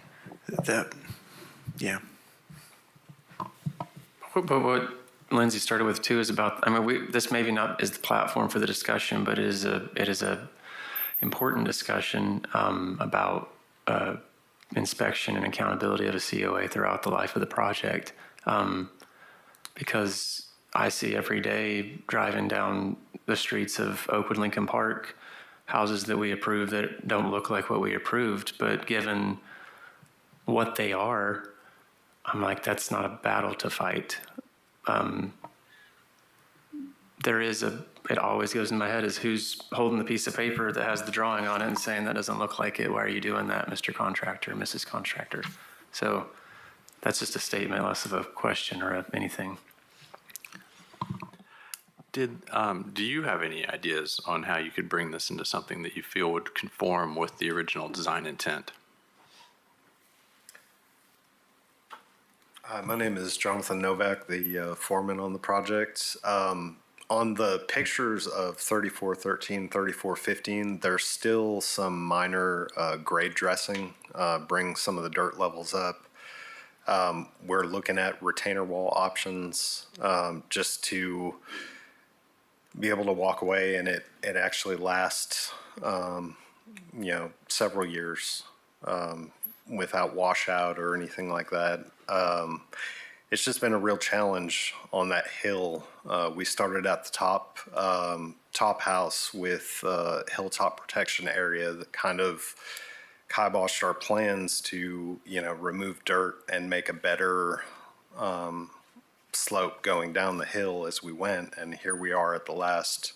Yeah. But what Lindsay started with too is about, I mean, this maybe not is the platform for the discussion, but it is a important discussion about inspection and accountability of a COA throughout the life of the project. Because I see every day driving down the streets of Oakwood Lincoln Park, houses that we approve that don't look like what we approved, but given what they are, I'm like, that's not a battle to fight. It always goes in my head is who's holding the piece of paper that has the drawing on it and saying that doesn't look like it. Why are you doing that, Mr. Contractor, Mrs. Contractor? So that's just a statement, less of a question or anything. Do you have any ideas on how you could bring this into something that you feel would conform with the original design intent? My name is Jonathan Novak, the foreman on the project. On the pictures of 3413, 3415, there's still some minor grade dressing, bring some of the dirt levels up. We're looking at retainer wall options just to be able to walk away and it actually lasts, several years without washout or anything like that. It's just been a real challenge on that hill. We started at the top house with hilltop protection area that kind of kiboshed our plans to, remove dirt and make a better slope going down the hill as we went. And here we are at the last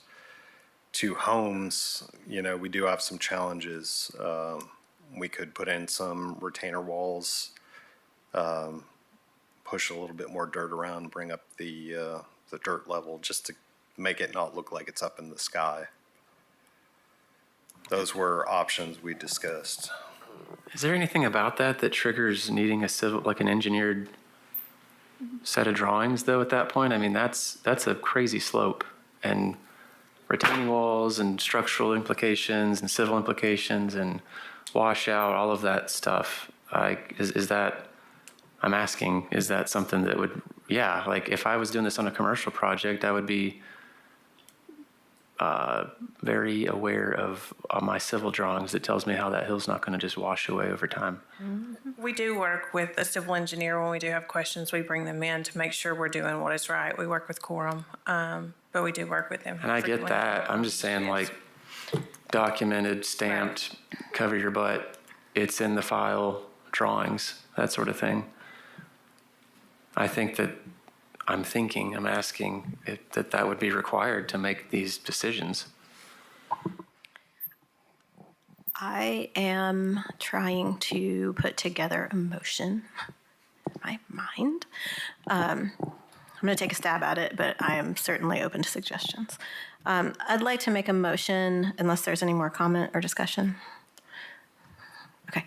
two homes. We do have some challenges. We could put in some retainer walls, push a little bit more dirt around, bring up the dirt level just to make it not look like it's up in the sky. Those were options we discussed. Is there anything about that triggers needing an engineered set of drawings though at that point? I mean, that's a crazy slope, and retaining walls and structural implications and civil implications and washout, all of that stuff. Is that, I'm asking, is that something that would, if I was doing this on a commercial project, I would be very aware of my civil drawings that tells me how that hill's not going to just wash away over time. We do work with a civil engineer when we do have questions. We bring them in to make sure we're doing what is right. We work with Quorum, but we do work with them. And I get that. I'm just saying, documented, stamped, cover your butt, it's in the file, drawings, that sort of thing. I'm asking if that would be required to make these decisions. I am trying to put together a motion in my mind. I'm going to take a stab at it, but I am certainly open to suggestions. I'd like to make a motion, unless there's any more comment or discussion. Okay.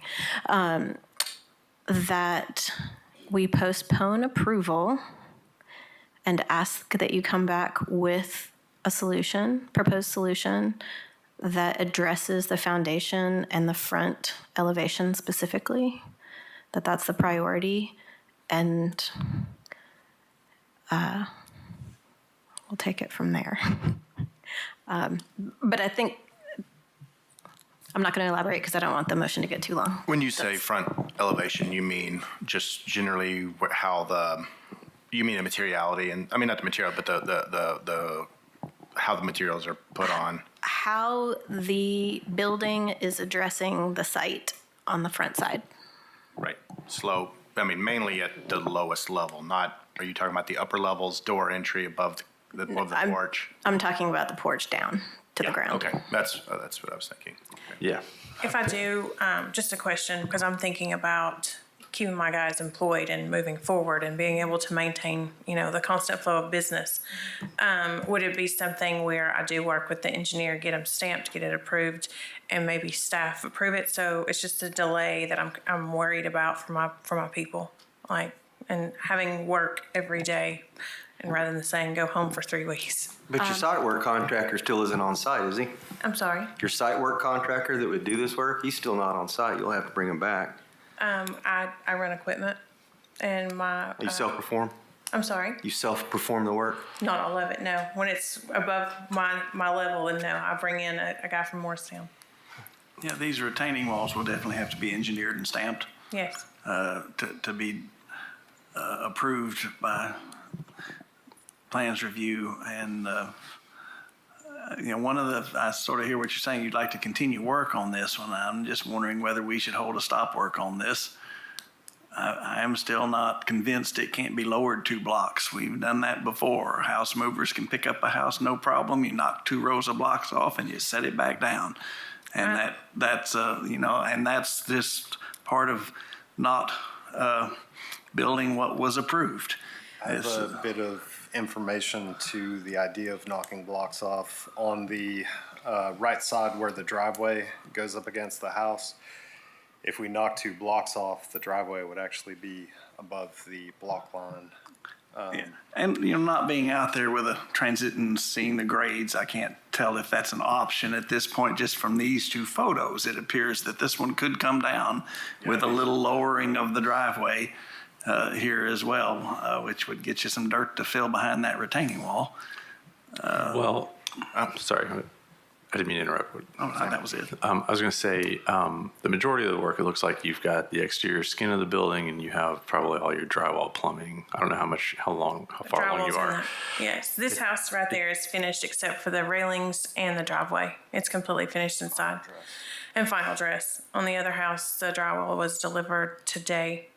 That we postpone approval and ask that you come back with a proposed solution that addresses the foundation and the front elevation specifically, that's the priority, and we'll take it from there. But I think, I'm not going to elaborate because I don't want the motion to get too long. When you say front elevation, you mean just generally you mean the materiality, and I mean not the material, but the how the materials are put on. How the building is addressing the site on the front side. Right. Slope. I mean, mainly at the lowest level. Are you talking about the upper levels, door entry above the porch? I'm talking about the porch down to the ground. Okay, that's what I was thinking. Okay. Yeah. If I do, just a question, because I'm thinking about keeping my guys employed and moving forward and being able to maintain, the constant flow of business. Would it be something where I do work with the engineer, get them stamped, get it approved, and maybe staff approve it? So it's just a delay that I'm worried about for my people, and having work every day, and rather than saying go home for 3 weeks. But your site work contractor still isn't on site, is he? I'm sorry. Your site work contractor that would do this work, he's still not on site. You'll have to bring him back. I run equipment, and my. You self-perform? I'm sorry. You self-perform the work? Not all of it, no. When it's above my level, then no, I bring in a guy from Morristown. Yeah, these retaining walls will definitely have to be engineered and stamped Yes. to be approved by plans review. And, I sort of hear what you're saying. You'd like to continue work on this one. I'm just wondering whether we should hold a stop work on this. I am still not convinced it can't be lowered 2 blocks. We've done that before. House movers can pick up a house, no problem. You knock 2 rows of blocks off and you set it back down. And that's just part of not building what was approved. I have a bit of information to the idea of knocking blocks off on the right side where the driveway goes up against the house. If we knock 2 blocks off, the driveway would actually be above the block line. Yeah. And, not being out there with a transit and seeing the grades, I can't tell if that's an option at this point. Just from these 2 photos, it appears that this one could come down with a little lowering of the driveway here as well, which would get you some dirt to fill behind that retaining wall. Well, I'm sorry. I didn't mean to interrupt. Oh, no, that was it. I was going to say, the majority of the work, it looks like you've got the exterior skin of the building and you have probably all your drywall plumbing. I don't know how far along you are. Yes, this house right there is finished except for the railings and the driveway. It's completely finished inside. And final dress. On the other house, the drywall was delivered today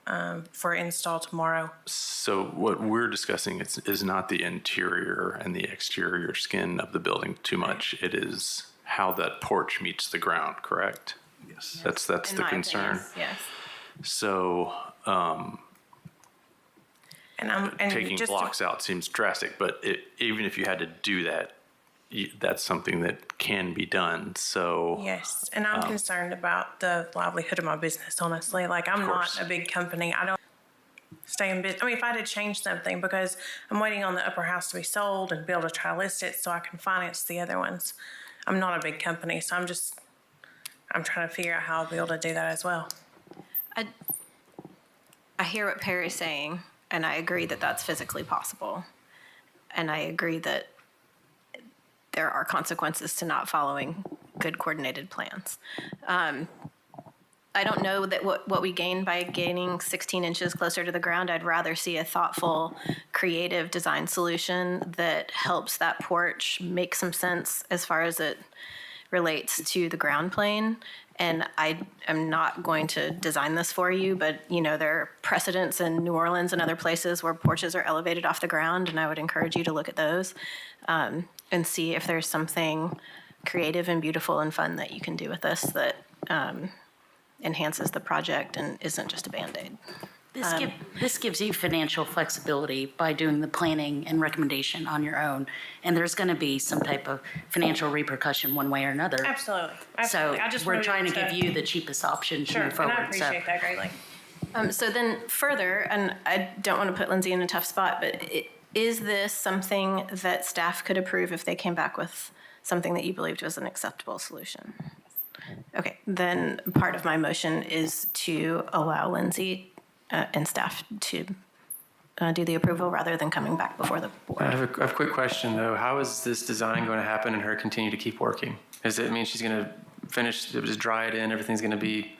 for install tomorrow. So what we're discussing is not the interior and the exterior skin of the building too much. It is how that porch meets the ground, correct? Yes. That's the concern. Yes. So taking blocks out seems drastic, but even if you had to do that, that's something that can be done. So yes, and I'm concerned about the livelihood of my business, honestly. I'm not a big company. I don't stay in business. I mean, if I had to change something, because I'm waiting on the upper house to be sold and be able to try to list it so I can finance the other ones. I'm not a big company, so I'm trying to figure out how I'll be able to do that as well. I hear what Perry's saying, and I agree that that's physically possible. And I agree that there are consequences to not following good coordinated plans. I don't know that what we gain by gaining 16 inches closer to the ground. I'd rather see a thoughtful, creative design solution that helps that porch make some sense as far as it relates to the ground plane. And I am not going to design this for you, but there are precedents in New Orleans and other places where porches are elevated off the ground, and I would encourage you to look at those and see if there's something creative and beautiful and fun that you can do with this that enhances the project and isn't just a Band-Aid. This gives you financial flexibility by doing the planning and recommendation on your own, and there's going to be some type of financial repercussion one way or another. Absolutely. So we're trying to give you you the cheapest option to move and forward. I appreciate that greatly. So then further, and I don't want to put Lindsay in a tough spot, but is this something that staff could approve if they came back with something that you believed was an acceptable solution? Okay, then part of my motion is to allow Lindsay and staff to do the approval rather than coming back before the board. I have a quick question, though. How is this design going to happen and her continue to keep working? Does it mean she's going to finish, just dry it in, everything's going to be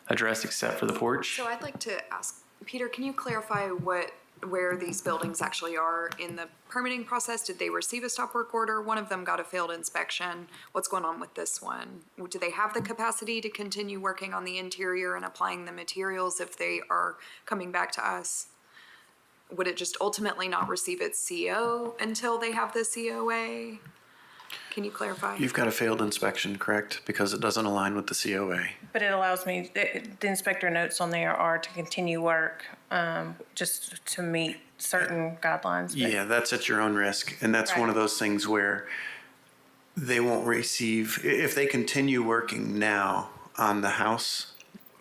addressed except for the porch? So I'd like to ask, Peter, can you clarify where these buildings actually are in the permitting process? Did they receive a stop work order? One of them got a failed inspection. What's going on with this one? Do they have the capacity to continue working on the interior and applying the materials if they are coming back to us? Would it just ultimately not receive its CO until they have the COA? can you clarify? You've got a failed inspection, correct? Because it doesn't align with the COA. But it allows me, the inspector notes on there are to continue work, just to meet certain guidelines. but- Yeah, that's at your own risk. And that's one of those things where they won't receive, if they continue working now on the house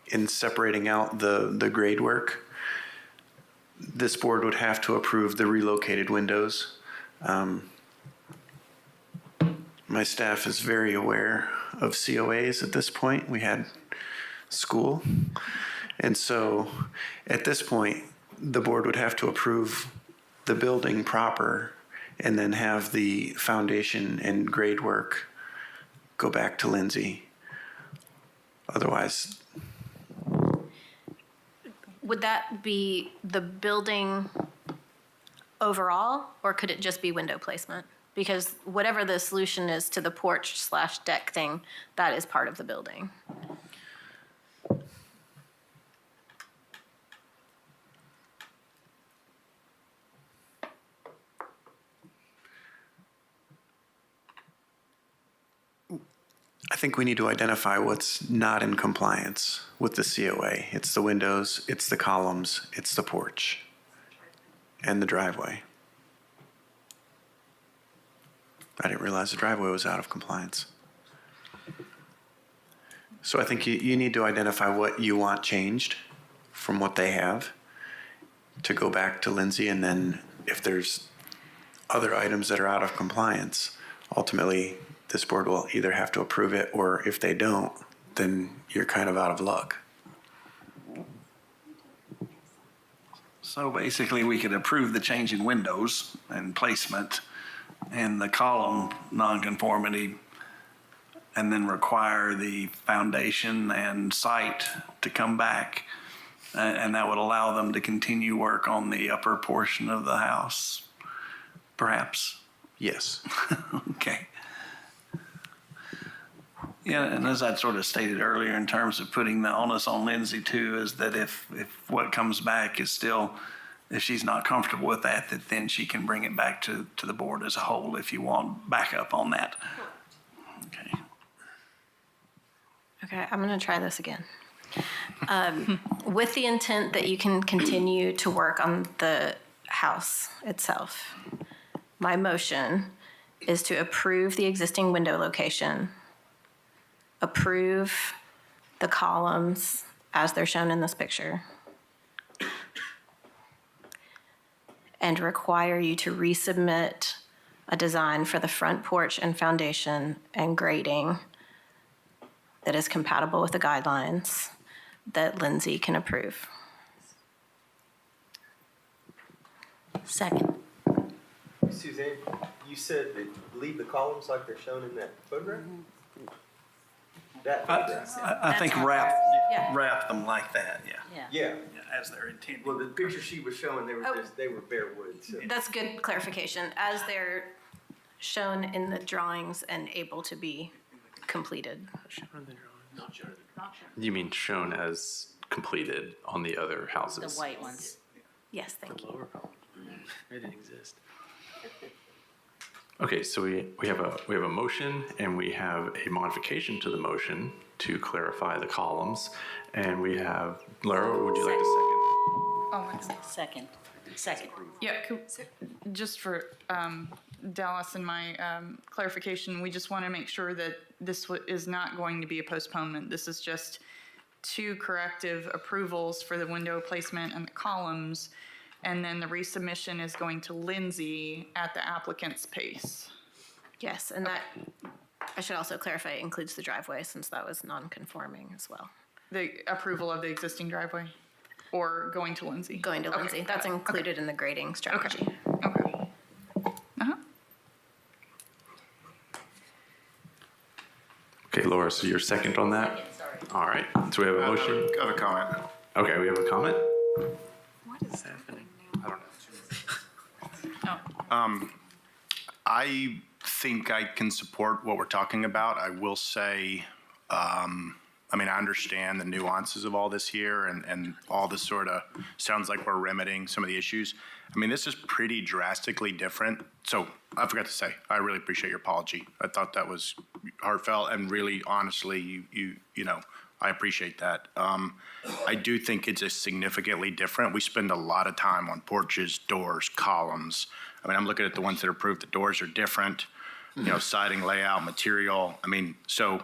in separating out the grade work, this board would have to approve the relocated windows. My staff is very aware of COAs at this point. We had school. And so at this point, the board would have to approve the building proper and then have the foundation and grade work go back to Lindsay. Otherwise, Would that be the building overall, or could it just be window placement? Because whatever the solution is to the porch/deck thing, that is part of the building. I think we need to identify what's not in compliance with the COA. It's the windows, it's the columns, it's the porch, and the driveway. I didn't realize the driveway was out of compliance. So I think you need to identify what you want changed from what they have to go back to Lindsay, and then if there's other items that are out of compliance, ultimately this board will either have to approve it, or if they don't, then you're kind of out of luck. So basically, we could approve the change in windows and placement and the column nonconformity, and then require the foundation and site to come back. And that would allow them to continue work on the upper portion of the house, perhaps? Yes. Okay. Yeah, and as I sort of stated earlier, in terms of putting the onus on Lindsay too, is that if what comes back is still, if she's not comfortable with that, that then she can bring it back to the board as a whole if you want backup on that. Okay. Okay, I'm going to try this again. With the intent that you can continue to work on the house itself, my motion is to approve the existing window location, approve the columns as they're shown in this picture, and require you to resubmit a design for the front porch and foundation and grading that is compatible with the guidelines that Lindsay can approve. Second. Suzanne, you said that leave the columns like they're shown in that photograph? That photograph? I think wrap them like that, Yeah. Yeah. as they're intended. Well, the picture she was showing, they were bare wood. So. That's good clarification, as they're shown in the drawings and able to be completed. You mean shown as completed on the other The houses? white ones. Yes, thank you. It didn't exist. Okay, so we have a motion, and we have a modification to the motion to clarify the columns, and we have, Lara, would you like to Oh, my God. Second. Yeah, just for Dallas and my clarification, we just want to make sure that this is not going to be a postponement. This is just 2 corrective approvals for the window placement and the columns, and then the resubmission is going to Lindsay at the applicant's pace. Yes, and that, I should also clarify, includes the driveway, since that was non-conforming as well. The approval of the existing driveway, or going to Lindsay? Going to Lindsay, that's included in the grading strategy. Okay. Okay, Laura, so you're second on that? All right, so we have a motion. I have a comment. Okay, we have a comment? What is happening? I don't know. I think I can support what we're talking about. I will say, I mean, I understand the nuances of all this here and all this sort of, sounds like we're remedying some of the issues. I mean, this is pretty drastically different. So I forgot to say, I really appreciate your apology. I thought that was heartfelt and really honestly, you know, I appreciate that. I do think it's a significantly different. We spend a lot of time on porches, doors, columns. I mean, I'm looking at the ones that are approved. The doors are different, you know, siding layout, material. I mean, so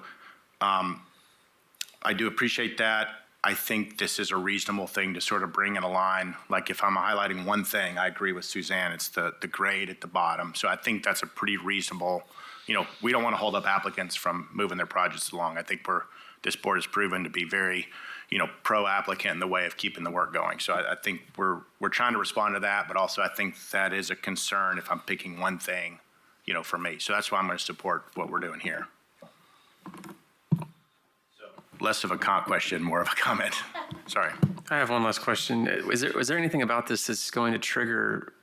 I do appreciate that. I think this is a reasonable thing to sort of bring in a line. Like if I'm highlighting one thing, I agree with Suzanne, it's the grade at the bottom. So I think that's a pretty reasonable, you know, we don't want to hold up applicants from moving their projects along. I think this board has proven to be very, you know, pro-applicant in the way of keeping the work going. So I think we're trying to respond to that, but also I think that is a concern if I'm picking one thing, you know, for me. So that's why I'm going to support what we're doing here. Less of a question, more of a comment. Sorry. I have one last question. Was there anything about this that's going to trigger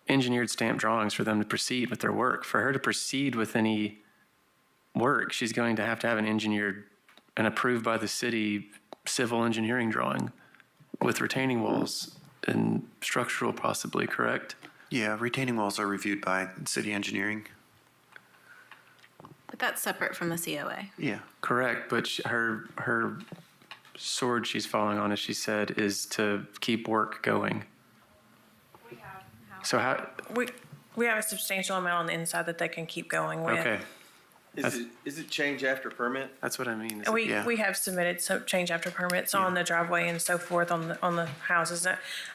engineered stamp drawings for them to proceed with their work? For her to proceed with any work, she's going to have an engineered and approved by the city civil engineering drawing with retaining walls and structural possibly, correct? Yeah, retaining walls are reviewed by city engineering. But that's separate from the COA. Yeah. Correct, but her sword she's falling on, as she said, is to keep work going. So how? We have a substantial amount on the inside that they can keep going with. Okay. Is it change after permit? That's what I mean. We have submitted some change after permits on the driveway and so forth on the houses.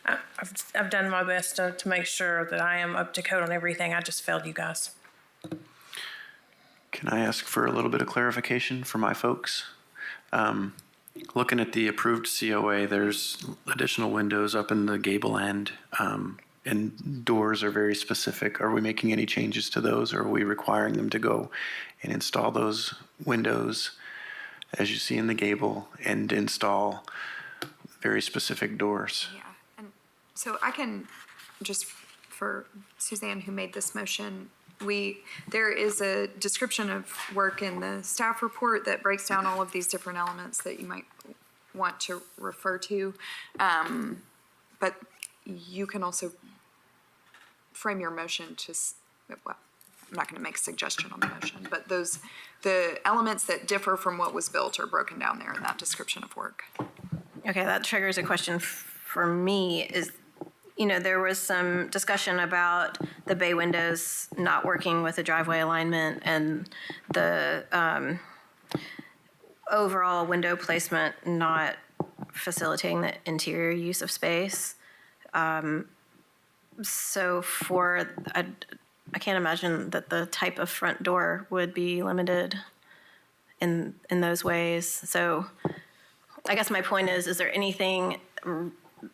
I've done my best to make sure that I am up to code on everything. I just failed you guys. Can I ask for a little bit of clarification for my folks? Looking at the approved COA, there's additional windows up in the gable end, and doors are very specific. Are we making any changes to those, or are we requiring them to go and install those windows, as you see in the gable, and install very specific doors? Yeah, and so I can, just for Suzanne who made this motion, there is a description of work in the staff report that breaks down all of these different elements that you might want to refer to. But you can also frame your motion to, well, I'm not going to make a suggestion on the motion, but the elements that differ from what was built are broken down there in that description of work. Okay, that triggers a question for me is, you know, there was some discussion about the bay windows not working with the driveway alignment and the overall window placement not facilitating the interior use of space. So I can't imagine that the type of front door would be limited in those ways. So I guess my point is there anything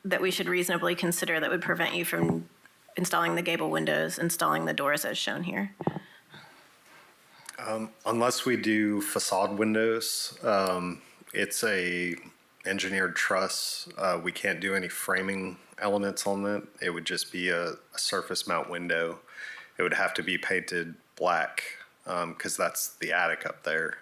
that we should reasonably consider that would prevent you from installing the gable windows, installing the doors as shown here? Unless we do facade windows, it's a engineered truss. We can't do any framing elements on it. It would just be a surface mount window. It would have to be painted black because that's the attic up there.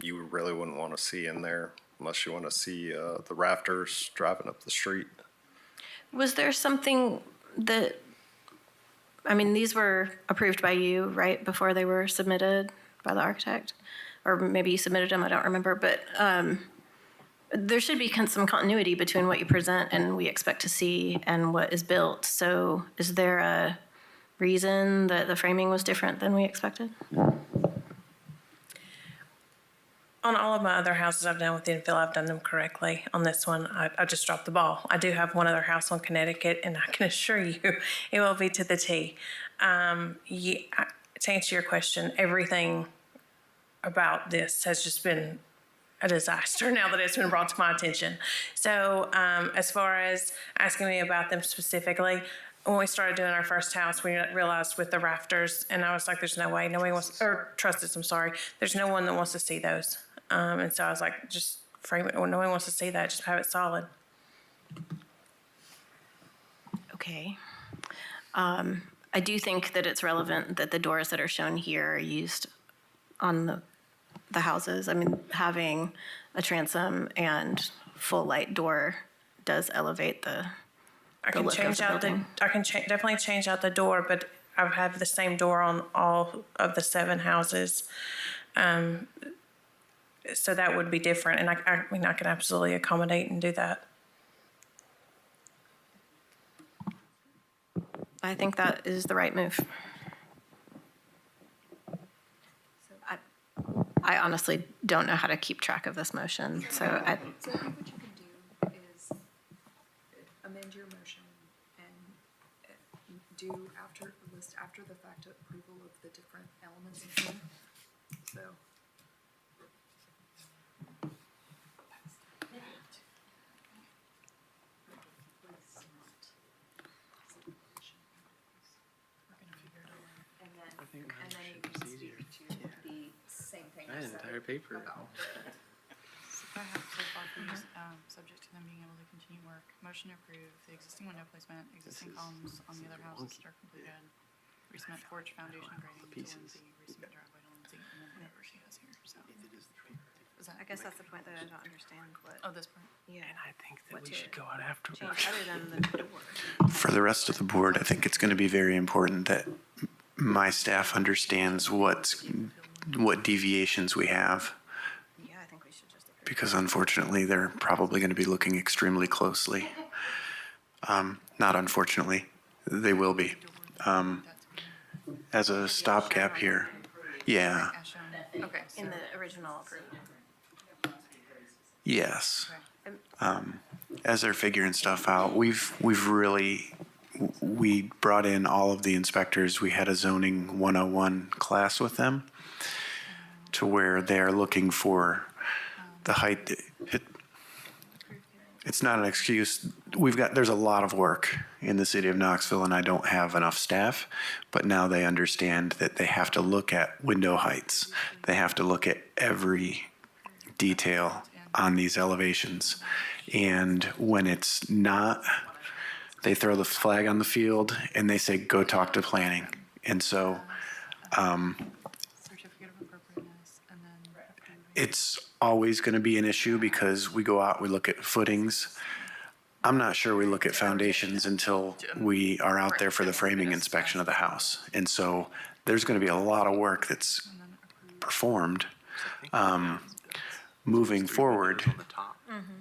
You really wouldn't want to see in there unless you want to see the rafters driving up the street. Was there something that, I mean, these were approved by you, right, before they were submitted by the architect? Or maybe you submitted them, I don't remember, but there should be some continuity between what you present and we expect to see and what is built. So is there a reason that the framing was different than we expected? On all of my other houses I've done with infill, I've done them correctly. On this one, I just dropped the ball. I do have one other house on Connecticut, and I can assure you it will be to the T. To answer your question, everything about this has just been a disaster now that it's been brought to my attention. So as far as asking me about them specifically, when we started doing our first house, we realized with the rafters, and I was like, there's no way, nobody wants, or trusses, I'm sorry, there's no one that wants to see those. And so I was like, just frame it, no one wants to see that, just have it solid. Okay. I do think that it's relevant that the doors that are shown here are used on the houses. I mean, having a transom and full light door does elevate the I look can of change the out building. definitely change out the door, but I have the same door on all of the 7 houses. So that would be different, and I mean, I can absolutely accommodate and do that. I think that is the right move. I honestly don't know how to keep track of this motion, so So I think what you can do is amend your motion and list after the fact approval of the different elements in here. So. And then you can speak to the same thing. I had an entire paper. I have so far for use, subject to them being able to continue work. Motion to approve the existing window placement, existing columns on the other houses that are completed. Recement porch foundation grading to Lindsay, recement driveway to Lindsay, and then whatever she has here, so. I guess that's the point that I don't understand what. Oh, this part? Yeah. And I think that we should go out after. Change other than the door. For the rest of the board, I think it's going to be very important that my staff understands what deviations we have. Yeah, I think we should just approve. Because unfortunately, they're probably going to be looking extremely closely. Not unfortunately, they will be. As a stopgap here, yeah, As shown. Okay. In the original approval. yes. As they're figuring stuff out, we brought in all of the inspectors. We had a zoning 101 class with them to where they're looking for the height. It's not an excuse. There's a lot of work in the city of Knoxville, and I don't have enough staff, but now they understand that they have to look at window heights. They have to look at every detail on these elevations. And when it's not, they throw the flag on the field and they say, go talk to planning. And so Certificate of appropriateness, and then. it's always going to be an issue because we go out, we look at footings. I'm not sure we look at foundations until we are out there for the framing inspection of the house. And so there's going to be a lot of work that's performed. Moving forward,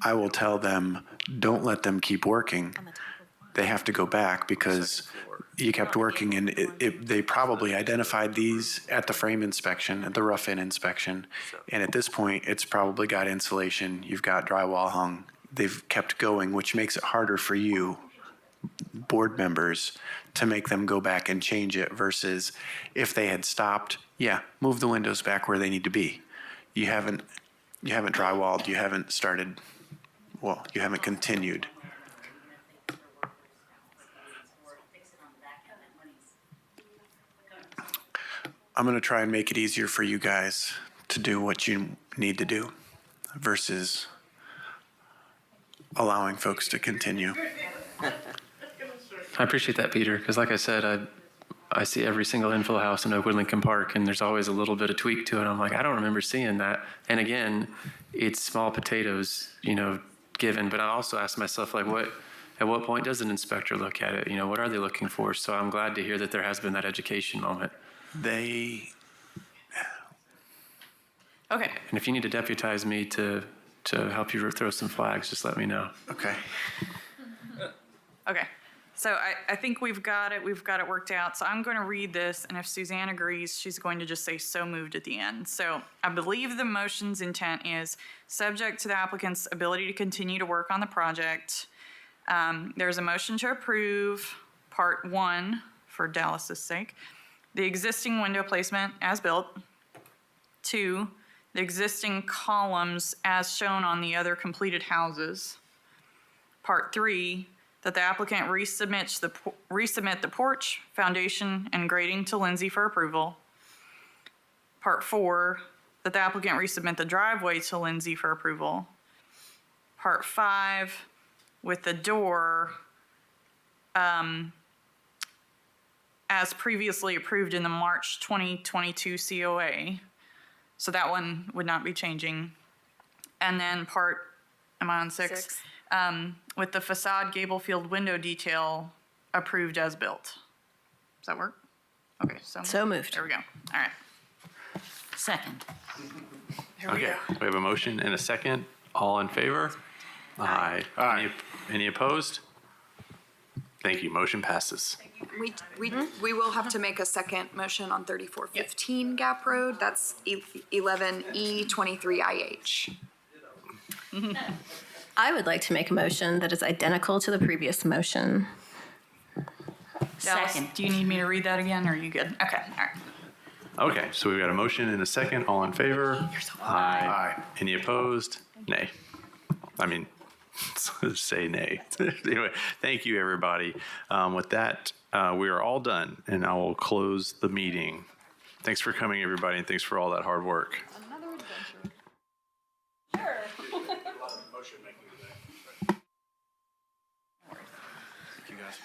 I will tell them, don't let them keep working. They have to go back because you kept working, and they probably identified these at the frame inspection, at the rough-in inspection. And at this point, it's probably got insulation, you've got drywall hung. They've kept going, which makes it harder for you, board members, to make them go back and change it versus if they had stopped, yeah, move the windows back where they need to be. You haven't drywalled, you haven't started, well, you haven't continued. I'm going to try and make it easier for you guys to do what you need to do versus allowing folks to continue. I appreciate that, Peter, because like I said, I see every single infill house in Oakwood Lincoln Park, and there's always a little bit of tweak to it. I'm like, I don't remember seeing that. And again, it's small potatoes, given. But I also ask myself, like, at what point does an inspector look at it? What are they looking for? So I'm glad to hear that there has been that education moment. Okay. And if you need to deputize me to help you throw some flags, just let me know. Okay. Okay. So I think we've got it worked out. So I'm going to read this, and if Suzanne agrees, she's going to just say so moved at the end. So I believe the motion's intent is subject to the applicant's ability to continue to work on the project. There's a motion to approve part 1 for Dallas's sake. The existing window placement as built. 2, the existing columns as shown on the other completed houses. Part 3, that the applicant resubmit the porch, foundation, and grading to Lindsay for approval. Part 4, that the applicant resubmit the driveway to Lindsay for approval. Part 5, with the door, as previously approved in the March 2022 COA. So that one would not be changing. And then am I on 6? 6. With the facade gable field window detail approved as built. Does that work? Okay, So moved. There we go. All right. Second. Okay, we have a motion and a second. All in favor? Aye. Any opposed? Thank you. Motion passes. We will have to make a second motion on 3415 Gap Road. That's 11E23IH. I would like to make a motion that is identical to the previous motion. Dallas, do you need me to read that again, or are you good? Okay, all right. Okay, so we've got a motion and a second. All in favor? Aye. Any opposed? Nay. I mean, say nay. Anyway, thank you, everybody. With that, we are all done, and I will close the meeting. Thanks for coming, everybody, and thanks for all that hard work. Another adventure. Motion making today. Thank you, guys.